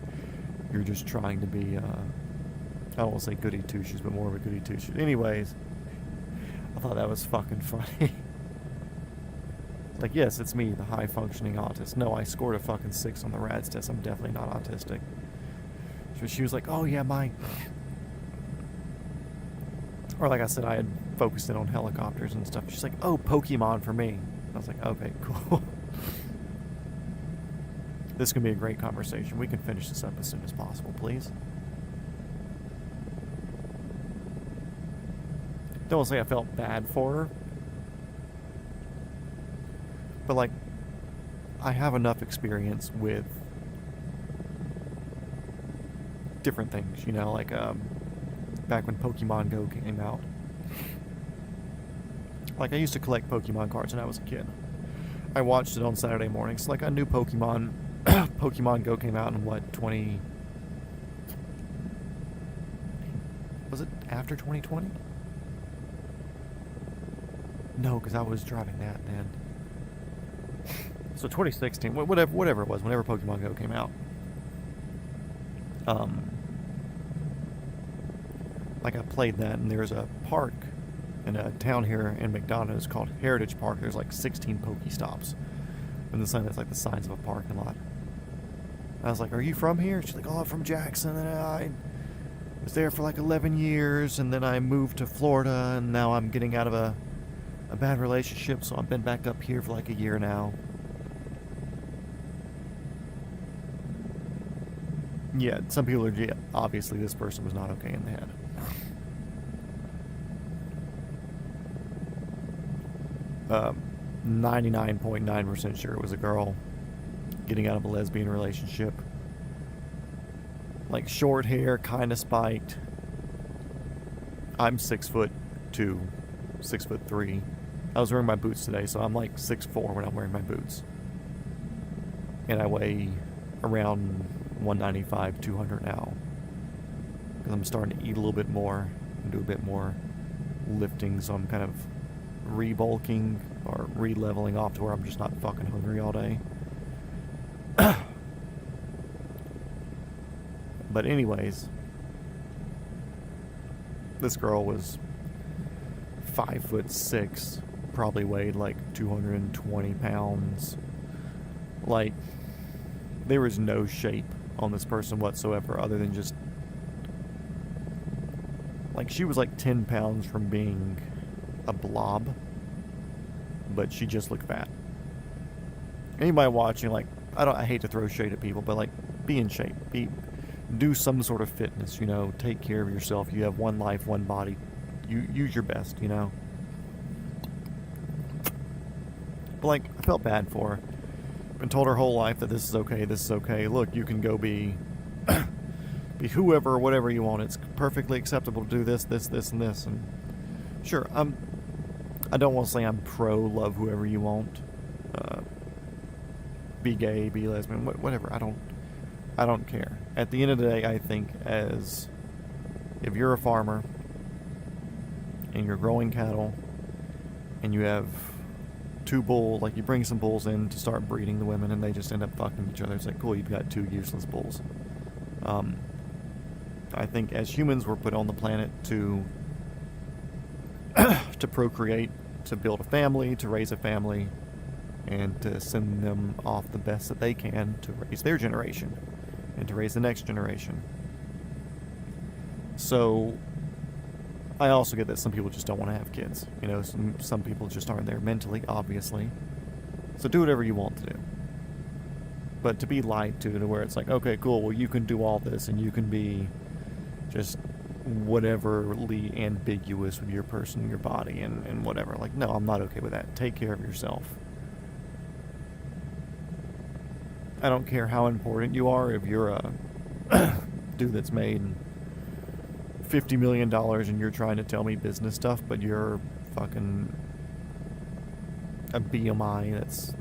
you're just trying to be, I won't say goody two-shoes, but more of a goody two-shoes. Anyways, I thought that was fucking funny. Like, yes, it's me, the high-functioning autist. No, I scored a fucking 6 on the RADS test. I'm definitely not autistic. So she was like, oh yeah, or like I said, I had focused in on helicopters and stuff. She's like, oh, Pokemon for me. I was like, okay, cool. This can be a great conversation. We can finish this up as soon as possible, please. Don't say I felt bad for her. But, like, I have enough experience with different things, you know, like, back when Pokemon Go came out. Like, I used to collect Pokemon cards when I was a kid. I watched it on Saturday mornings. Like, I knew Pokemon Go came out in, what, was it after 2020? No, because I was driving that then. So 2016, whatever it was, whenever Pokemon Go came out. Like, I played that, and there's a park in a town here in McDonough. It's called Heritage Park. There's like 16 Pokestops. And the sign that's like the signs of a parking lot. I was like, are you from here? She's like, oh, I'm from Jackson. And I was there for like 11 years, and then I moved to Florida, and now I'm getting out of a bad relationship, so I've been back up here for like a year now. Yeah, some people are, yeah, obviously this person was not okay in the head. 99.9% sure it was a girl getting out of a lesbian relationship. Like, short hair, kind of spiked. I'm 6'2", 6'3". I was wearing my boots today, so I'm like 6'4" when I'm wearing my boots. And I weigh around 195, 200 now. Because I'm starting to eat a little bit more and do a bit more lifting, so I'm kind of rebulking or re-leveling off to where I'm just not fucking hungry all day. But anyways, this girl was 5'6", probably weighed like 220 pounds. Like, there was no shape on this person whatsoever other than just, like, she was like 10 pounds from being a blob, but she just looked fat. Anybody watching, like, I hate to throw shade at people, but like, be in shape, do some sort of fitness, you know, take care of yourself. You have one life, one body. You use your best, you know. But like, I felt bad for her. Been told her whole life that this is okay, this is okay. Look, you can go be whoever or whatever you want. It's perfectly acceptable to do this, this, this, and this. And sure, I don't want to say I'm pro love whoever you want. Be gay, be lesbian, whatever. I don't care. At the end of the day, I think if you're a farmer and you're growing cattle and you have two bulls, like you bring some bulls in to start breeding the women and they just end up fucking each other, it's like, cool, you've got two useless bulls. I think as humans we're put on the planet to procreate, to build a family, to raise a family, and to send them off the best that they can to raise their generation and to raise the next generation. So I also get that some people just don't want to have kids. You know, some people just aren't there mentally, obviously. So do whatever you want to do. But to be lied to where it's like, okay, cool, well, you can do all this and you can be just whateverly ambiguous with your person, your body, and whatever. Like, no, I'm not okay with that. Take care of yourself. I don't care how important you are. If you're a dude that's made $50 million and you're trying to tell me business stuff, but you're fucking a BMI that's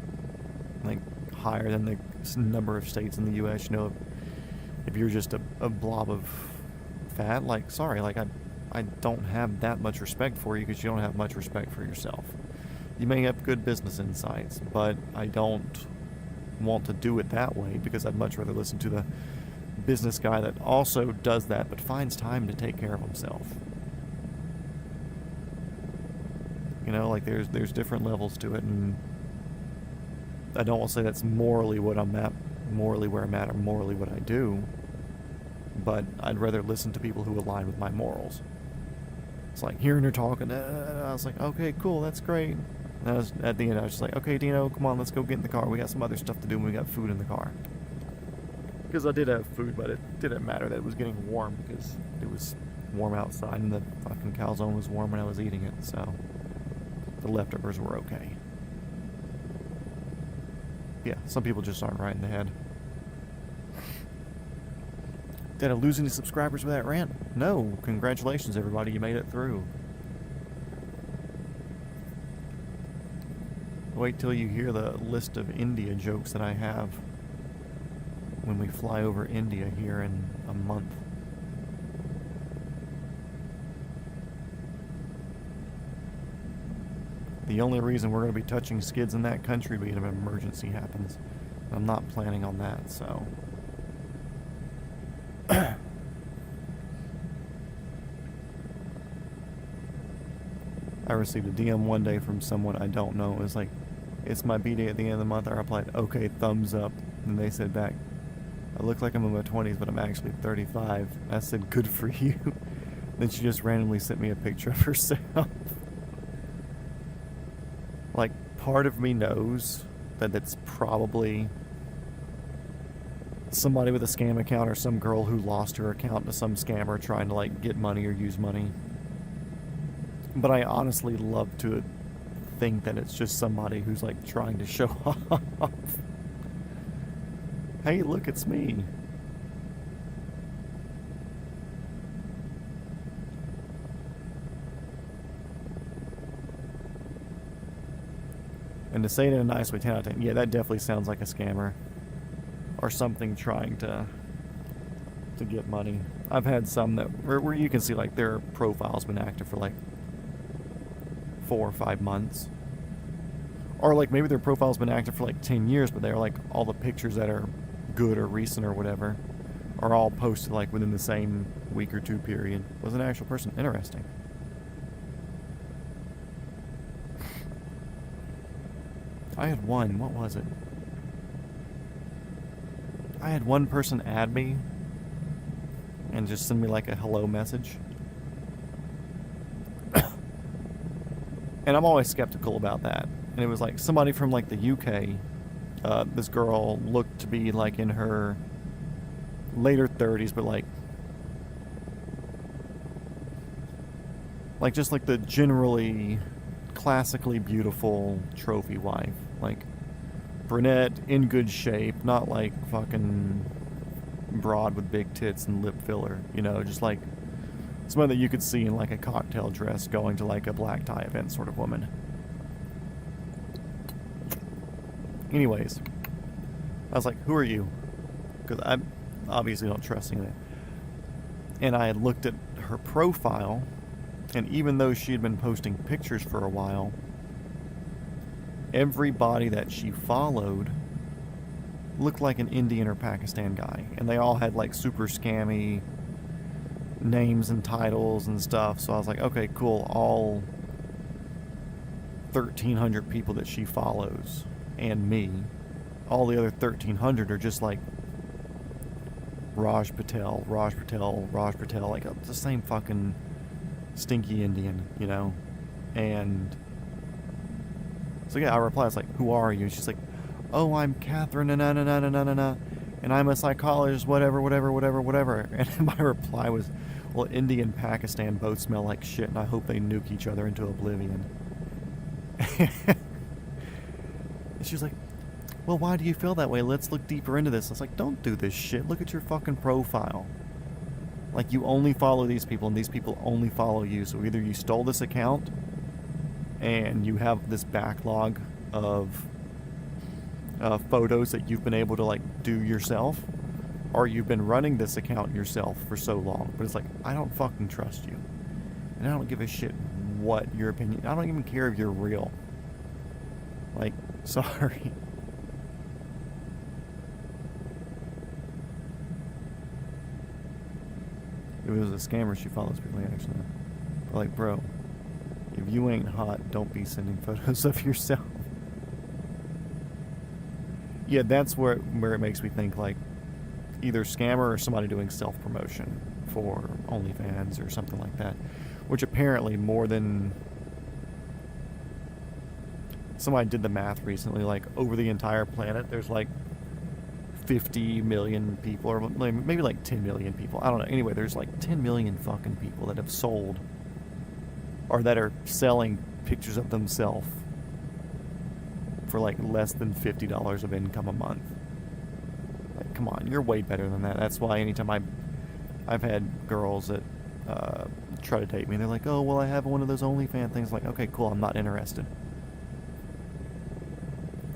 like higher than the number of states in the U.S., you know, if you're just a blob of fat, like, sorry, like, I don't have that much respect for you because you don't have much respect for yourself. You may have good business insights, but I don't want to do it that way because I'd much rather listen to the business guy that also does that but finds time to take care of himself. You know, like, there's different levels to it, and I don't want to say that's morally what I'm at, morally where I'm at, or morally what I do, but I'd rather listen to people who align with my morals. It's like hearing her talking, I was like, okay, cool, that's great. And at the end, I was just like, okay, Dino, come on, let's go get in the car. We got some other stuff to do, and we got food in the car. Because I did have food, but it didn't matter that it was getting warm, because it was warm outside, and the fucking calzone was warm when I was eating it, so the leftovers were okay. Yeah, some people just aren't right in the head. Did I lose any subscribers with that rant? No. Congratulations, everybody. You made it through. Wait till you hear the list of India jokes that I have when we fly over India here in a month. The only reason we're going to be touching skids in that country be if an emergency happens. I'm not planning on that, so... I received a DM one day from someone I don't know. It was like, it's my B-day at the end of the month. I replied, okay, thumbs up. And they said back, I look like I'm in my 20s, but I'm actually 35. I said, good for you. Then she just randomly sent me a picture of herself. Like, part of me knows that it's probably somebody with a scam account or some girl who lost her account to some scammer trying to, like, get money or use money. But I honestly love to think that it's just somebody who's, like, trying to show off. Hey, look, it's me. And to say it in a nice way, 10 out of 10, yeah, that definitely sounds like a scammer. Or something trying to get money. I've had some that, where you can see, like, their profile's been active for, like, 4 or 5 months. Or like maybe their profile's been active for like 10 years, but they're like all the pictures that are good or recent or whatever are all posted like within the same week or two period. Was an actual person. Interesting. I had one. What was it? I had one person add me and just send me like a hello message. And I'm always skeptical about that. And it was like somebody from like the UK. This girl looked to be like in her later 30s, but like just like the generally classically beautiful trophy wife. Like brunette, in good shape, not like fucking broad with big tits and lip filler, you know, just like somebody that you could see in like a cocktail dress going to like a black tie event sort of woman. Anyways, I was like, who are you? Because I obviously don't trust anything. And I had looked at her profile, and even though she had been posting pictures for a while, everybody that she followed looked like an Indian or Pakistan guy. And they all had like super scammy names and titles and stuff. So I was like, okay, cool. All 1,300 people that she follows and me, all the other 1,300 are just like Raj Patel, like the same fucking stinky Indian, you know? And so yeah, I replied, I was like, who are you? And she's like, oh, I'm Catherine, and I'm a psychologist, whatever. And my reply was, well, India and Pakistan both smell like shit, and I hope they nuke each other into oblivion. And she was like, well, why do you feel that way? Let's look deeper into this. I was like, don't do this shit. Look at your fucking profile. Like, you only follow these people, and these people only follow you. So either you stole this account, and you have this backlog of photos that you've been able to, like, do yourself, or you've been running this account yourself for so long. But it's like, I don't fucking trust you. And I don't give a shit what your opinion... I don't even care if you're real. Like, sorry. If it was a scammer, she follows people, actually. But like, bro, if you ain't hot, don't be sending photos of yourself. Yeah, that's where it makes me think, like, either scammer or somebody doing self-promotion for OnlyFans or something like that. Which apparently more than... Somebody did the math recently, like, over the entire planet, there's like 50 million people, or maybe like 10 million people. I don't know. Anyway, there's like 10 million fucking people that have sold or that are selling pictures of themselves for like less than $50 of income a month. Like, come on, you're way better than that. That's why anytime I've had girls that try to date me, they're like, oh, well, I have one of those OnlyFans things. Like, okay, cool, I'm not interested.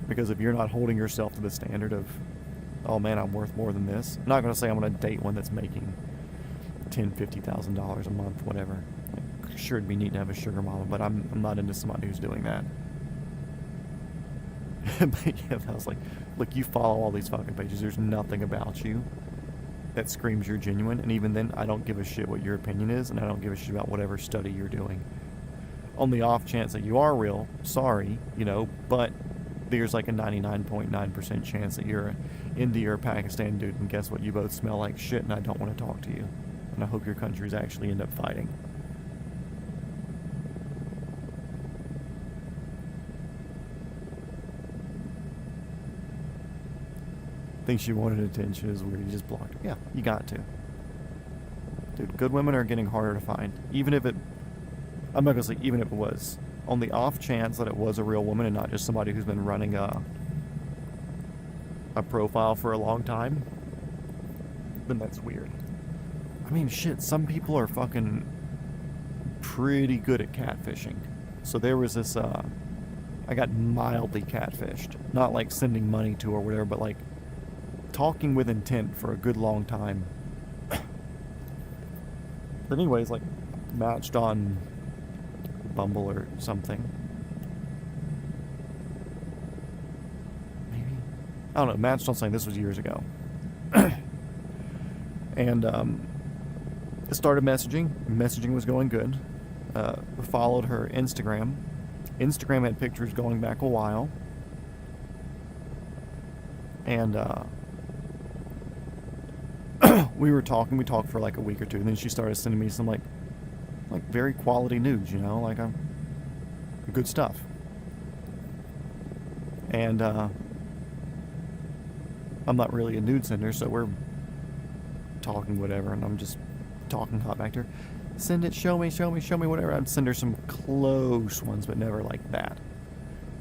Because if you're not holding yourself to the standard of, oh man, I'm worth more than this. I'm not going to say I'm going to date one that's making $10,000, $50,000 a month, whatever. Like, sure, it'd be neat to have a sugar mama, but I'm not into somebody who's doing that. But yeah, I was like, look, you follow all these fucking pages. There's nothing about you that screams you're genuine. And even then, I don't give a shit what your opinion is, and I don't give a shit about whatever study you're doing. On the off chance that you are real, sorry, you know, but there's like a 99.9% chance that you're an India or Pakistan dude, and guess what? You both smell like shit, and I don't want to talk to you. And I hope your countries actually end up fighting. Think she wanted attention is weird. You just blocked her. Yeah, you got to. Dude, good women are getting harder to find. Even if it... I'm not going to say even if it was. On the off chance that it was a real woman and not just somebody who's been running a profile for a long time, then that's weird. I mean, shit, some people are fucking pretty good at catfishing. So there was this, I got mildly catfished. Not like sending money to or whatever, but like talking with intent for a good long time. But anyways, like, matched on Bumble or something. I don't know, matched on something. This was years ago. And started messaging. Messaging was going good. Followed her Instagram. Instagram had pictures going back a while. And we were talking. We talked for like a week or two. And then she started sending me some like very quality nudes, you know, like good stuff. And I'm not really a nude sender, so we're talking whatever, and I'm just talking hot back to her. Send it, show me, whatever. I'd send her some close ones, but never like that.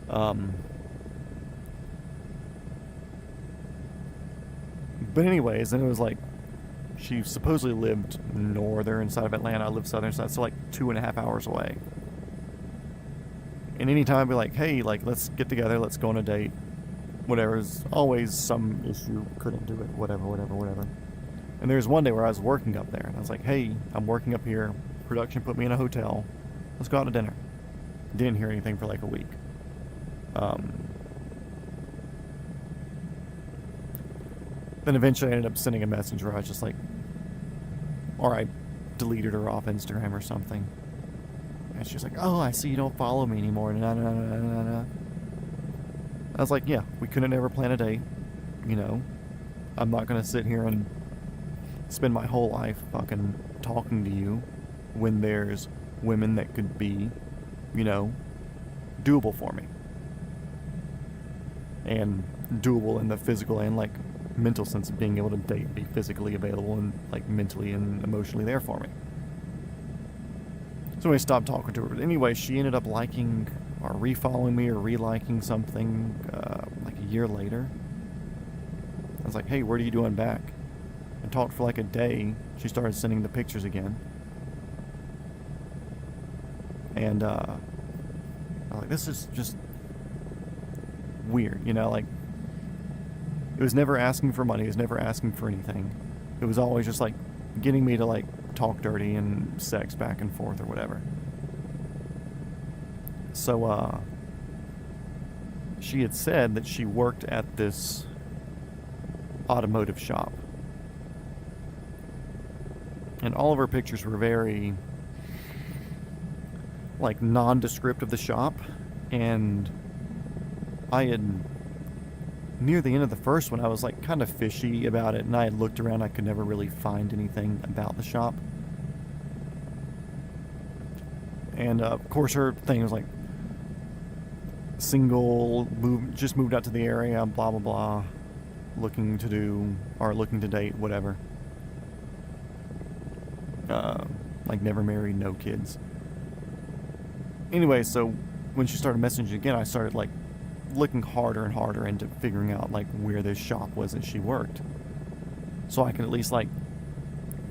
But anyways, then it was like, she supposedly lived northern side of Atlanta. I lived southern side, so like 2.5 hours away. And anytime I'd be like, hey, like, let's get together, let's go on a date. Whatever. There's always some issue, couldn't do it, whatever. And there's one day where I was working up there, and I was like, hey, I'm working up here. Production put me in a hotel. Let's go out to dinner. Didn't hear anything for like a week. Then eventually I ended up sending a message where I was just like, or I deleted her off Instagram or something. And she's like, oh, I see you don't follow me anymore. I was like, yeah, we couldn't ever plan a date. You know, I'm not going to sit here and spend my whole life fucking talking to you when there's women that could be, you know, doable for me. And doable in the physical and like mental sense of being able to date, be physically available and like mentally and emotionally there for me. So I stopped talking to her. But anyway, she ended up liking or refollowing me or reliking something like a year later. I was like, hey, what are you doing back? And talked for like a day. She started sending the pictures again. And I was like, this is just weird, you know, like it was never asking for money, it was never asking for anything. It was always just like getting me to like talk dirty and sex back and forth or whatever. So she had said that she worked at this automotive shop. And all of her pictures were very like nondescript of the shop, and I had, near the end of the first one, I was like kind of fishy about it, and I had looked around, I could never really find anything about the shop. And of course her thing was like single, just moved out to the area, blah blah blah, looking to date, whatever. Like never married, no kids. Anyway, so when she started messaging again, I started like looking harder and harder into figuring out like where this shop was that she worked, so I can at least like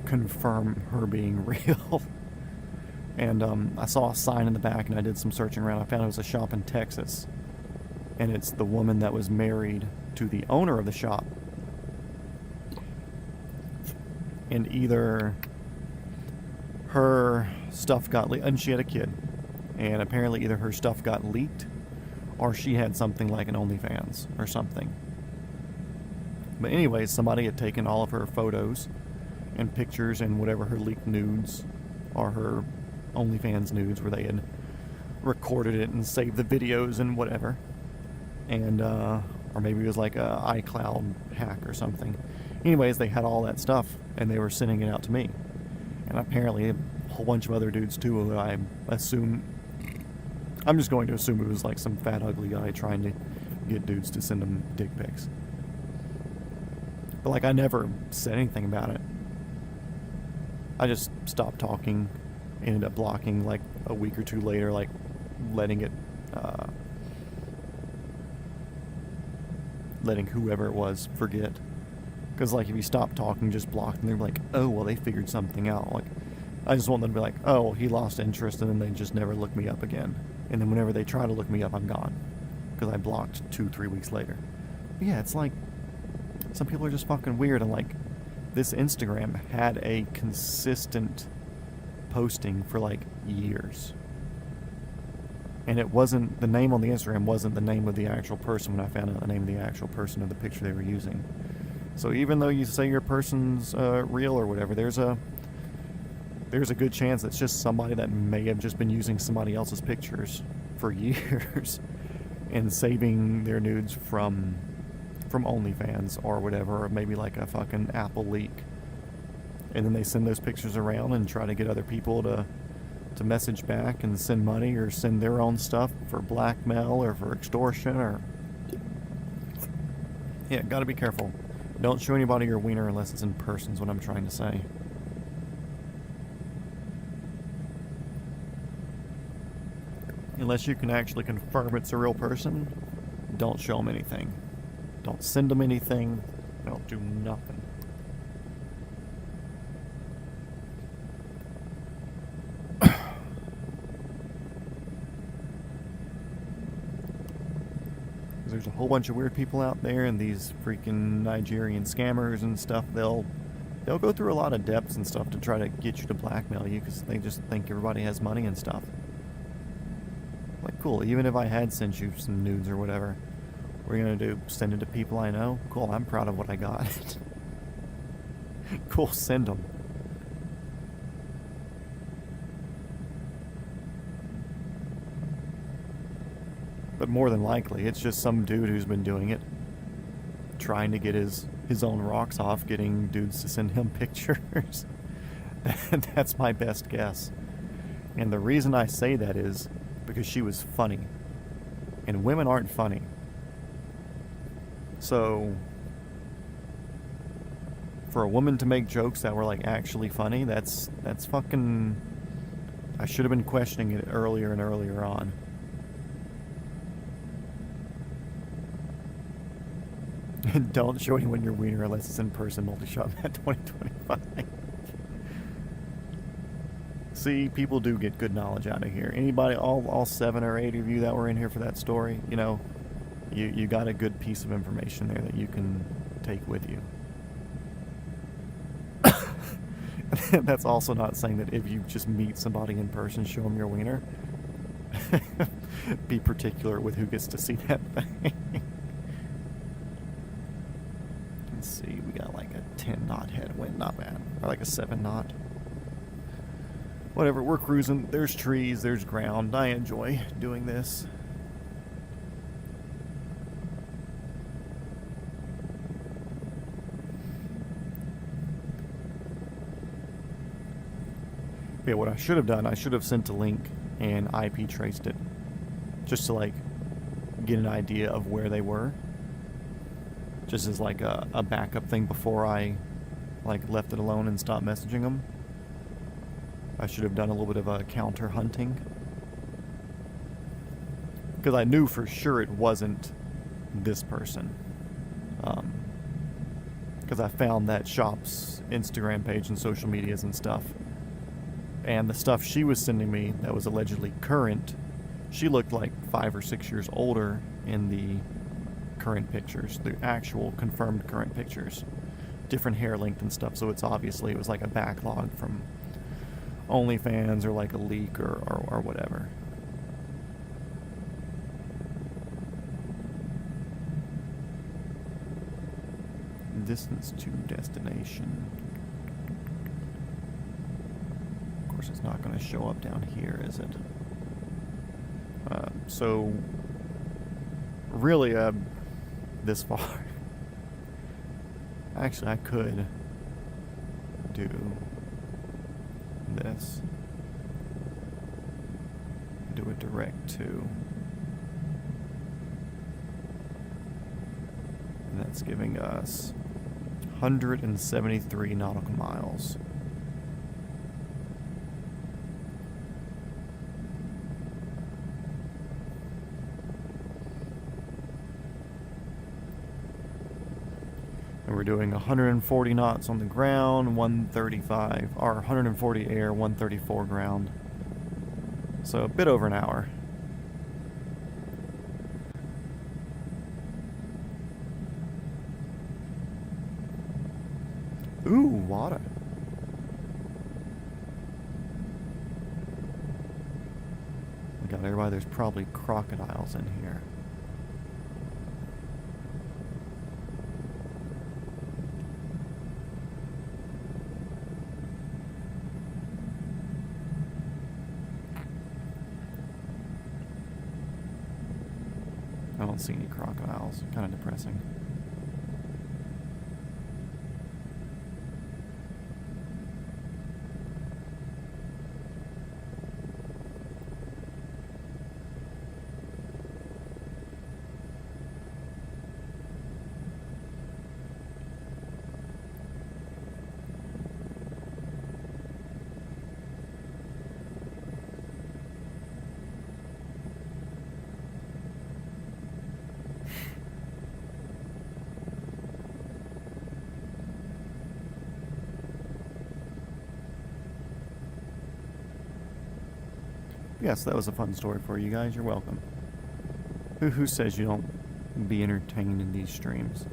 confirm her being real. And I saw a sign in the back, and I did some searching around. I found it was a shop in Texas, and it's the woman that was married to the owner of the shop. And either her stuff got leaked, and she had a kid, and apparently either her stuff got leaked or she had something like an OnlyFans or something. But anyway, somebody had taken all of her photos and pictures and whatever her leaked nudes or her OnlyFans nudes, where they had recorded it and saved the videos and whatever. And, or maybe it was like a iCloud hack or something. Anyways, they had all that stuff, and they were sending it out to me. And apparently a whole bunch of other dudes too, who I'm just going to assume it was like some fat ugly guy trying to get dudes to send them dick pics. But like I never said anything about it. I just stopped talking, ended up blocking like a week or two later, like letting whoever it was forget. Because like if you stop talking, just block them, they're like, oh well, they figured something out. Like I just want them to be like, oh, he lost interest, and then they just never look me up again. And then whenever they try to look me up, I'm gone, because I blocked 2-3 weeks later. But yeah, it's like some people are just fucking weird. And like this Instagram had a consistent posting for like years, And it wasn't, the name on the Instagram wasn't the name of the actual person when I found out the name of the actual person of the picture they were using. So even though you say your person's real or whatever, there's a good chance it's just somebody that may have just been using somebody else's pictures for years and saving their nudes from OnlyFans or whatever, or maybe like a fucking Apple leak. And then they send those pictures around and try to get other people to message back and send money or send their own stuff for blackmail or for extortion or... Yeah, gotta be careful. Don't show anybody your wiener unless it's in person is what I'm trying to say. Unless you can actually confirm it's a real person, don't show them anything. Don't send them anything. Don't do nothing. There's a whole bunch of weird people out there, and these freaking Nigerian scammers and stuff, they'll go through a lot of depths and stuff to try to get you to blackmail you because they just think everybody has money and stuff. Like, cool, even if I had sent you some nudes or whatever, what are you gonna do? Send it to people I know? Cool, I'm proud of what I got. Cool, send them. But more than likely, it's just some dude who's been doing it, trying to get his own rocks off, getting dudes to send him pictures. That's my best guess. And the reason I say that is because she was funny. And women aren't funny. So, for a woman to make jokes that were like actually funny, that's fucking... I should have been questioning it earlier and earlier on. Don't show anyone your wiener unless it's in person. Multi-shot Matt 2025. See, people do get good knowledge out of here. Anybody, all 7 or 8 of you that were in here for that story, you know, you got a good piece of information there that you can take with you. That's also not saying that if you just meet somebody in person, show them your wiener. Be particular with who gets to see that thing. Let's see, we got like a 10 knot headwind, not bad. Or like a 7 knot. Whatever, we're cruising. There's trees, there's ground. I enjoy doing this. Yeah, what I should have done, I should have sent a link and IP traced it. Just to like get an idea of where they were. Just as like a backup thing before I like left it alone and stopped messaging them. I should have done a little bit of a counter hunting. Because I knew for sure it wasn't this person. Because I found that shop's Instagram page and social medias and stuff. And the stuff she was sending me that was allegedly current, she looked like 5 or 6 years older in the current pictures, the actual confirmed current pictures. Different hair length and stuff, so it's obviously, it was like a backlog from OnlyFans or like a leak or whatever. Distance to destination. Of course, it's not going to show up down here, is it? So, really, this far. Actually, I could do this. Do it direct to. And that's giving us 173 nautical miles. And we're doing 140 knots on the ground, 135, or 140 air, 134 ground. So a bit over an hour. Ooh, water. We out, everybody. There's probably crocodiles in here. I don't see any crocodiles. Kind of depressing. Yes, that was a fun story for you guys. You're welcome. Who says you don't be entertained in these streams?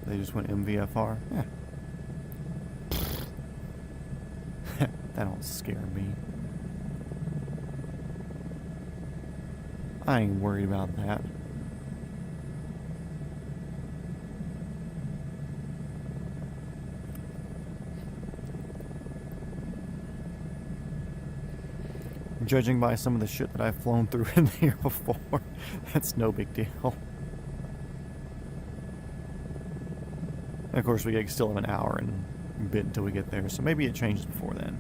They just went MVFR? Yeah. That don't scare me. I ain't worried about that. Judging by some of the shit that I've flown through in here before, that's no big deal. And of course, we still have an hour and a bit until we get there, so maybe it changes before then.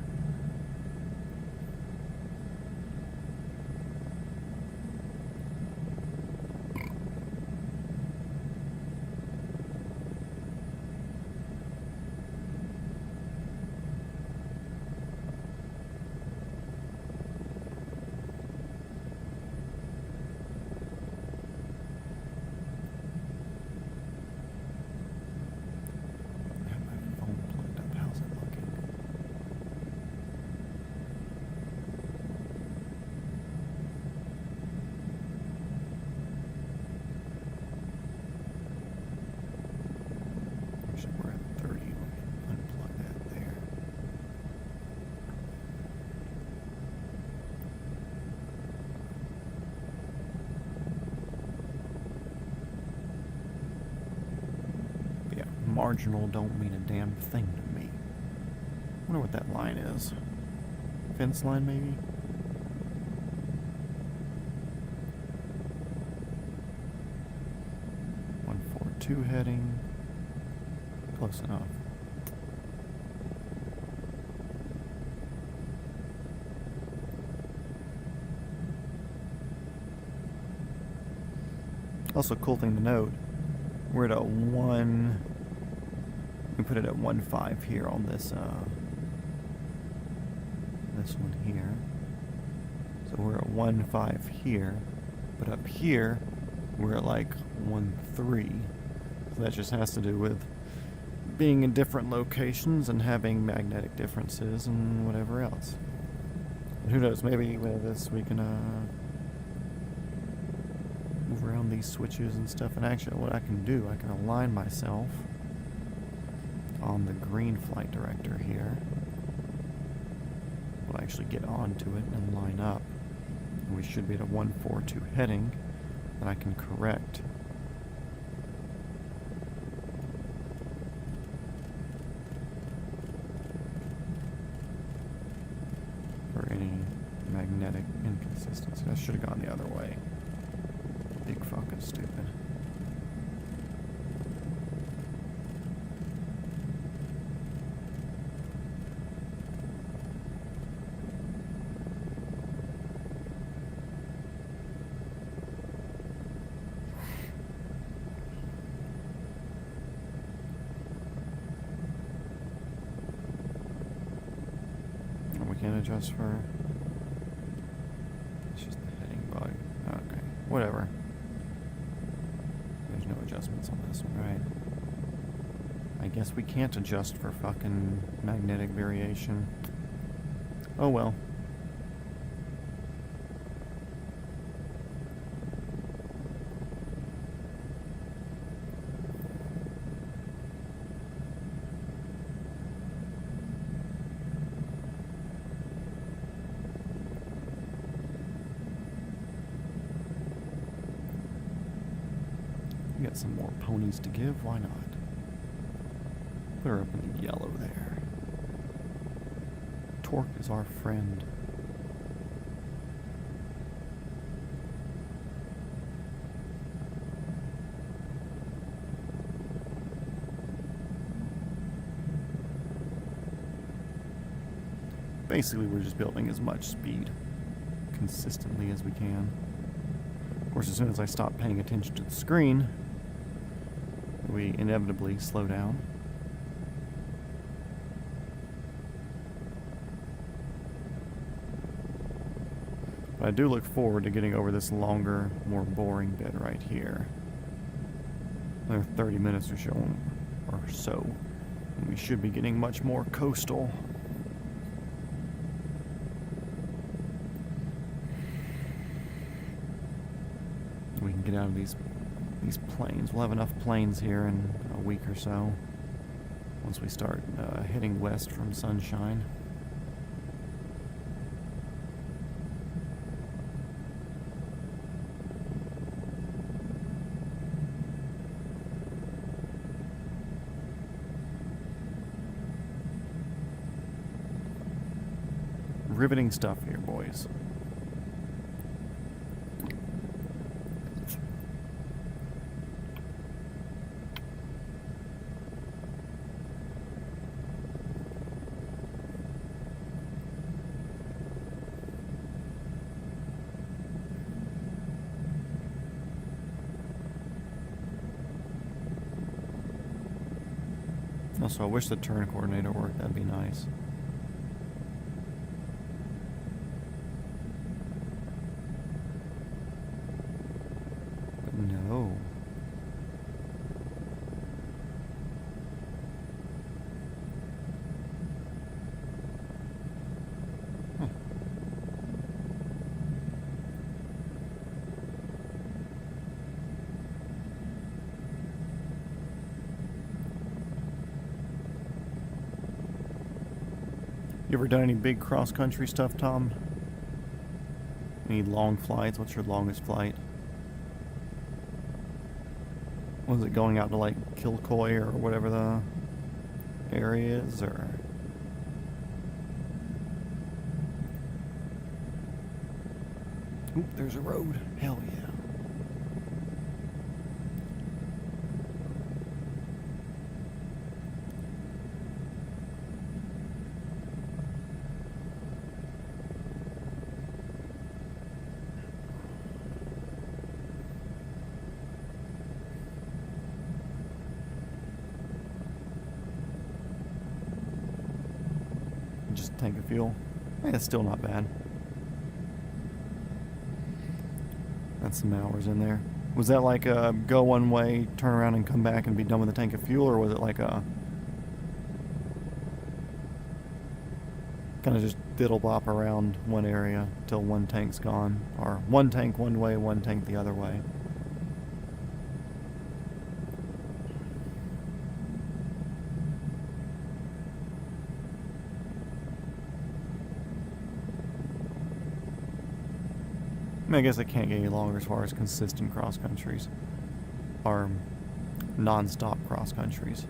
Marginal don't mean a damn thing to me. I wonder what that line is. Fence line, maybe? .142 heading. Close enough. Also, cool thing to note, we're at a 1... We put it at 1.5 here on this this one here. So we're at 1.5 here, but up here we're at like 1.3. So that just has to do with being in different locations and having magnetic differences and whatever else. And who knows? Maybe with this we can move around these switches and stuff. And actually, what I can do, I can align myself on the green flight director here. We'll actually get onto it and line up. And we should be at a 142 heading that I can correct. For any magnetic inconsistency. I should have gone the other way. Big fucking stupid. Adjust for... It's just the heading bug. Okay, whatever. There's no adjustments on this one, right? I guess we can't adjust for fucking magnetic variation. Oh well. We got some more ponies to give, why not? Put her up in the yellow there. Torque is our friend. Basically, we're just building as much speed consistently as we can. Of course, as soon as I stop paying attention to the screen, we inevitably slow down. But I do look forward to getting over this longer, more boring bit right here. Another 30 minutes or so. And we should be getting much more coastal. We can get out of these plains. We'll have enough plains here in a week or so once we start heading west from Sunshine. Riveting stuff here, boys. Also, I wish the turn coordinator worked. That'd be nice. But no. Huh. You ever done any big cross-country stuff, Tom? Any long flights? What's your longest flight? Was it going out to like Kilcoy or whatever the area is, or? Oop, there's a road. Hell yeah. Just a tank of fuel. It's still not bad. That's some hours in there. Was that like a go one way, turn around and come back and be done with the tank of fuel, or was it like a kind of just diddle bop around one area till one tank's gone, or one tank one way, one tank the other way? I guess it can't get any longer as far as consistent cross countries or non-stop cross countries.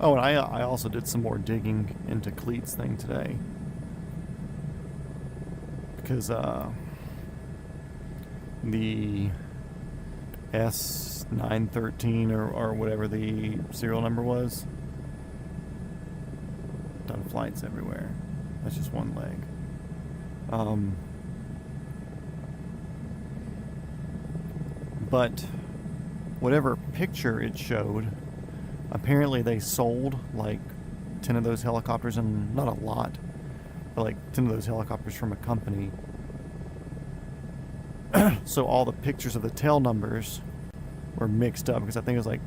Oh, and I also did some more digging into Cleet's thing today. Because, the S913 or whatever the serial number was, done flights everywhere. That's just one leg. But whatever picture it showed, apparently they sold like 10 of those helicopters, and not a lot, but like 10 of those helicopters from a company. So all the pictures of the tail numbers were mixed up, because I think it was like,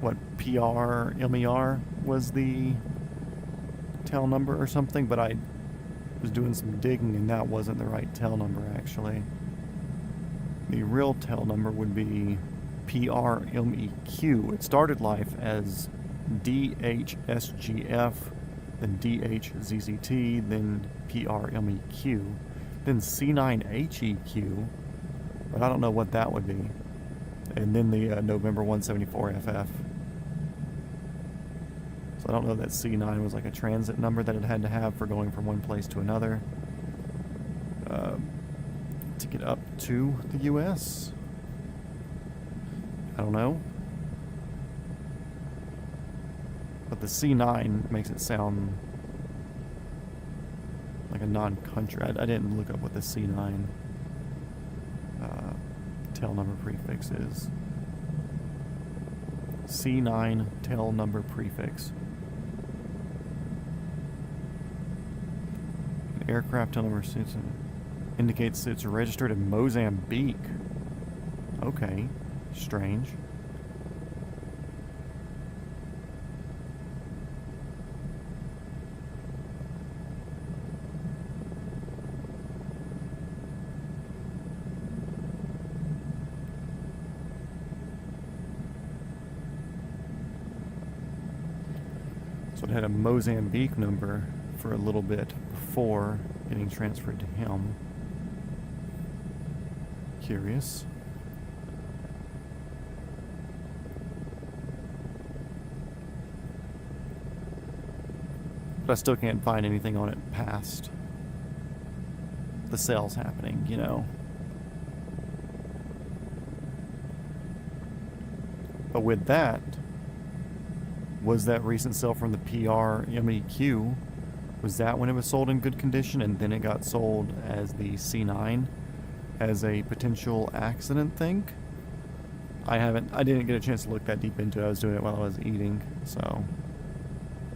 what, PR, MER was the tail number or something, but I was doing some digging and that wasn't the right tail number actually. The real tail number would be PRMEQ. It started life as DHSGF, then DHZZT, then PRMEQ, then C9HEQ, but I don't know what that would be, and then the November 174FF. So I don't know that C9 was like a transit number that it had to have for going from one place to another to get up to the US. I don't know. But the C9 makes it sound like a non-country. I didn't look up what the C9 tail number prefix is. C9 tail number prefix. An aircraft tail number indicates it's registered in Mozambique. Okay, strange. So it had a Mozambique number for a little bit before getting transferred to him. Curious. But I still can't find anything on it past the sales happening, you know. But with that, was that recent sale from the PRMEQ, was that when it was sold in good condition and then it got sold as the C9 as a potential accident thing? I didn't get a chance to look that deep into it. I was doing it while I was eating, so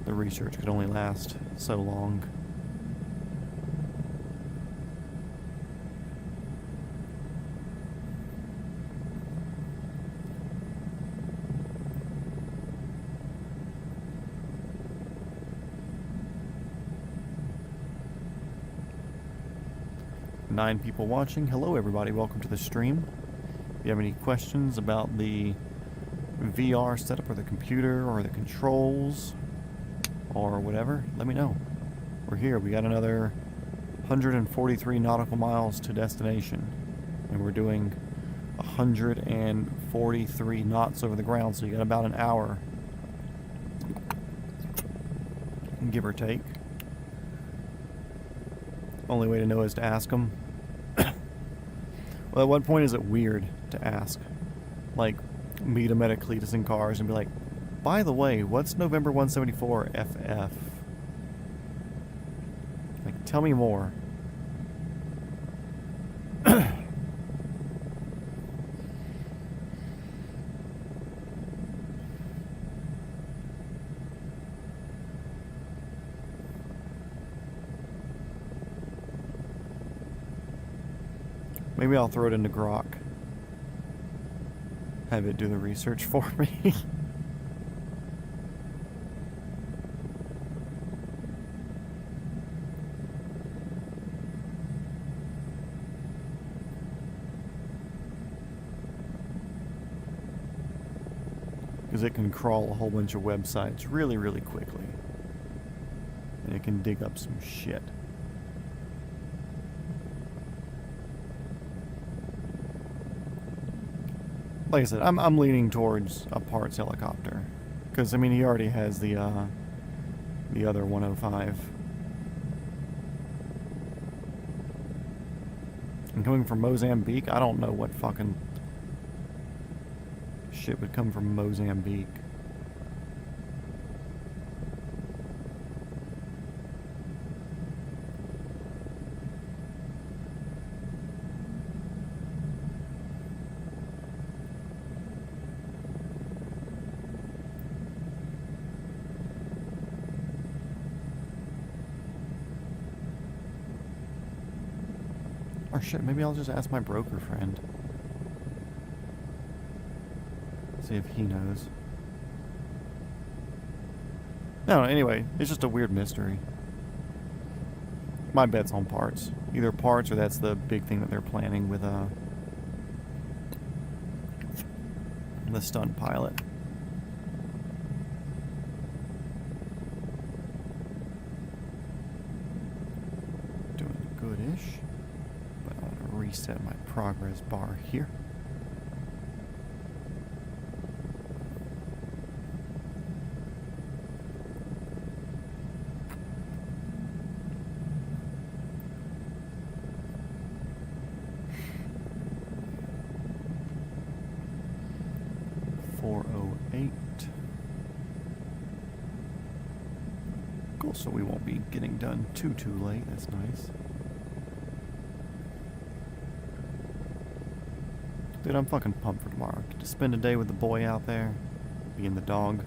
the research could only last so long. Nine people watching. Hello everybody, welcome to the stream. If you have any questions about the VR setup or the computer or the controls or whatever, let me know. We're here. We got another 143 nautical miles to destination, and we're doing 143 knots over the ground, so you got about an hour, give or take. Only way to know is to ask them. Well, at what point is it weird to ask? Like, meet them at a Cletus in Cars and be like, by the way, what's November 174 FF? Like, tell me more. Maybe I'll throw it into Grok. Have it do the research for me. Because it can crawl a whole bunch of websites really, really quickly. And it can dig up some shit. Like I said, I'm leaning towards a parts helicopter, because I mean he already has the other 105. And coming from Mozambique, I don't know what fucking shit would come from Mozambique. Or shit, maybe I'll just ask my broker friend. See if he knows. No, anyway, it's just a weird mystery. My bet's on parts. Either parts or that's the big thing that they're planning with the stunt pilot. Doing good-ish. But I want to reset my progress bar here. Cool, so we won't be getting done too late. That's nice. Dude, I'm fucking pumped for tomorrow. Get to spend a day with the boy out there, being the dog.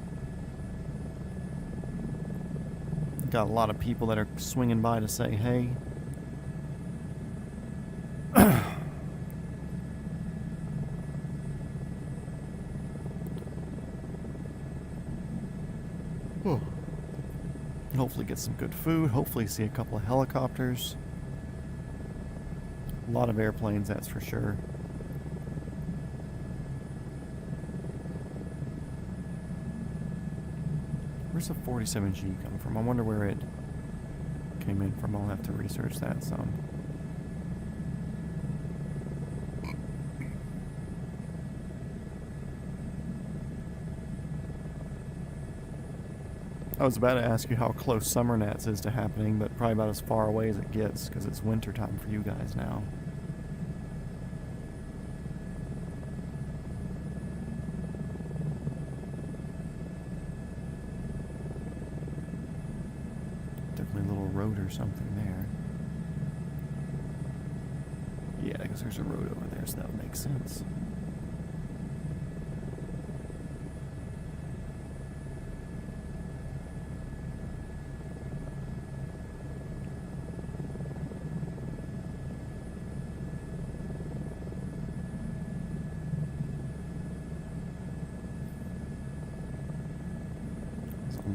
Got a lot of people that are swinging by to say hey. Hopefully get some good food. Hopefully see a couple of helicopters. A lot of airplanes, that's for sure. Where's the 47G come from? I wonder where it came in from. I'll have to research that some. I was about to ask you how close Summer Nats is to happening, but probably about as far away as it gets, because it's winter time for you guys now. Definitely a little road or something there. Yeah, because there's a road over there, so that would make sense.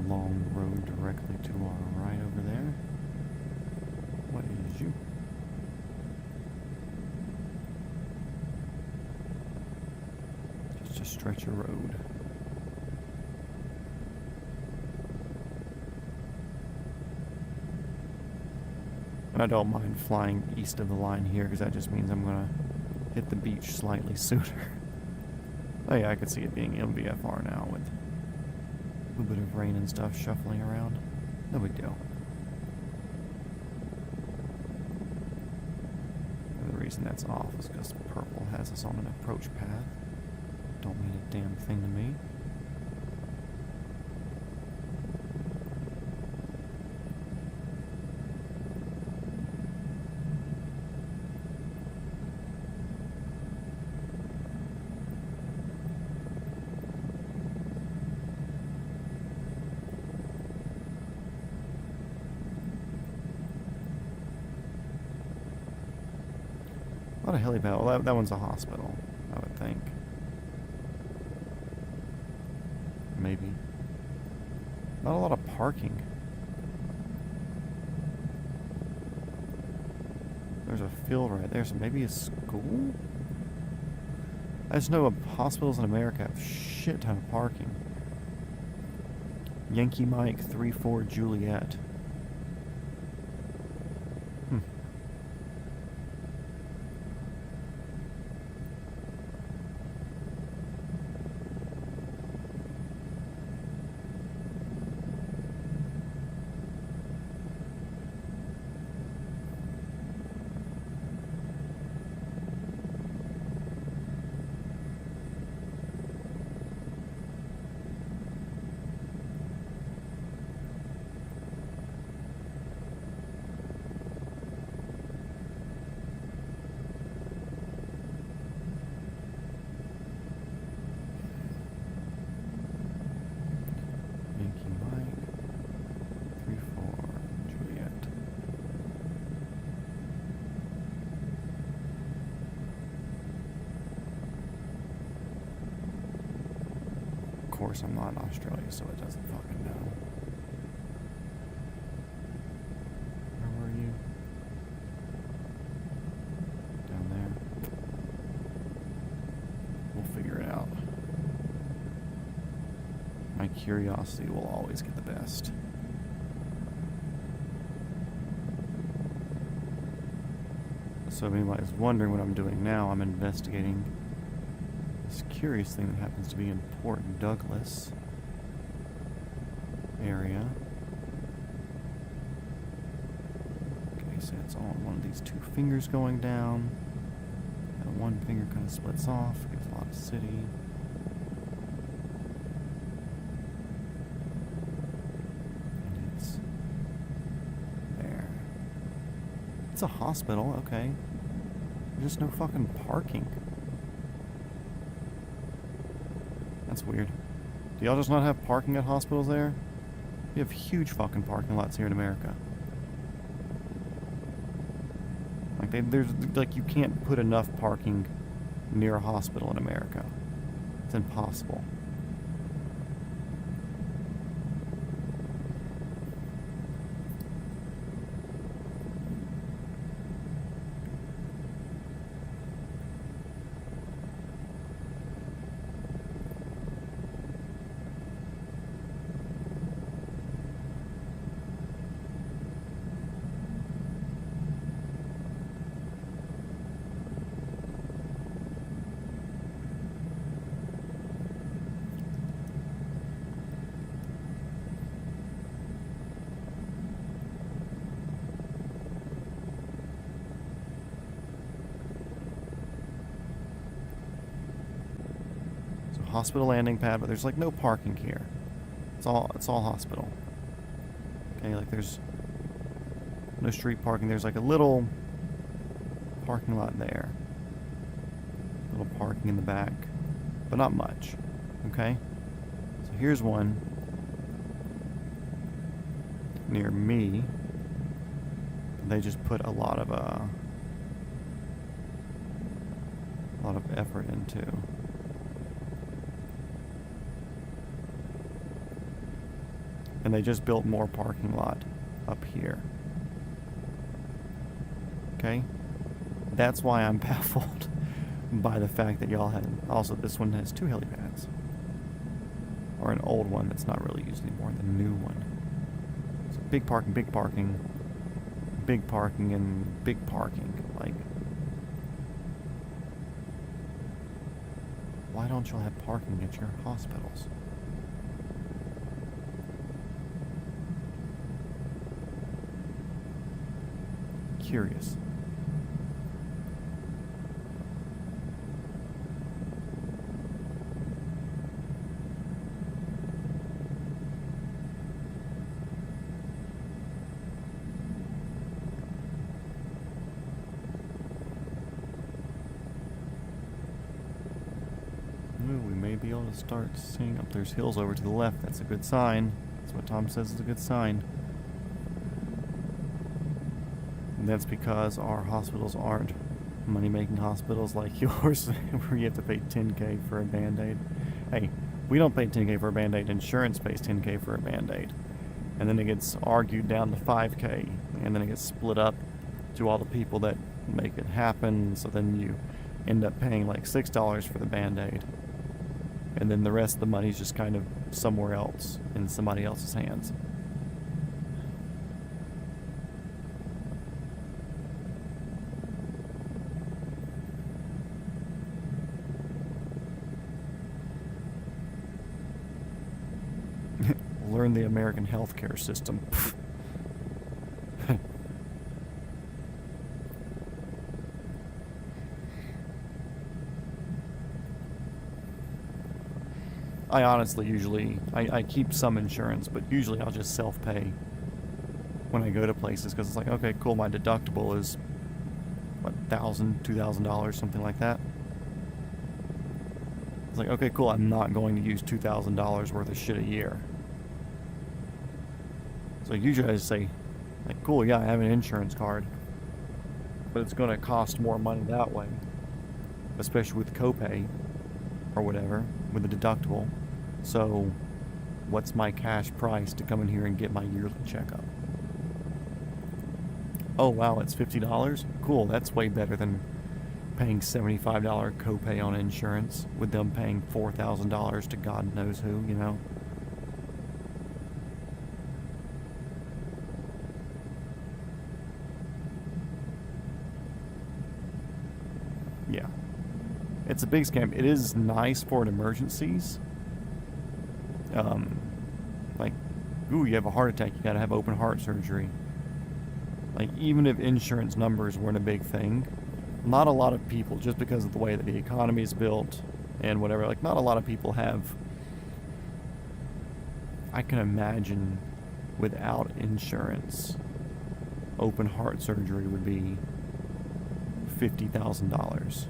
Long road directly to our right over there. What is you? Just a stretch of road. And I don't mind flying east of the line here because that just means I'm gonna hit the beach slightly sooner. Oh yeah, I could see it being MVFR now with a little bit of rain and stuff shuffling around. No big deal. And the reason that's off is because purple has us on an approach path. Don't mean a damn thing to me. A lot of helipad. Well, that one's a hospital, I would think. Maybe. Not a lot of parking. There's a field right there, so maybe a school? I just know hospitals in America have a shit ton of parking. Yankee Mike 34 Juliet. course, I'm not in Australia, so it doesn't fucking know. Where were you? Down there. We'll figure it out. My curiosity will always get the best. So if anybody's wondering what I'm doing now, I'm investigating this curious thing that happens to be in Port Douglas area. Okay, so it's on one of these two fingers going down. And one finger kind of splits off, gives a lot of city. And it's there. It's a hospital, okay. There's just no fucking parking. That's weird. Do y'all just not have parking at hospitals there? We have huge fucking parking lots here in America. Like there's like you can't put enough parking near a hospital in America. It's impossible. Hospital landing pad, but there's like no parking here. It's all hospital. Okay, like there's no street parking. There's like a little parking lot there. Little parking in the back, but not much. Okay? So here's one near me. They just put a lot of effort into. And they just built more parking lot up here. Okay? That's why I'm baffled by the fact that y'all had... Also, this one has 2 helipads. Or an old one that's not really used anymore, the new one. So big parking, big parking, big parking, and big parking. Like... Why don't y'all have parking at your hospitals? Curious. Ooh, we may be able to start seeing up. There's hills over to the left. That's a good sign. That's what Tom says is a good sign. And that's because our hospitals aren't money-making hospitals like yours, where you have to pay $10K for a Band-Aid. Hey, we don't pay $10K for a Band-Aid. Insurance pays $10K for a Band-Aid. And then it gets argued down to $5K. And then it gets split up to all the people that make it happen. So then you end up paying like $6 for the Band-Aid. And then the rest of the money's just kind of somewhere else in somebody else's hands. Learn the American healthcare system. I honestly usually, I keep some insurance, but usually I'll just self-pay when I go to places, because it's like, okay, cool, my deductible is, what, $1,000, $2,000, something like that. It's like, okay, cool, I'm not going to use $2,000 worth of shit a year. So usually I just say, like, cool, yeah, I have an insurance card, but it's going to cost more money that way, especially with copay or whatever, with the deductible. So what's my cash price to come in here and get my yearly checkup? Oh wow, it's $50? Cool, that's way better than paying $75 copay on insurance, with them paying $4,000 to God knows who, you know? Yeah. It's a big scam. It is nice for emergencies. Like, ooh, you have a heart attack, you gotta have open heart surgery. Like, even if insurance numbers weren't a big thing, not a lot of people, just because of the way that the economy is built and whatever, like, not a lot of people have, I can imagine, without insurance, open heart surgery would be $50,000.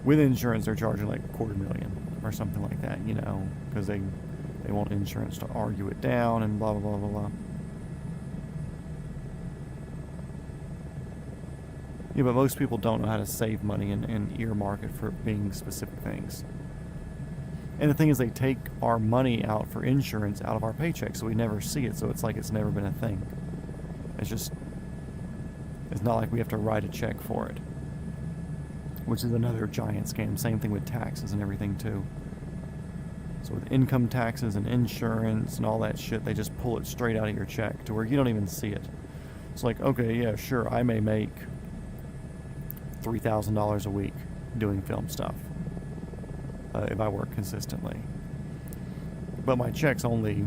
With insurance, they're charging like $250,000 or something like that, you know, because they want insurance to argue it down and blah, blah, blah, blah, blah. Yeah, but most people don't know how to save money and earmark it for being specific things. And the thing is, they take our money out for insurance out of our paycheck, so we never see it, so it's like it's never been a thing. It's not like we have to write a check for it. Which is another giant scam. Same thing with taxes and everything, too. So with income taxes and insurance and all that shit, they just pull it straight out of your check to where you don't even see it. It's like, okay, yeah, sure, I may make $3,000 a week doing film stuff if I work consistently. But my check's only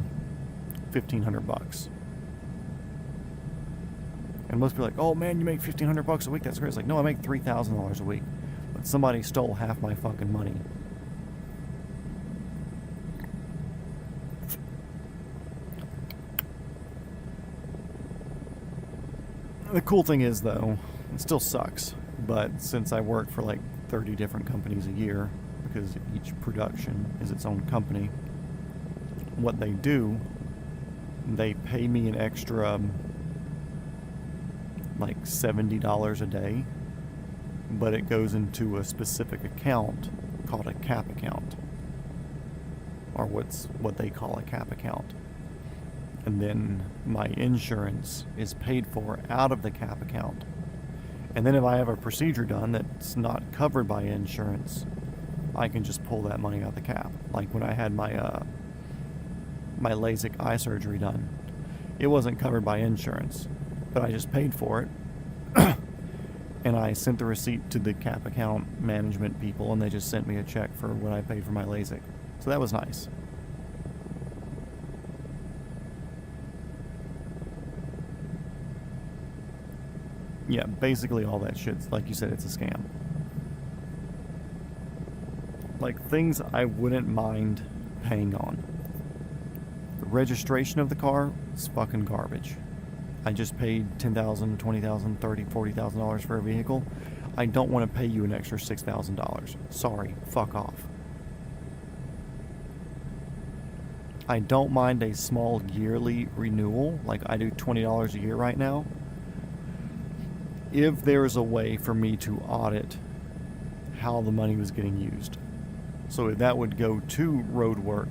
$1,500. And most people are like, oh man, you make $1,500 a week, that's great. It's like, no, I make $3,000 a week. But somebody stole half my fucking money. The cool thing is, though, it still sucks, but since I work for like 30 different companies a year, because each production is its own company, what they do, they pay me an extra like $70 a day, but it goes into a specific account called a cap account, or what they call a cap account. And then my insurance is paid for out of the cap account. And then if I have a procedure done that's not covered by insurance, I can just pull that money out of the cap. Like when I had my my LASIK eye surgery done, it wasn't covered by insurance, but I just paid for it. And I sent the receipt to the cap account management people, and they just sent me a check for what I paid for my LASIK. So that was nice. Yeah, basically all that shit's, like you said, it's a scam. Like, things I wouldn't mind paying on. The registration of the car is fucking garbage. I just paid $10,000, $20,000, $30,000, $40,000 for a vehicle. I don't want to pay you an extra $6,000. Sorry, fuck off. I don't mind a small yearly renewal, like I do $20 a year right now, if there's a way for me to audit how the money was getting used. So if that would go to road work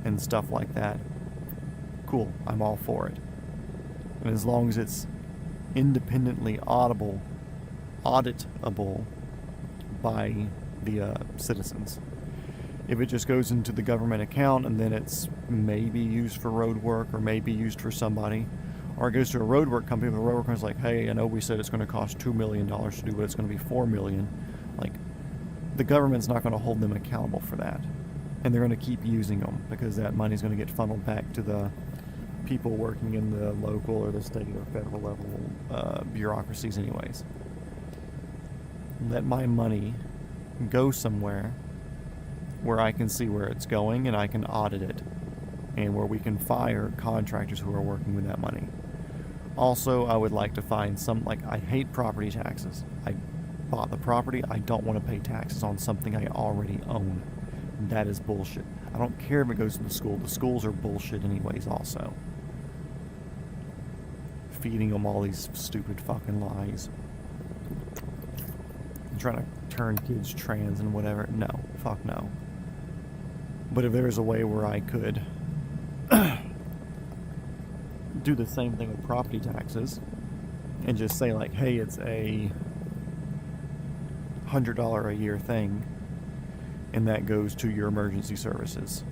and stuff like that, cool, I'm all for it. And as long as it's independently auditable by the citizens. If it just goes into the government account and then it's maybe used for road work or maybe used for somebody, or it goes to a roadwork company, the roadwork company's like, hey, I know we said it's going to cost $2 million to do, but it's going to be $4 million. Like, the government's not going to hold them accountable for that. And they're going to keep using them because that money's going to get funneled back to the people working in the local or the state or federal level bureaucracies anyways. Let my money go somewhere where I can see where it's going and I can audit it, and where we can fire contractors who are working with that money. Also, I would like to find I hate property taxes. I bought the property, I don't want to pay taxes on something I already own. That is bullshit. I don't care if it goes to the school. The schools are bullshit anyways also. Feeding them all these stupid fucking lies. trying to turn kids trans and whatever. No, fuck no. But if there's a way where I could do the same thing with property taxes and just say like, hey, it's a $100 a year thing, and that goes to your emergency services,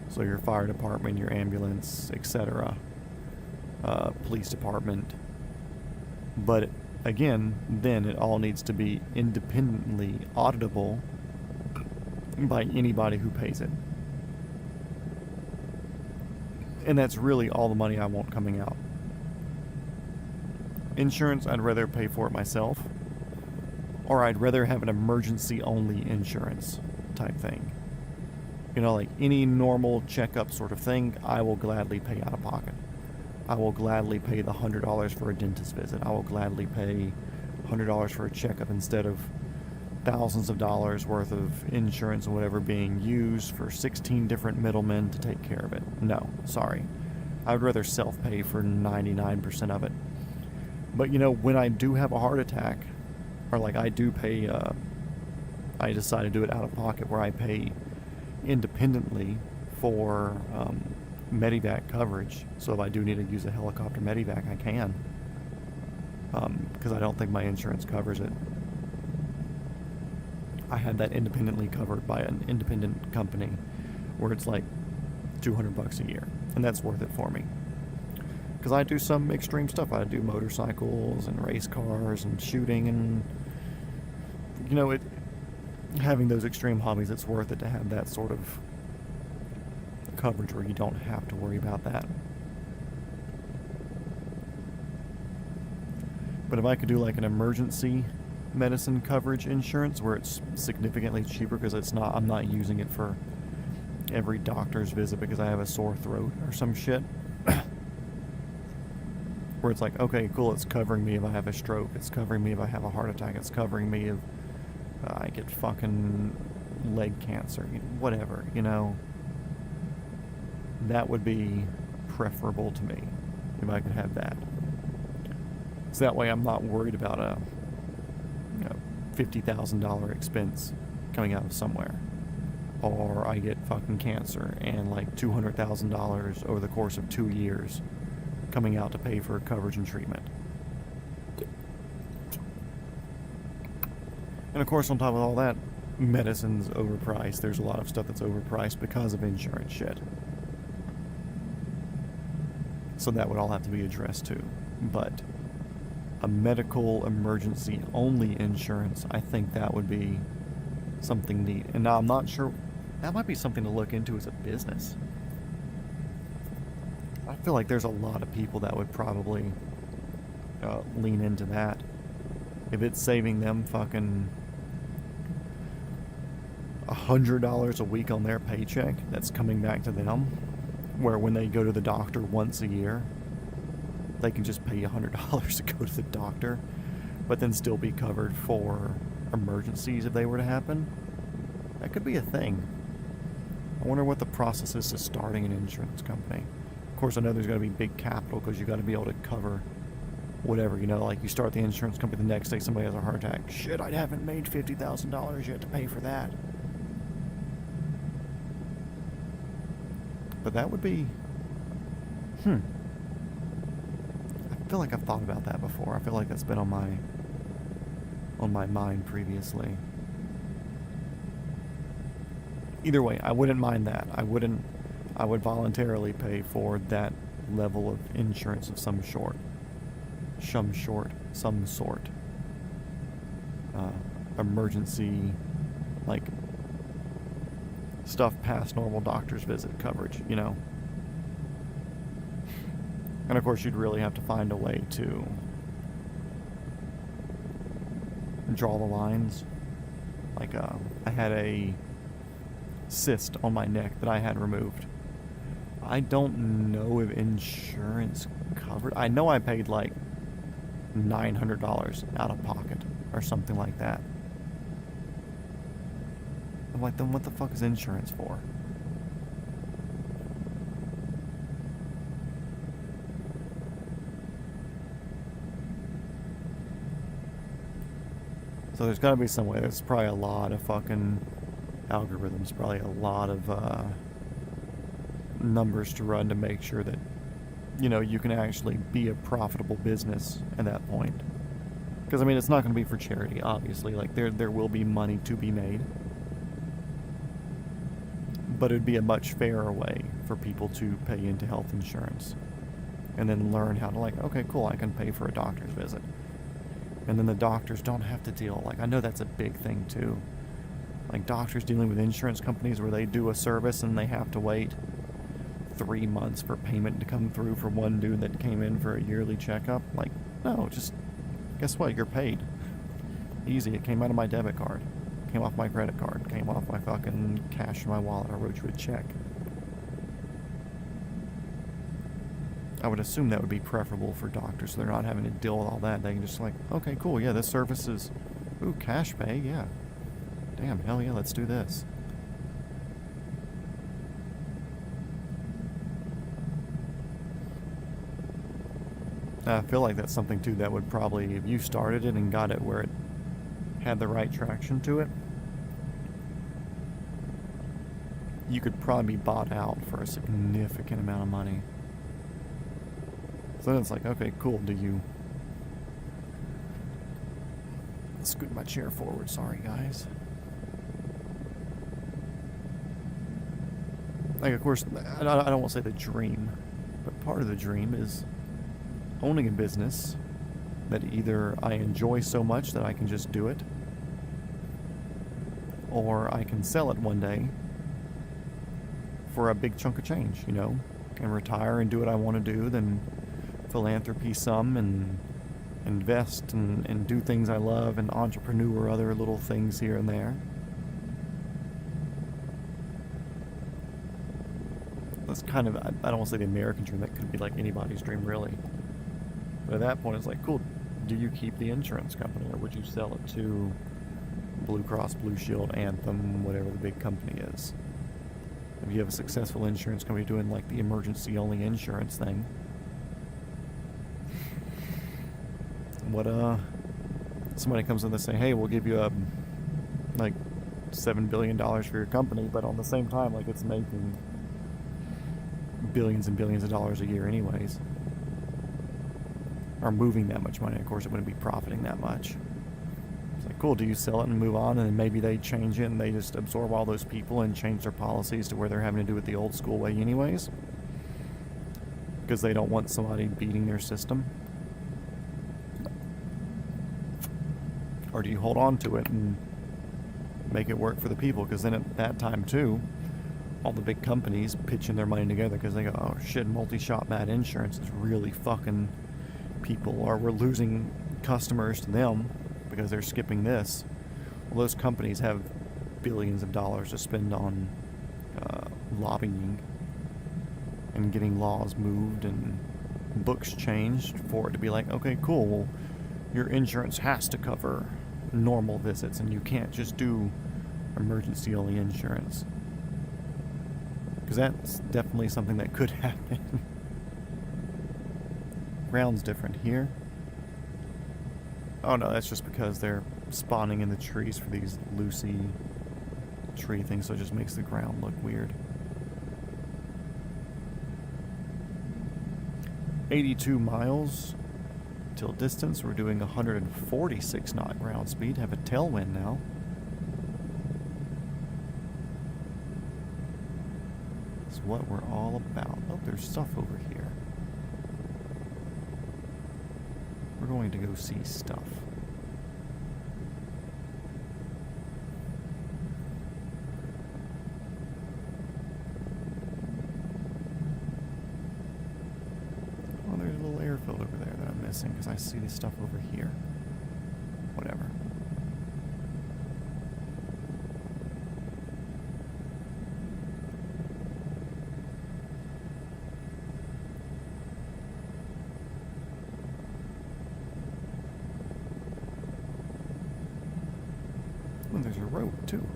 so your fire department, your ambulance, etc., police department. But again, then it all needs to be independently auditable by anybody who pays it. And that's really all the money I want coming out. Insurance, I'd rather pay for it myself, or I'd rather have an emergency-only insurance type thing. You know, like any normal checkup sort of thing, I will gladly pay out of pocket. I will gladly pay the $100 for a dentist visit. I will gladly pay $100 for a checkup instead of thousands of dollars worth of insurance and whatever being used for 16 different middlemen to take care of it. No, sorry. I would rather self-pay for 99% of it. But you know, when I do have a heart attack, or like I do pay, I decide to do it out of pocket where I pay independently for medevac coverage. So if I do need to use a helicopter medevac, I can. Because I don't think my insurance covers it. I had that independently covered by an independent company where it's like $200 a year, and that's worth it for me. Because I do some extreme stuff. I do motorcycles and race cars and shooting, and you know, having those extreme hobbies, it's worth it to have that sort of coverage where you don't have to worry about that. But if I could do like an emergency medicine coverage insurance where it's significantly cheaper, because I'm not using it for every doctor's visit because I have a sore throat or some shit, where it's like, okay, cool, it's covering me if I have a stroke, it's covering me if I have a heart attack, it's covering me if I get fucking leg cancer, whatever, you know. That would be preferable to me if I could have that. So that way I'm not worried about a $50,000 expense coming out of somewhere, or I get fucking cancer and like $200,000 over the course of 2 years coming out to pay for coverage and treatment. And of course, on top of all that, medicine's overpriced. There's a lot of stuff that's overpriced because of insurance shit. So that would all have to be addressed too. But a medical emergency only insurance, I think that would be something neat. And now I'm not sure, that might be something to look into as a business. I feel like there's a lot of people that would probably lean into that. If it's saving them fucking $100 a week on their paycheck that's coming back to them, where when they go to the doctor once a year, they can just pay $100 to go to the doctor, but then still be covered for emergencies if they were to happen. That could be a thing. I wonder what the process is to starting an insurance company. Of course, I know there's got to be big capital because you got to be able to cover whatever, you know, like you start the insurance company, the next day somebody has a heart attack. Shit, I haven't made $50,000 yet to pay for that. But that would be, I feel like I've thought about that before. I feel like that's been on my mind previously. Either way, I wouldn't mind that. I would voluntarily pay for that level of insurance of some sort. Emergency, like, stuff past normal doctor's visit coverage, you know. And of course, you'd really have to find a way to draw the lines. Like, I had a cyst on my neck that I had removed. I don't know if insurance covered. I know I paid like $900 out of pocket or something like that. I'm like, then what the fuck is insurance for? So there's got to be some way. There's probably a lot of fucking algorithms, probably a lot of numbers to run to make sure that, you know, you can actually be a profitable business at that point. Because, I mean, it's not going to be for charity, obviously. Like, there will be money to be made. But it would be a much fairer way for people to pay into health insurance. And then learn how to, like, okay, cool, I can pay for a doctor's visit. And then the doctors don't have to deal. Like, I know that's a big thing, too. Like, doctors dealing with insurance companies where they do a service and they have to wait 3 months for payment to come through for one dude that came in for a yearly checkup. Like, no, just, guess what? You're paid. Easy. It came out of my debit card. Came off my credit card. Came off my fucking cash in my wallet. I wrote you a check. I would assume that would be preferable for doctors, so they're not having to deal with all that. They can just like, okay, cool, yeah, this service is, ooh, cash pay, yeah. Damn, hell yeah, let's do this. I feel like that's something, too, that would probably, if you started it and got it where it had the right traction to it, you could probably be bought out for a significant amount of money. So then it's like, okay, cool, do you... Scoot my chair forward, sorry guys. Like, of course, I don't want to say the dream, but part of the dream is owning a business that either I enjoy so much that I can just do it, or I can sell it one day for a big chunk of change, you know, and retire and do what I want to do, then philanthropy some and invest and do things I love and entrepreneur other little things here and there. That's kind of, I don't want to say the American dream, that could be like anybody's dream really. But at that point it's like, cool, do you keep the insurance company or would you sell it to Blue Cross, Blue Shield, Anthem, whatever the big company is? If you have a successful insurance company doing like the emergency only insurance thing, what somebody comes in and say, hey, we'll give you like $7 billion for your company, but on the same time, like, it's making billions and billions of dollars a year anyways, or moving that much money, of course it wouldn't be profiting that much. It's like, cool, do you sell it and move on, and then maybe they change it and they just absorb all those people and change their policies to where they're having to do it the old school way anyways, because they don't want somebody beating their system? Or do you hold on to it and make it work for the people? Because then at that time, too, all the big companies pitching their money together because they go, oh, shit, multi-shot bad insurance is really fucking people, or we're losing customers to them because they're skipping this. Well, those companies have billions of dollars to spend on lobbying and getting laws moved and books changed for it to be like, okay, cool, well, your insurance has to cover normal visits and you can't just do emergency only insurance, because that's definitely something that could happen. Ground's different here. Oh no, that's just because they're spawning in the trees for these loosey tree things, so it just makes the ground look weird. 82 miles till distance. We're doing 146 knot ground speed. Have a tailwind now. That's what we're all about. Oh, there's stuff over here. We're going to go see stuff. Oh, there's a little airfield over there that I'm missing because I see this stuff over here. Whatever. Oh, there's a road too.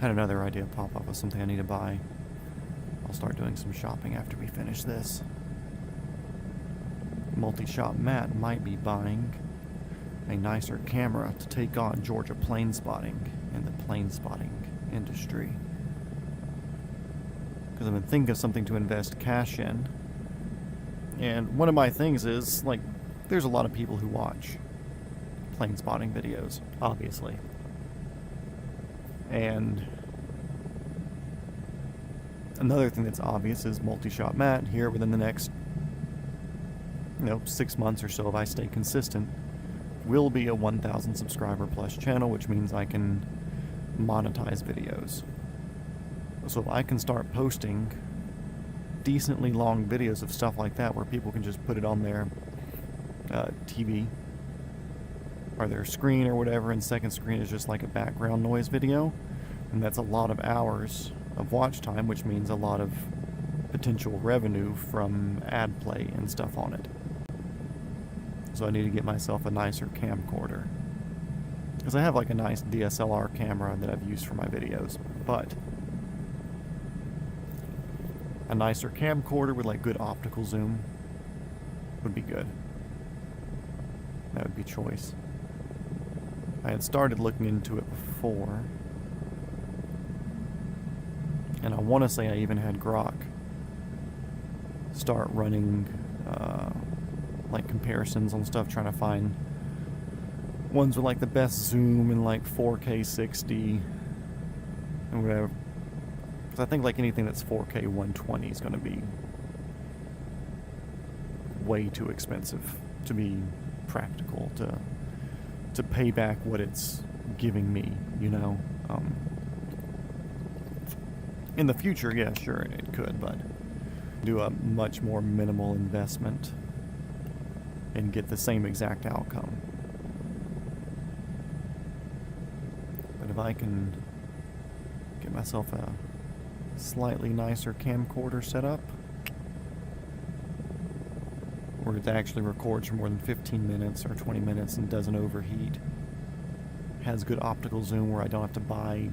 Had another idea pop up of something I need to buy. I'll start doing some shopping after we finish this. Multi-shot Matt might be buying a nicer camera to take on Georgia plane spotting in the plane spotting industry. Because I've been thinking of something to invest cash in. And one of my things is, like, there's a lot of people who watch plane spotting videos, obviously. And another thing that's obvious is multi-shot Matt here within the next 6 months or so, if I stay consistent, will be a 1,000 subscriber plus channel, which means I can monetize videos. So if I can start posting decently long videos of stuff like that where people can just put it on their TV or their screen or whatever, and second screen is just like a background noise video, and that's a lot of hours of watch time, which means a lot of potential revenue from ad play and stuff on it. So I need to get myself a nicer camcorder, because I have like a nice DSLR camera that I've used for my videos, but a nicer camcorder with like good optical zoom would be good. That would be choice. I had started looking into it before, and I want to say I even had Grok start running like comparisons on stuff, trying to find ones with like the best zoom in like 4K 60 and whatever. Because I think like anything that's 4K 120 is going to be way too expensive to be practical to pay back what it's giving me, in the future, yeah, sure, it could, but do a much more minimal investment and get the same exact outcome. But if I can get myself a slightly nicer camcorder set up, where it actually records for more than 15 minutes or 20 minutes and doesn't overheat, has good optical zoom where I don't have to buy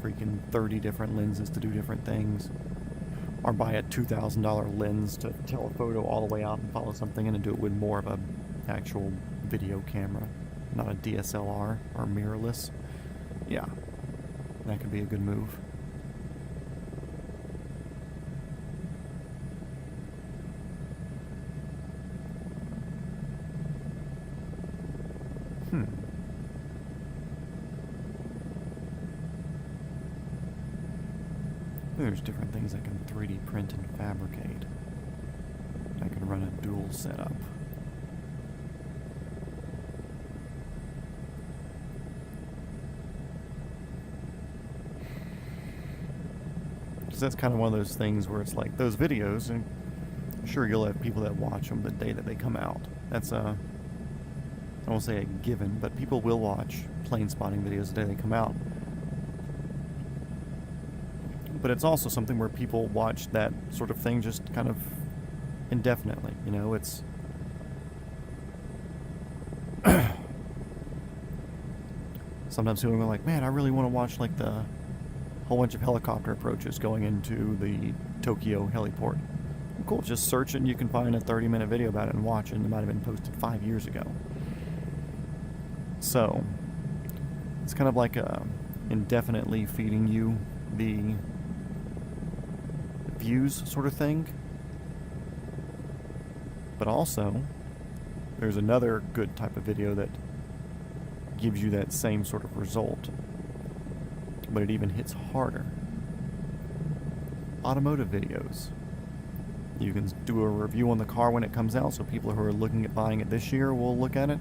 freaking 30 different lenses to do different things, or buy a $2,000 lens to telephoto all the way out and follow something in, and do it with more of a actual video camera, not a DSLR or mirrorless. Yeah, that could be a good move. There's different things I can 3D print and fabricate. I can run a dual setup. Because that's kind of one of those things where it's like those videos, and sure, you'll have people that watch them the day that they come out. That's I won't say a given, but people will watch plane spotting videos the day they come out. But it's also something where people watch that sort of thing just kind of indefinitely, it's sometimes people are like, man, I really want to watch like the whole bunch of helicopter approaches going into the Tokyo heliport. Cool, just search it and you can find a 30-minute video about it and watch it, and it might have been posted 5 years ago. So it's kind of like indefinitely feeding you the views sort of thing. But also, there's another good type of video that gives you that same sort of result, but it even hits harder. Automotive videos. You can do a review on the car when it comes out, so people who are looking at buying it this year will look at it,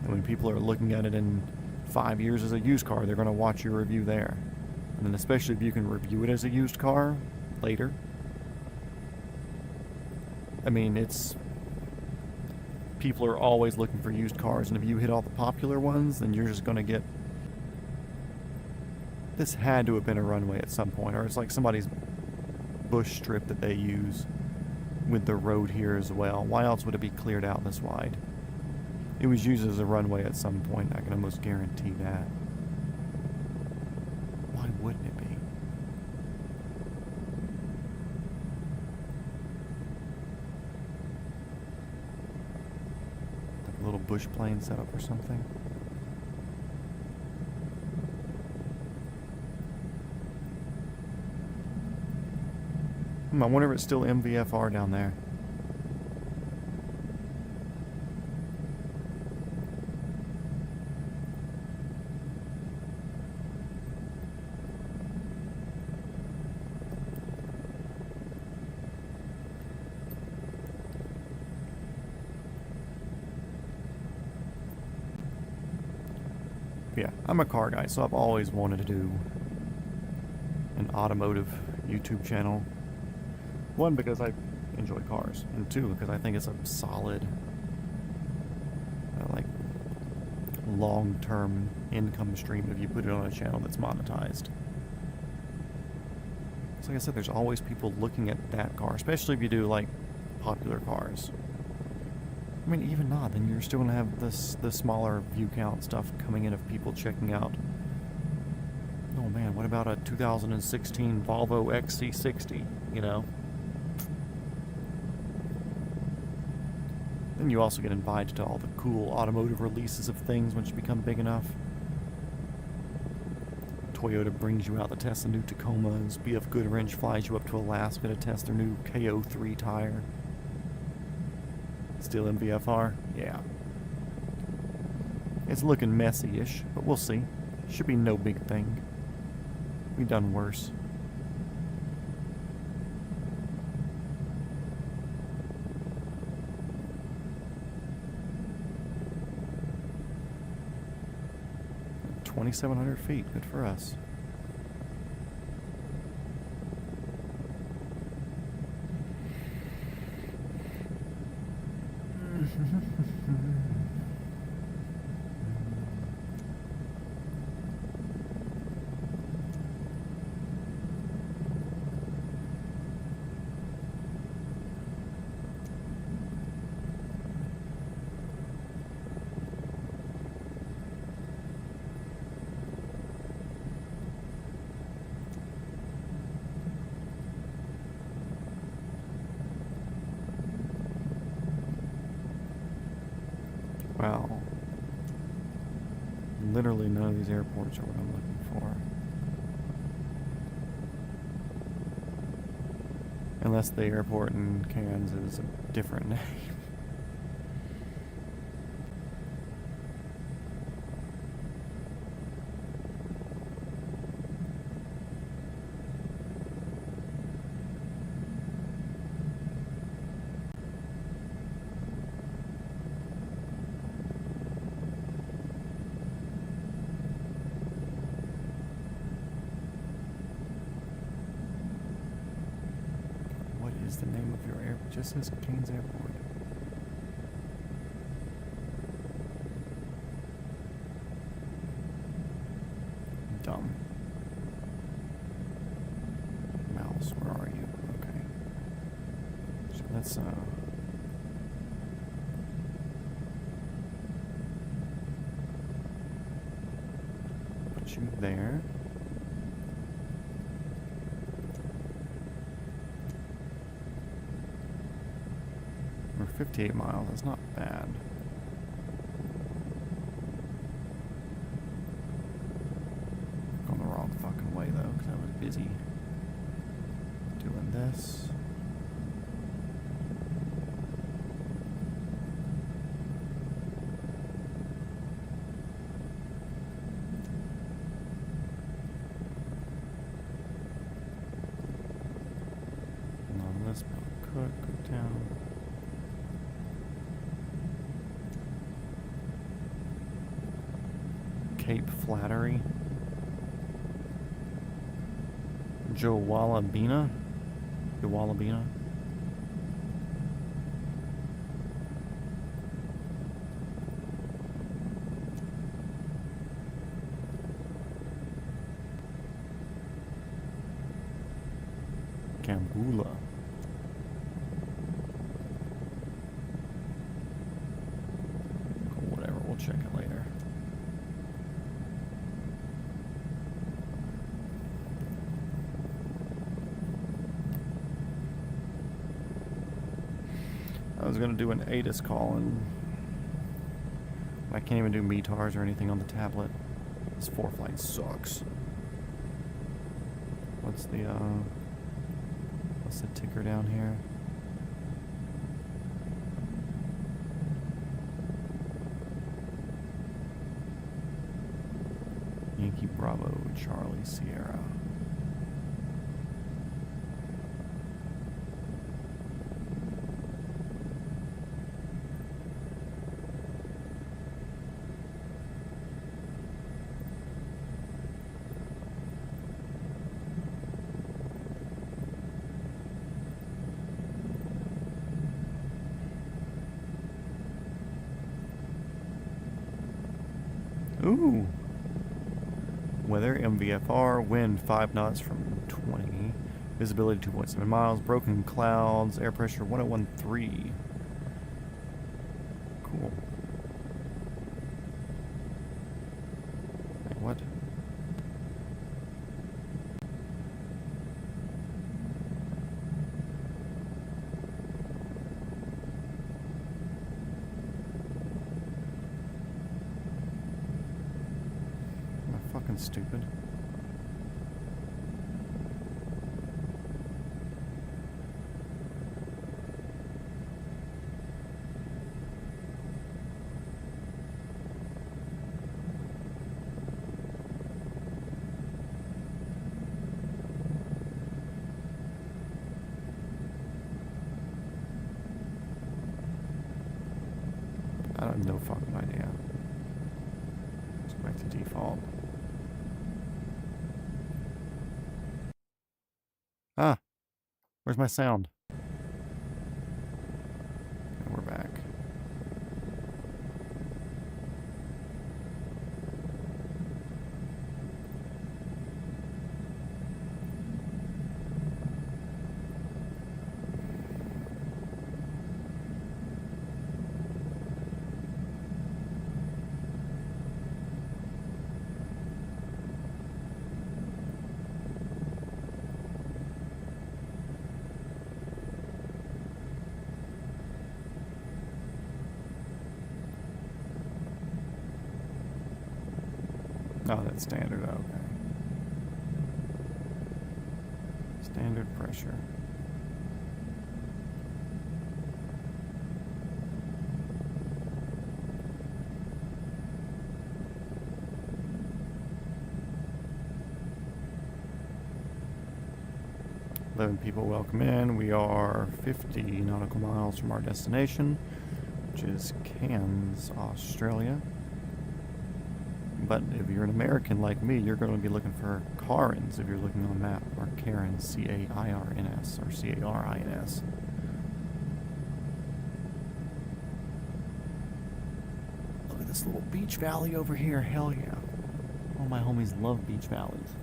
and when people are looking at it in 5 years as a used car, they're going to watch your review there. And then especially if you can review it as a used car later. I mean, people are always looking for used cars, and if you hit all the popular ones, then you're just going to get... This had to have been a runway at some point, or it's like somebody's bush strip that they use with the road here as well. Why else would it be cleared out this wide? It was used as a runway at some point, I can almost guarantee that. Why wouldn't it be? Like a little bush plane setup or something. I wonder if it's still MVFR down there. Yeah, I'm a car guy, so I've always wanted to do an automotive YouTube channel. One, because I enjoy cars, and two, because I think it's a solid, like, long-term income stream if you put it on a channel that's monetized. So like I said, there's always people looking at that car, especially if you do, like, popular cars. I mean, even not, then you're still going to have the smaller view count stuff coming in of people checking out. Oh man, what about a 2016 Volvo XC60, you know? Then you also get invited to all the cool automotive releases of things once you become big enough. Toyota brings you out to test the new Tacomas. BF Goodwrench flies you up to Alaska to test their new KO3 tire. Still in VFR? Yeah. It's looking messy-ish, but we'll see. Should be no big thing. We've done worse. $2,700 feet. Good for us. Wow. Literally none of these airports are what I'm looking for. Unless the airport in Cairns is a different name. Is the name of your airport? Just says Cairns Airport. Dumb. Mouse, where are you? Okay. So let's put you there. We're 58 miles, that's not bad. Going the wrong fucking way though, because I was busy doing this. None of this, Cook, Cooktown. Cape Flattery. Jowalabina? Jowalabina? Kambula. Whatever, we'll check it later. was gonna do an ATIS call and I can't even do METARs or anything on the tablet. This 4Flight sucks. What's the ticker down here? Yankee Bravo Charlie Sierra. Ooh. Weather, MVFR, wind 5 knots from 20. Visibility 2.7 miles. Broken clouds. Air pressure 101.3. Cool. Wait, what? Fucking stupid. I have no fucking idea. Let's go back to default. Ah, where's my sound? And we're back. Oh, that's standard, okay. Standard pressure. Eleven people welcome in. We are 50 nautical miles from our destination, which is Cairns, Australia. But if you're an American like me, you're going to be looking for Cairns if you're looking on a map, or Cairns, C-A-I-R-N-S, or C-A-R-I-N-S. Look at this little beach valley over here, hell yeah. All my homies love beach valleys.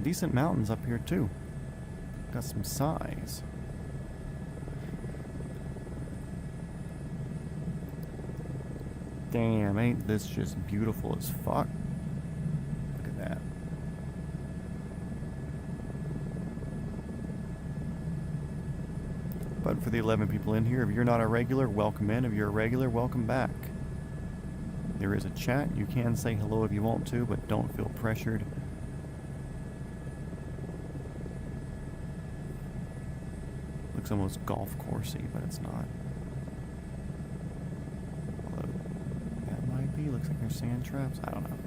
Decent mountains up here too. Got some size. Damn, ain't this just beautiful as fuck? Look at that. But for the 11 people in here, if you're not a regular, welcome in. If you're a regular, welcome back. There is a chat. You can say hello if you want to, but don't feel pressured. Looks almost golf coursey, but it's not. Although that might be. Looks like there's sand traps. I don't know.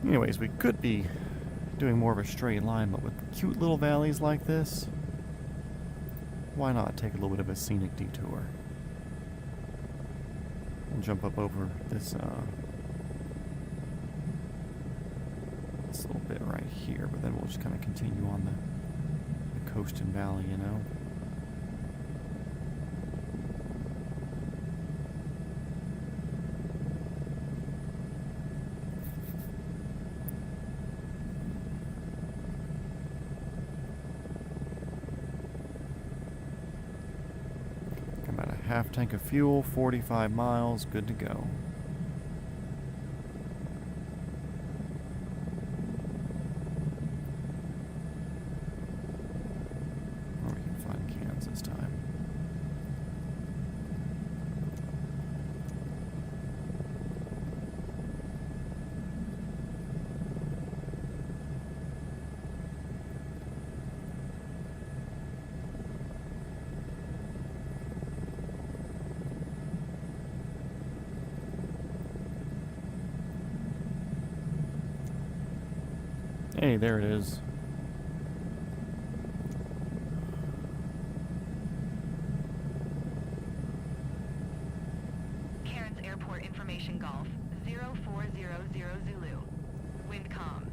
Anyways, we could be doing more of a straight line, but with cute little valleys like this, why not take a little bit of a scenic detour? We'll jump up over this little bit right here, but then we'll just kind of continue on the coast and valley, you know? half tank of fuel, 45 miles, good to go. Or we can find Cairns this time. Hey, there it is. Cairns Airport Information Golf, 0400 Zulu. Wind calm.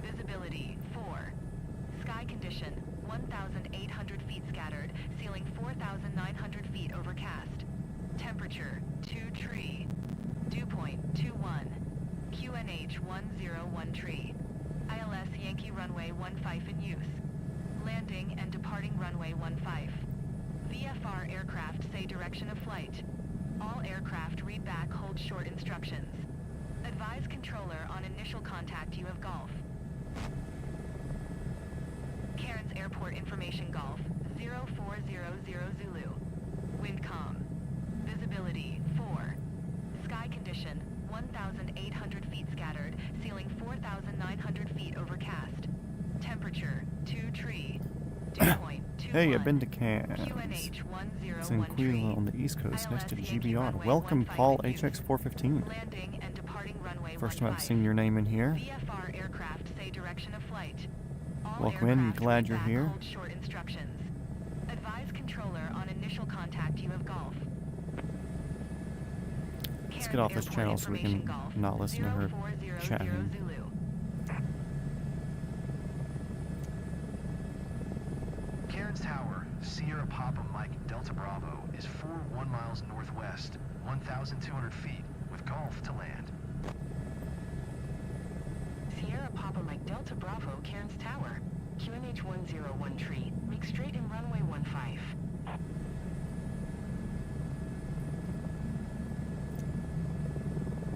Visibility 4. Sky condition 1,800 feet scattered, ceiling 4,900 feet overcast. Temperature 2 tree. Dew point 21. QNH 101 tree. ILS Yankee runway 15 in use. Landing and departing runway 15. VFR aircraft say direction of flight. All aircraft read back hold short instructions. Advise controller on initial contact you have Golf. Cairns Airport Information Golf, 0400 Zulu. Wind calm. Visibility 4. Sky condition 1,800 feet scattered, ceiling 4,900 feet overcast. Temperature 2 tree. Dew point 21. Hey, I've been to Cairns. QNH 101 It's in Queensland on the East Coast, next to GBR. Welcome, Paul HX415. Landing and departing runway First time I've 15. seen your name in here. VFR aircraft say direction of flight. All Welcome in, aircraft glad read you're back here. hold short instructions. Advise controller on initial contact you have Golf. Let's get off this channel so we can not listen to her chatting. Cairns Tower, Sierra Papa Mike Delta Bravo is 41 miles northwest, 1,200 feet, with Golf to land. Sierra Papa Mike Delta Bravo, Cairns Tower. QNH 101 tree. Make straight in runway 15.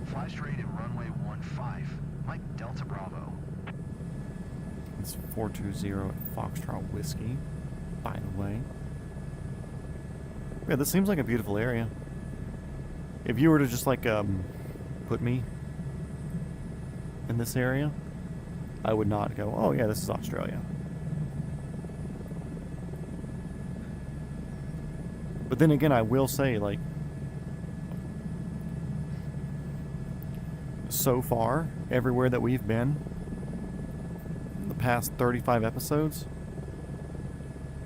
Fly straight in runway 15, Mike Delta Bravo. It's 420 at Foxtrot Whiskey, by the way. Yeah, this seems like a beautiful area. If you were to just like put me in this area, I would not go, oh yeah, this is Australia. But then again, I will say, like, so far, everywhere that we've been, the past 35 episodes,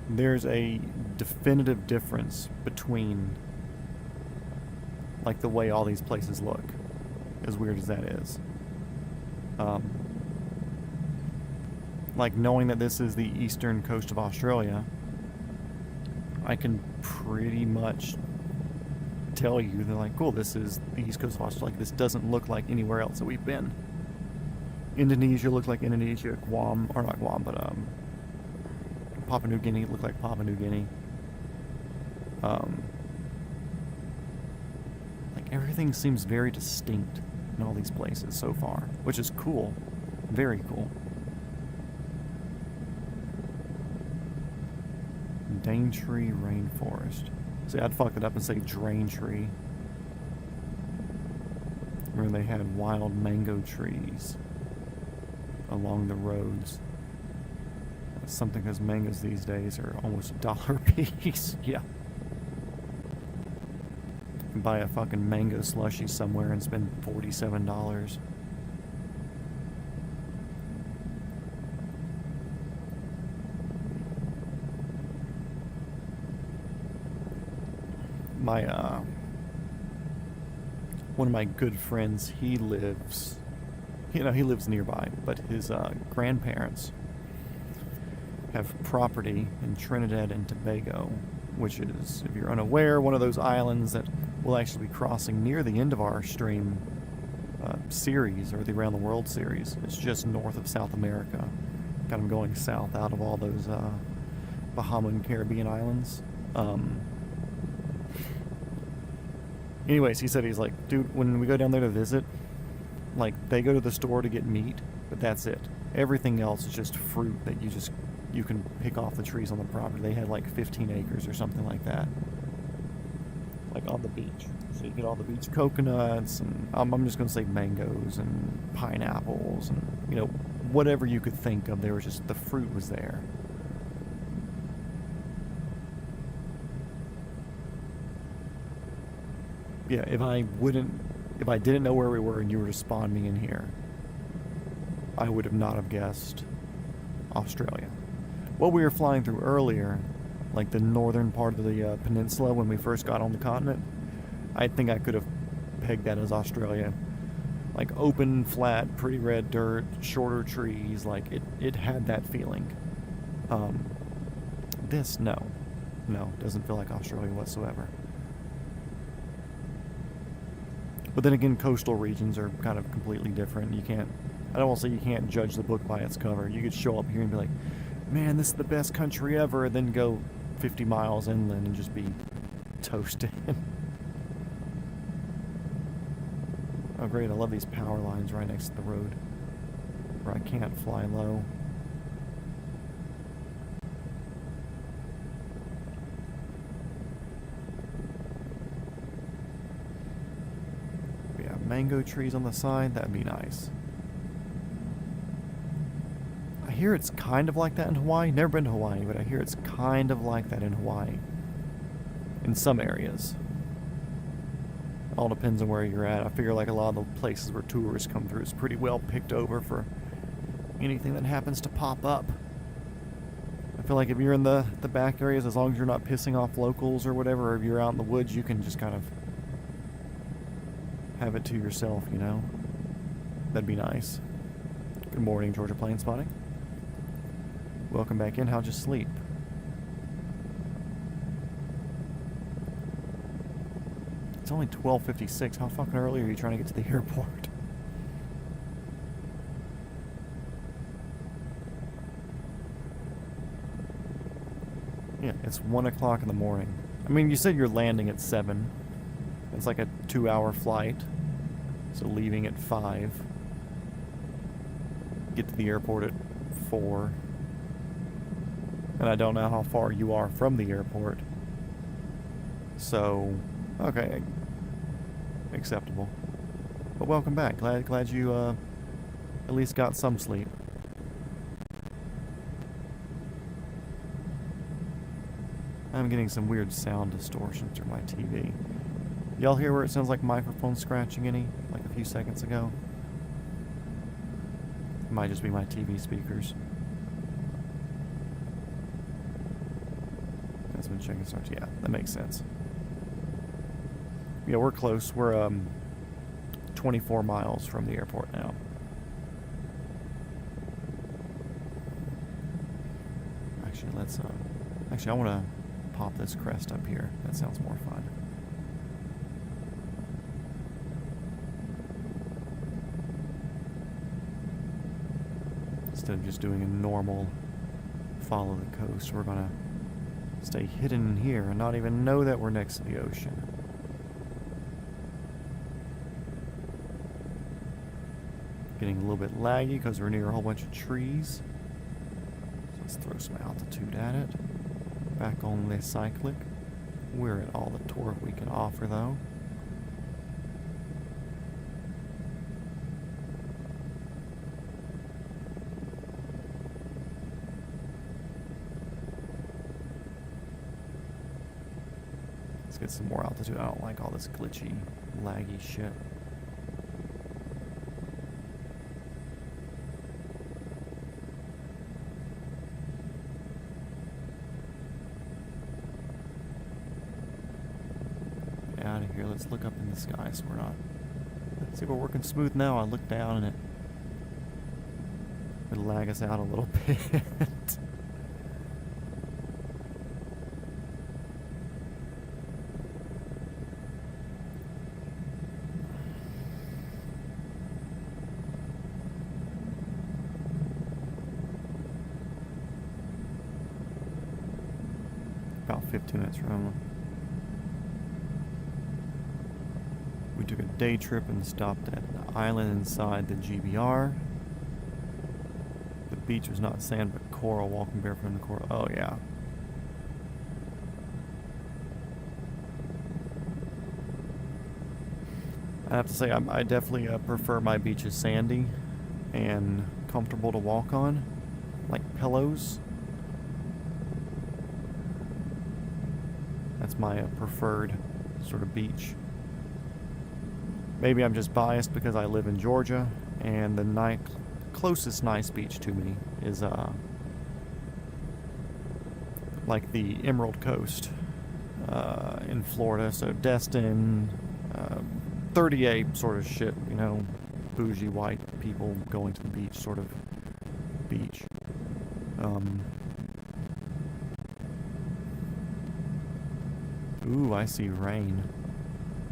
there's a definitive difference between, like, the way all these places look, as weird as that is. Like, knowing that this is the eastern coast of Australia, I can pretty much tell you that, like, cool, this is the east coast of Australia. Like, this doesn't look like anywhere else that we've been. Indonesia looked like Indonesia. Guam, or not Guam, but Papua New Guinea looked like Papua New Guinea. Like, everything seems very distinct in all these places so far, which is cool. Very cool. Daintree Rainforest. See, I'd fuck it up and say Draintree. Where they had wild mango trees along the roads. Something because mangoes these days are almost $1 a piece. Yeah. You can buy a fucking mango slushie somewhere and spend $47. One of my good friends, he lives nearby, but his grandparents have property in Trinidad and Tobago, which is, if you're unaware, one of those islands that we'll actually be crossing near the end of our stream series, or the Around the World series. It's just north of South America, kind of going south out of all those Bahama and Caribbean islands. Anyways, he said, he's like, dude, when we go down there to visit, like, they go to the store to get meat, but that's it. Everything else is just fruit that you can pick off the trees on the property. They had like 15 acres or something like that. Like on the beach. So you get all the beach coconuts, and I'm just going to say mangoes and pineapples and, you know, whatever you could think of. There was just, the fruit was there. Yeah, if I didn't know where we were and you were to spawn me in here, I would have not have guessed Australia. What we were flying through earlier, like the northern part of the peninsula when we first got on the continent, I think I could have pegged that as Australia. Like open, flat, pretty red dirt, shorter trees, like it had that feeling. This, no, doesn't feel like Australia whatsoever. But then again, coastal regions are kind of completely different. I don't want to say you can't judge the book by its cover. You could show up here and be like, man, this is the best country ever, and then go 50 miles inland and just be toasted. Oh great, I love these power lines right next to the road where I can't fly low. Yeah, mango trees on the side, that'd be nice. I hear it's kind of like that in Hawaii. Never been to Hawaii, but I hear it's kind of like that in Hawaii. In some areas. All depends on where you're at. I figure like a lot of the places where tourists come through is pretty well picked over for anything that happens to pop up. I feel like if you're in the back areas, as long as you're not pissing off locals or whatever, or if you're out in the woods, you can just kind of have it to yourself, you know? That'd be nice. Good morning, Georgia Plane Spotting. Welcome back in. How'd you sleep? It's only 12:56. How fucking early are you trying to get to the airport? Yeah, it's 1 o'clock in the morning. I mean, you said you're landing at 7. It's like a 2-hour flight. So leaving at 5. Get to the airport at 4. And I don't know how far you are from the airport. So, okay. Acceptable. But welcome back. Glad you at least got some sleep. I'm getting some weird sound distortion through my TV. Y'all hear where it sounds like microphone scratching any? Like a few seconds ago? It might just be my TV speakers. That's when checking starts. Yeah, that makes sense. Yeah, we're close. We're 24 miles from the airport now. Actually, let's I want to pop this crest up here. That sounds more fun. Instead of just doing a normal follow the coast, we're gonna stay hidden in here and not even know that we're next to the ocean. Getting a little bit laggy because we're near a whole bunch of trees. So let's throw some altitude at it. Back on the cyclic. We're at all the torque we can offer though. Let's get some more altitude. I don't like all this glitchy, laggy shit. Get out of here. Let's look up in the sky so we're not. Let's see, we're working smooth now. I look down and it'll lag us out a little bit. About 15 minutes from. We took a day trip and stopped at an island inside the GBR. The beach was not sand but coral, walking barefoot in the coral. Oh yeah. I have to say, I definitely prefer my beaches sandy and comfortable to walk on, like pillows. That's my preferred sort of beach. Maybe I'm just biased because I live in Georgia, and the closest nice beach to me is like the Emerald Coast in Florida. So Destin, 38 sort of shit, you know, bougie white people going to the beach sort of beach. Ooh, I see rain.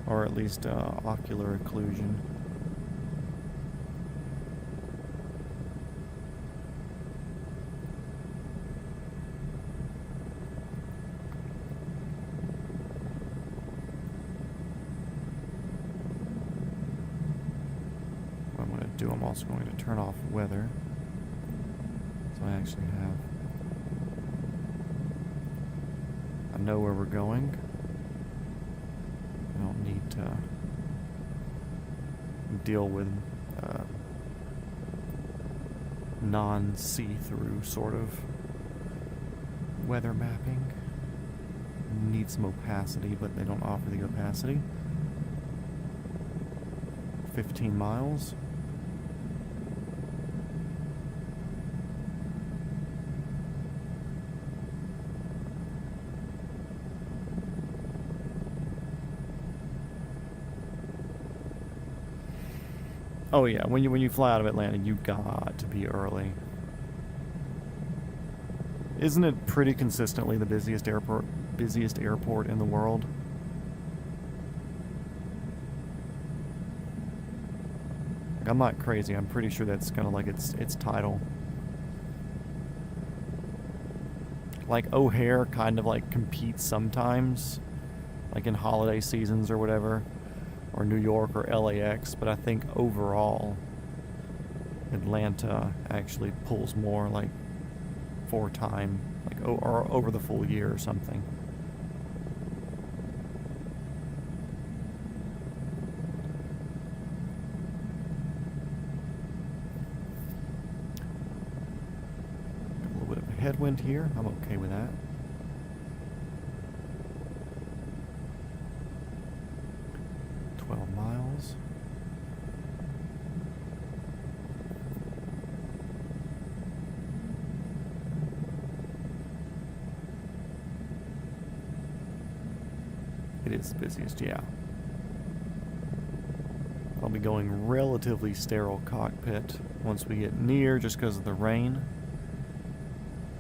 Or at least ocular occlusion. What I'm going to do, I'm also going to turn off weather. So I actually have... I know where we're going. I don't need to deal with non-see-through sort of weather mapping. Need some opacity, but they don't offer the opacity. 15 miles. Oh yeah, when you fly out of Atlanta, you got to be early. Isn't it pretty consistently the busiest airport in the world? Like, I'm not crazy. I'm pretty sure that's kind of like its title. Like O'Hare kind of like competes sometimes, like in holiday seasons or whatever. Or New York or LAX, but I think overall Atlanta actually pulls more, like for time, like or over the full year or something. Got a little bit of a headwind here. I'm okay with that. Miles. It is the busiest, yeah. I'll be going relatively sterile cockpit once we get near, just because of the rain.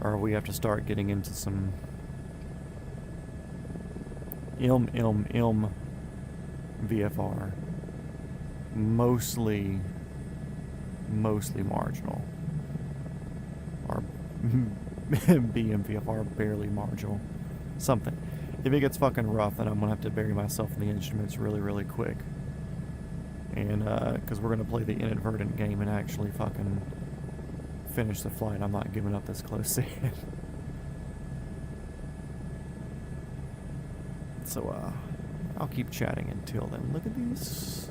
Or we have to start getting into some VFR. Mostly marginal. Or BM VFR barely marginal. Something. If it gets fucking rough, then I'm gonna have to bury myself in the instruments really, really quick. And because we're gonna play the inadvertent game and actually fucking finish the flight. I'm not giving up this close in. So I'll keep chatting until then. Look at these.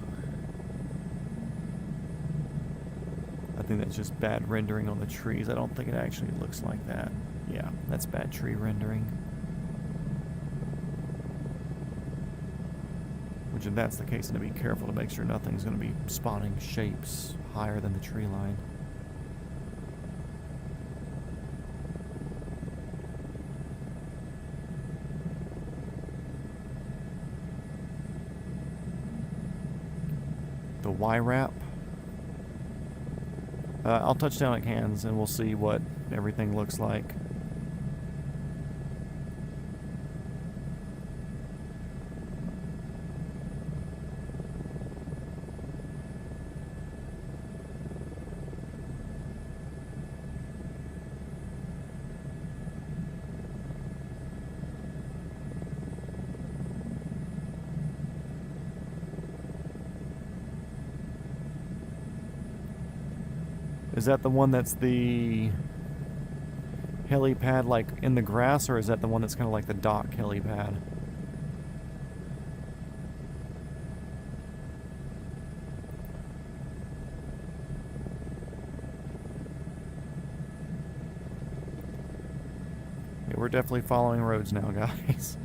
I think that's just bad rendering on the trees. I don't think it actually looks like that. Yeah, that's bad tree rendering. Which, if that's the case, then to be careful to make sure nothing's going to be spawning shapes higher than the tree line. The Y-Wrap. I'll touch down at Cairns and we'll see what everything looks like. Is that the one that's the helipad like in the grass, or is that the one that's kind of like the dock helipad? Yeah, we're definitely following roads now, guys.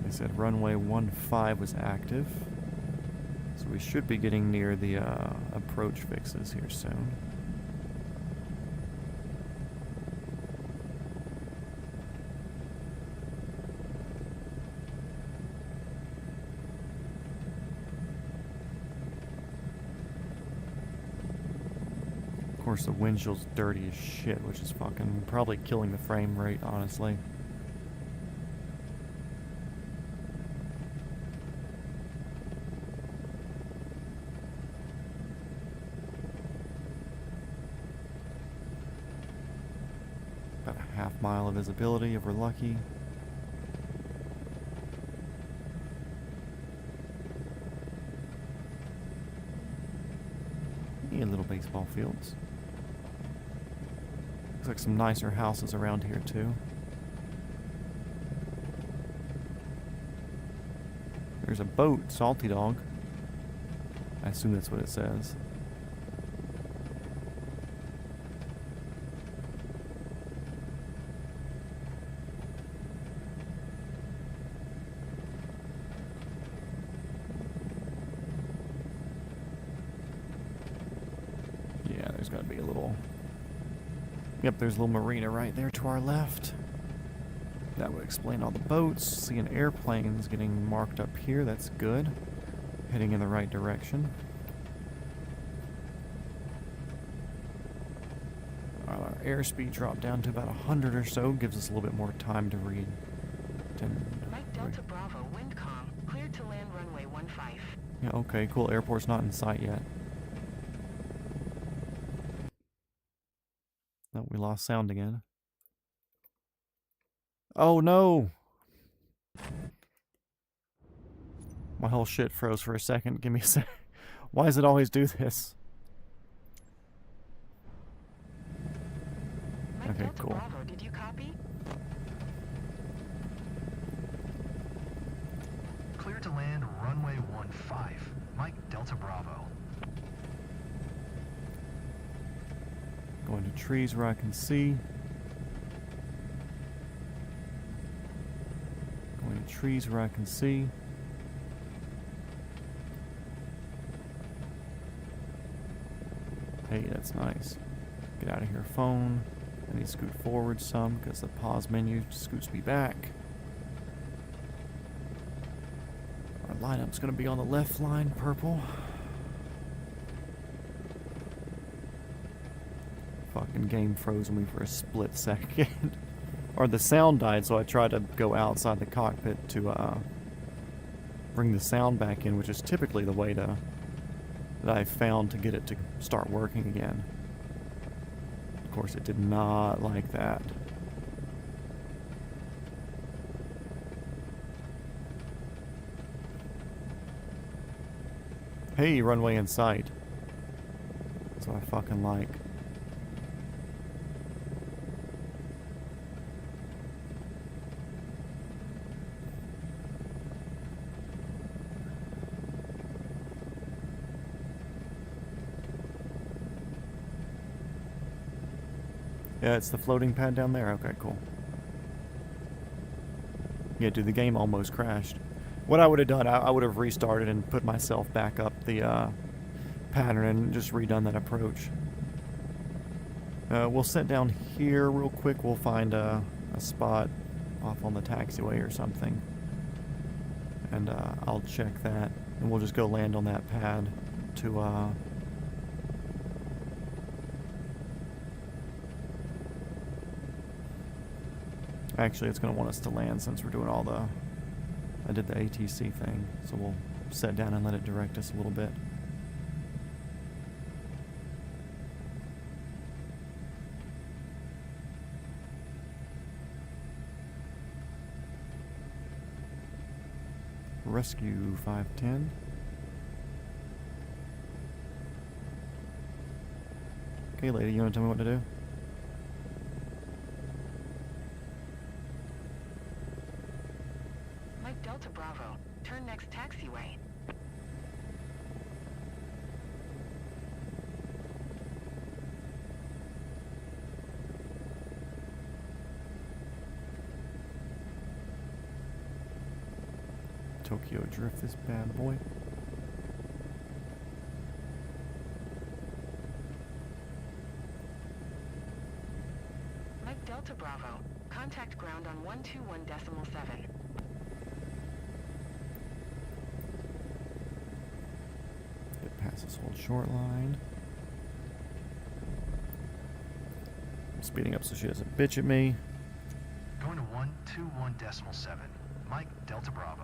They said runway 15 was active. So we should be getting near the approach fixes here soon. Of course, the windshield's dirty as shit, which is fucking probably killing the frame rate, honestly. About a half-mile of visibility if we're lucky. Yeah, little baseball fields. Looks like some nicer houses around here too. There's a boat, Salty Dog. I assume that's what it says. Yeah, there's got to be a little... Yep, there's a little marina right there to our left. That would explain all the boats. Seeing airplanes getting marked up here, that's good. Heading in the right direction. Our airspeed dropped down to about 100 or so, gives us a little bit more time to read. Mike Delta Bravo, wind calm, cleared to land runway 15. Yeah, okay, cool. Airport's not in sight yet. Oh, we lost sound again. Oh no! My whole shit froze for a second. Give me a sec. Why does it always do this? Mike Okay, Delta cool. Bravo, did you copy? Clear to land runway 15. Mike Delta Bravo. Going to trees where I can see. Going to trees where I can see. Hey, that's nice. Get out of here, phone. I need to scoot forward some because the pause menu scoots me back. Our lineup's going to be on the left line, purple. Fucking game froze me for a split second. Or the sound died, so I tried to go outside the cockpit to bring the sound back in, which is typically the way that I found to get it to start working again. Of course, it did not like that. Hey, runway in sight. That's what I fucking like. Yeah, it's the floating pad down there. Okay, cool. Yeah, dude, the game almost crashed. What I would have done, I would have restarted and put myself back up the pattern and just redone that approach. We'll sit down here real quick. We'll find a spot off on the taxiway or something. And I'll check that. And we'll just go land on that pad to... Actually, it's going to want us to land since we're doing all the... I did the ATC thing, so we'll set down and let it direct us a little bit. Rescue 510. Okay, lady, you want to tell me what to do? Mike Delta Bravo, turn next taxiway. Tokyo Drift, this bad boy. Mike Delta Bravo, contact ground on 121.7. Get past this old short line. I'm speeding up so she doesn't bitch at me. Going to 121.7. Mike Delta Bravo.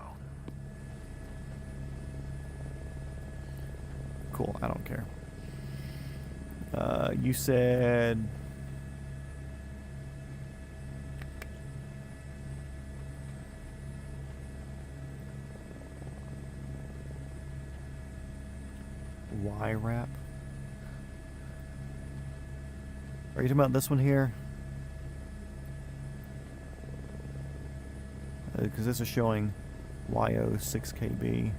Cool, I don't care. You said... Y-Wrap? Are you talking about this one here? Because this is showing YO6KB.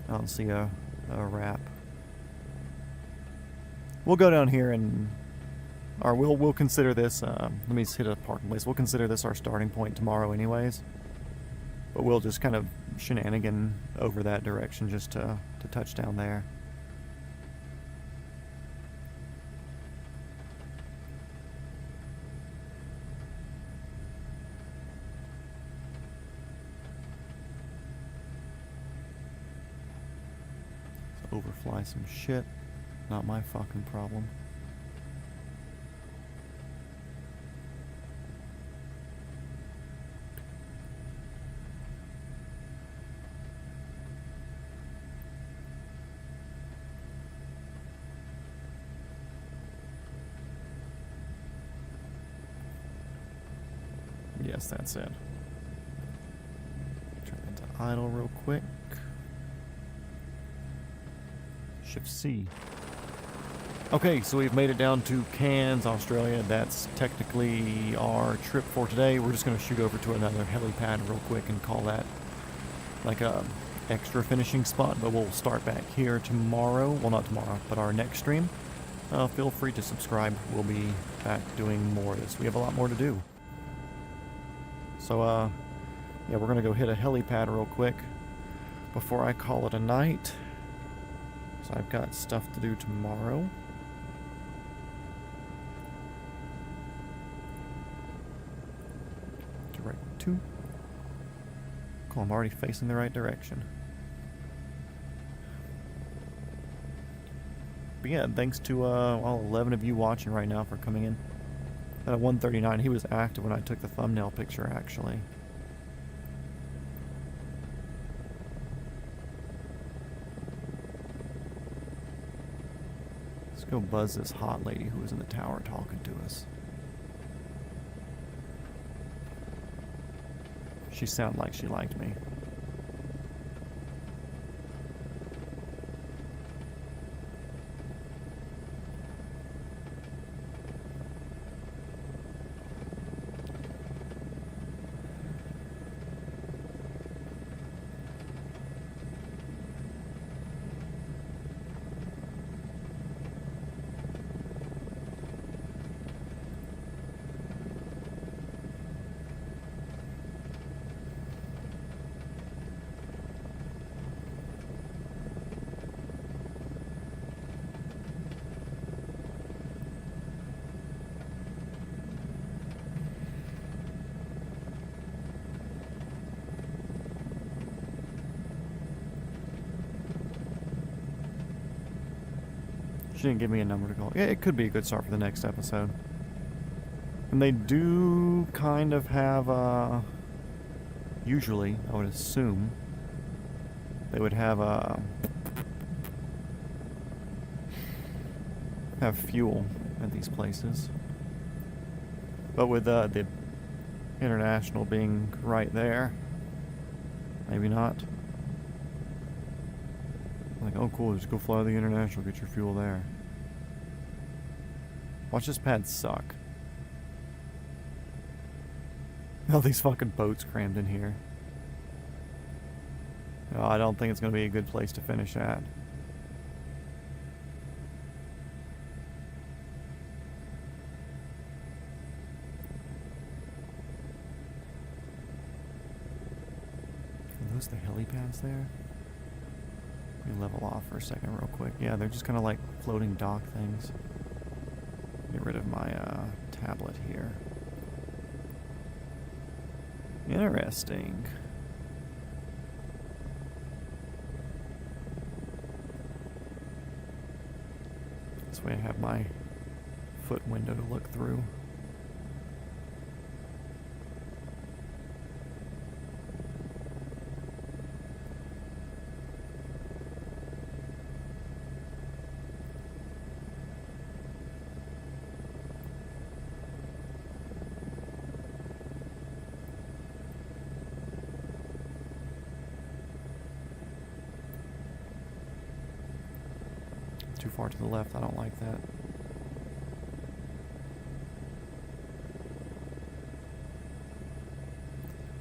I don't see a wrap. We'll go down here and, or we'll consider this. Let me just hit a parking place. We'll consider this our starting point tomorrow, anyways. But we'll just kind of shenanigan over that direction just to touch down there. Overfly some shit. Not my fucking problem. Yes, that's it. Turn into idle real quick. Shift C. Okay, so we've made it down to Cairns, Australia. That's technically our trip for today. We're just going to shoot over to another helipad real quick and call that like a extra finishing spot, but we'll start back here tomorrow. Well, not tomorrow, but our next stream. Feel free to subscribe. We'll be back doing more of this. We have a lot more to do. So, yeah, we're going to go hit a helipad real quick before I call it a night. So I've got stuff to do tomorrow. Direct 2. Cool, I'm already facing the right direction. But yeah, thanks to all 11 of you watching right now for coming in. At 1:39, he was active when I took the thumbnail picture, actually. Let's go buzz this hot lady who was in the tower talking to us. She sounded like she liked me. She didn't give me a number to call. Yeah, it could be a good start for the next episode. And they do kind of have, usually, I would assume, they would have, have fuel at these places. But with, the international being right there, maybe not. Like, oh cool, just go fly the international, get your fuel there. Watch this pad suck. All these fucking boats crammed in here. Oh, I don't think it's going to be a good place to finish at. Are those the helipads there? Let me level off for a second real quick. Yeah, they're just kind of like floating dock things. Get rid of my tablet here. Interesting. This way I have my foot window to look through. Too far to the left, I don't like that.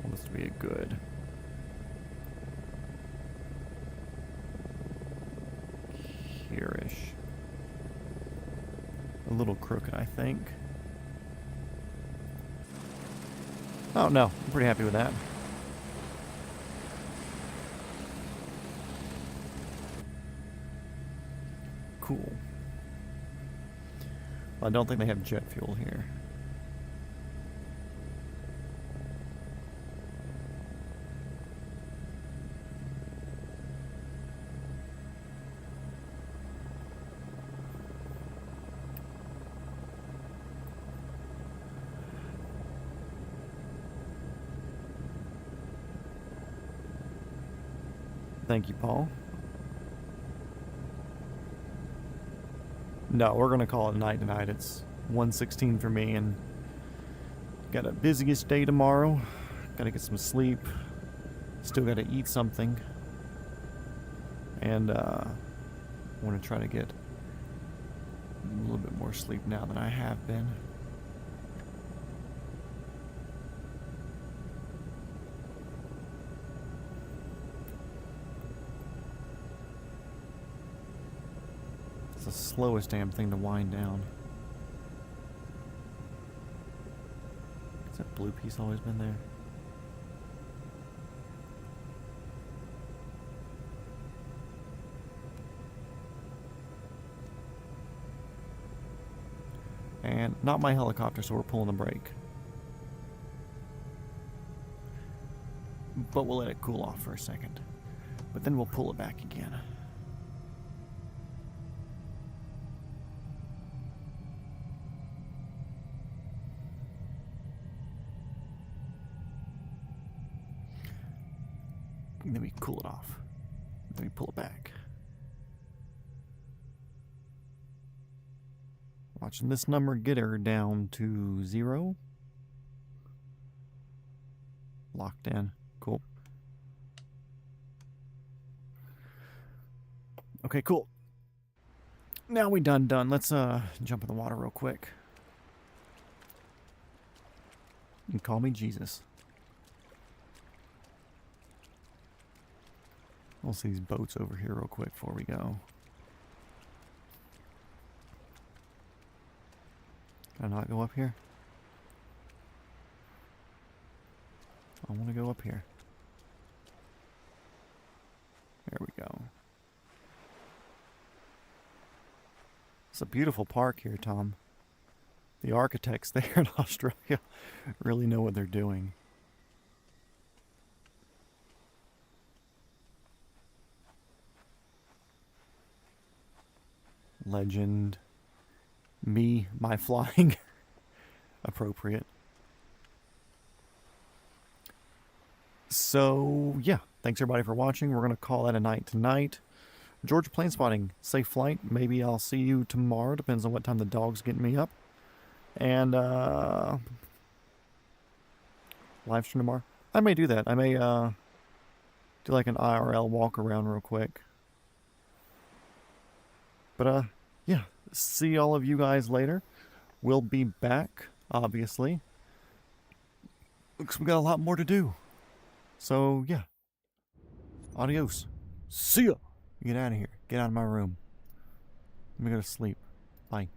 Well, this would be a good. Here-ish. A little crooked, I think. Oh no, I'm pretty happy with that. Cool. Well, I don't think they have jet fuel here. Thank you, Paul. No, we're gonna call it night tonight. It's 1:16 for me, and got a busiest day tomorrow. Gotta get some sleep. Still gotta eat something, and want to try to get a little bit more sleep now than I have been. It's the slowest damn thing to wind down. Has that blue piece always been there? And not my helicopter, so we're pulling the brake. But we'll let it cool off for a second. But then we'll pull it back again. And then we cool it off. Then we pull it back. Watching this number get her down to 0. Locked in. Cool. Okay, cool. Now we done. Let's jump in the water real quick. You can call me Jesus. We'll see these boats over here real quick before we go. Can I not go up here? I want to go up here. There we go. It's a beautiful park here, Tom. The architects there in Australia really know what they're doing. Legend. My flying. Appropriate. So, yeah. Thanks everybody for watching. We're going to call that a night tonight. Georgia plane spotting. Safe flight. Maybe I'll see you tomorrow. Depends on what time the dog's getting me up. And, live stream tomorrow. I may do that. I may, do like an IRL walk around real quick. But, yeah. See all of you guys later. We'll be back, obviously. Looks we got a lot more to do. So, yeah. Adios. See ya. Get out of here. Get out of my room. Let me go to sleep. Bye.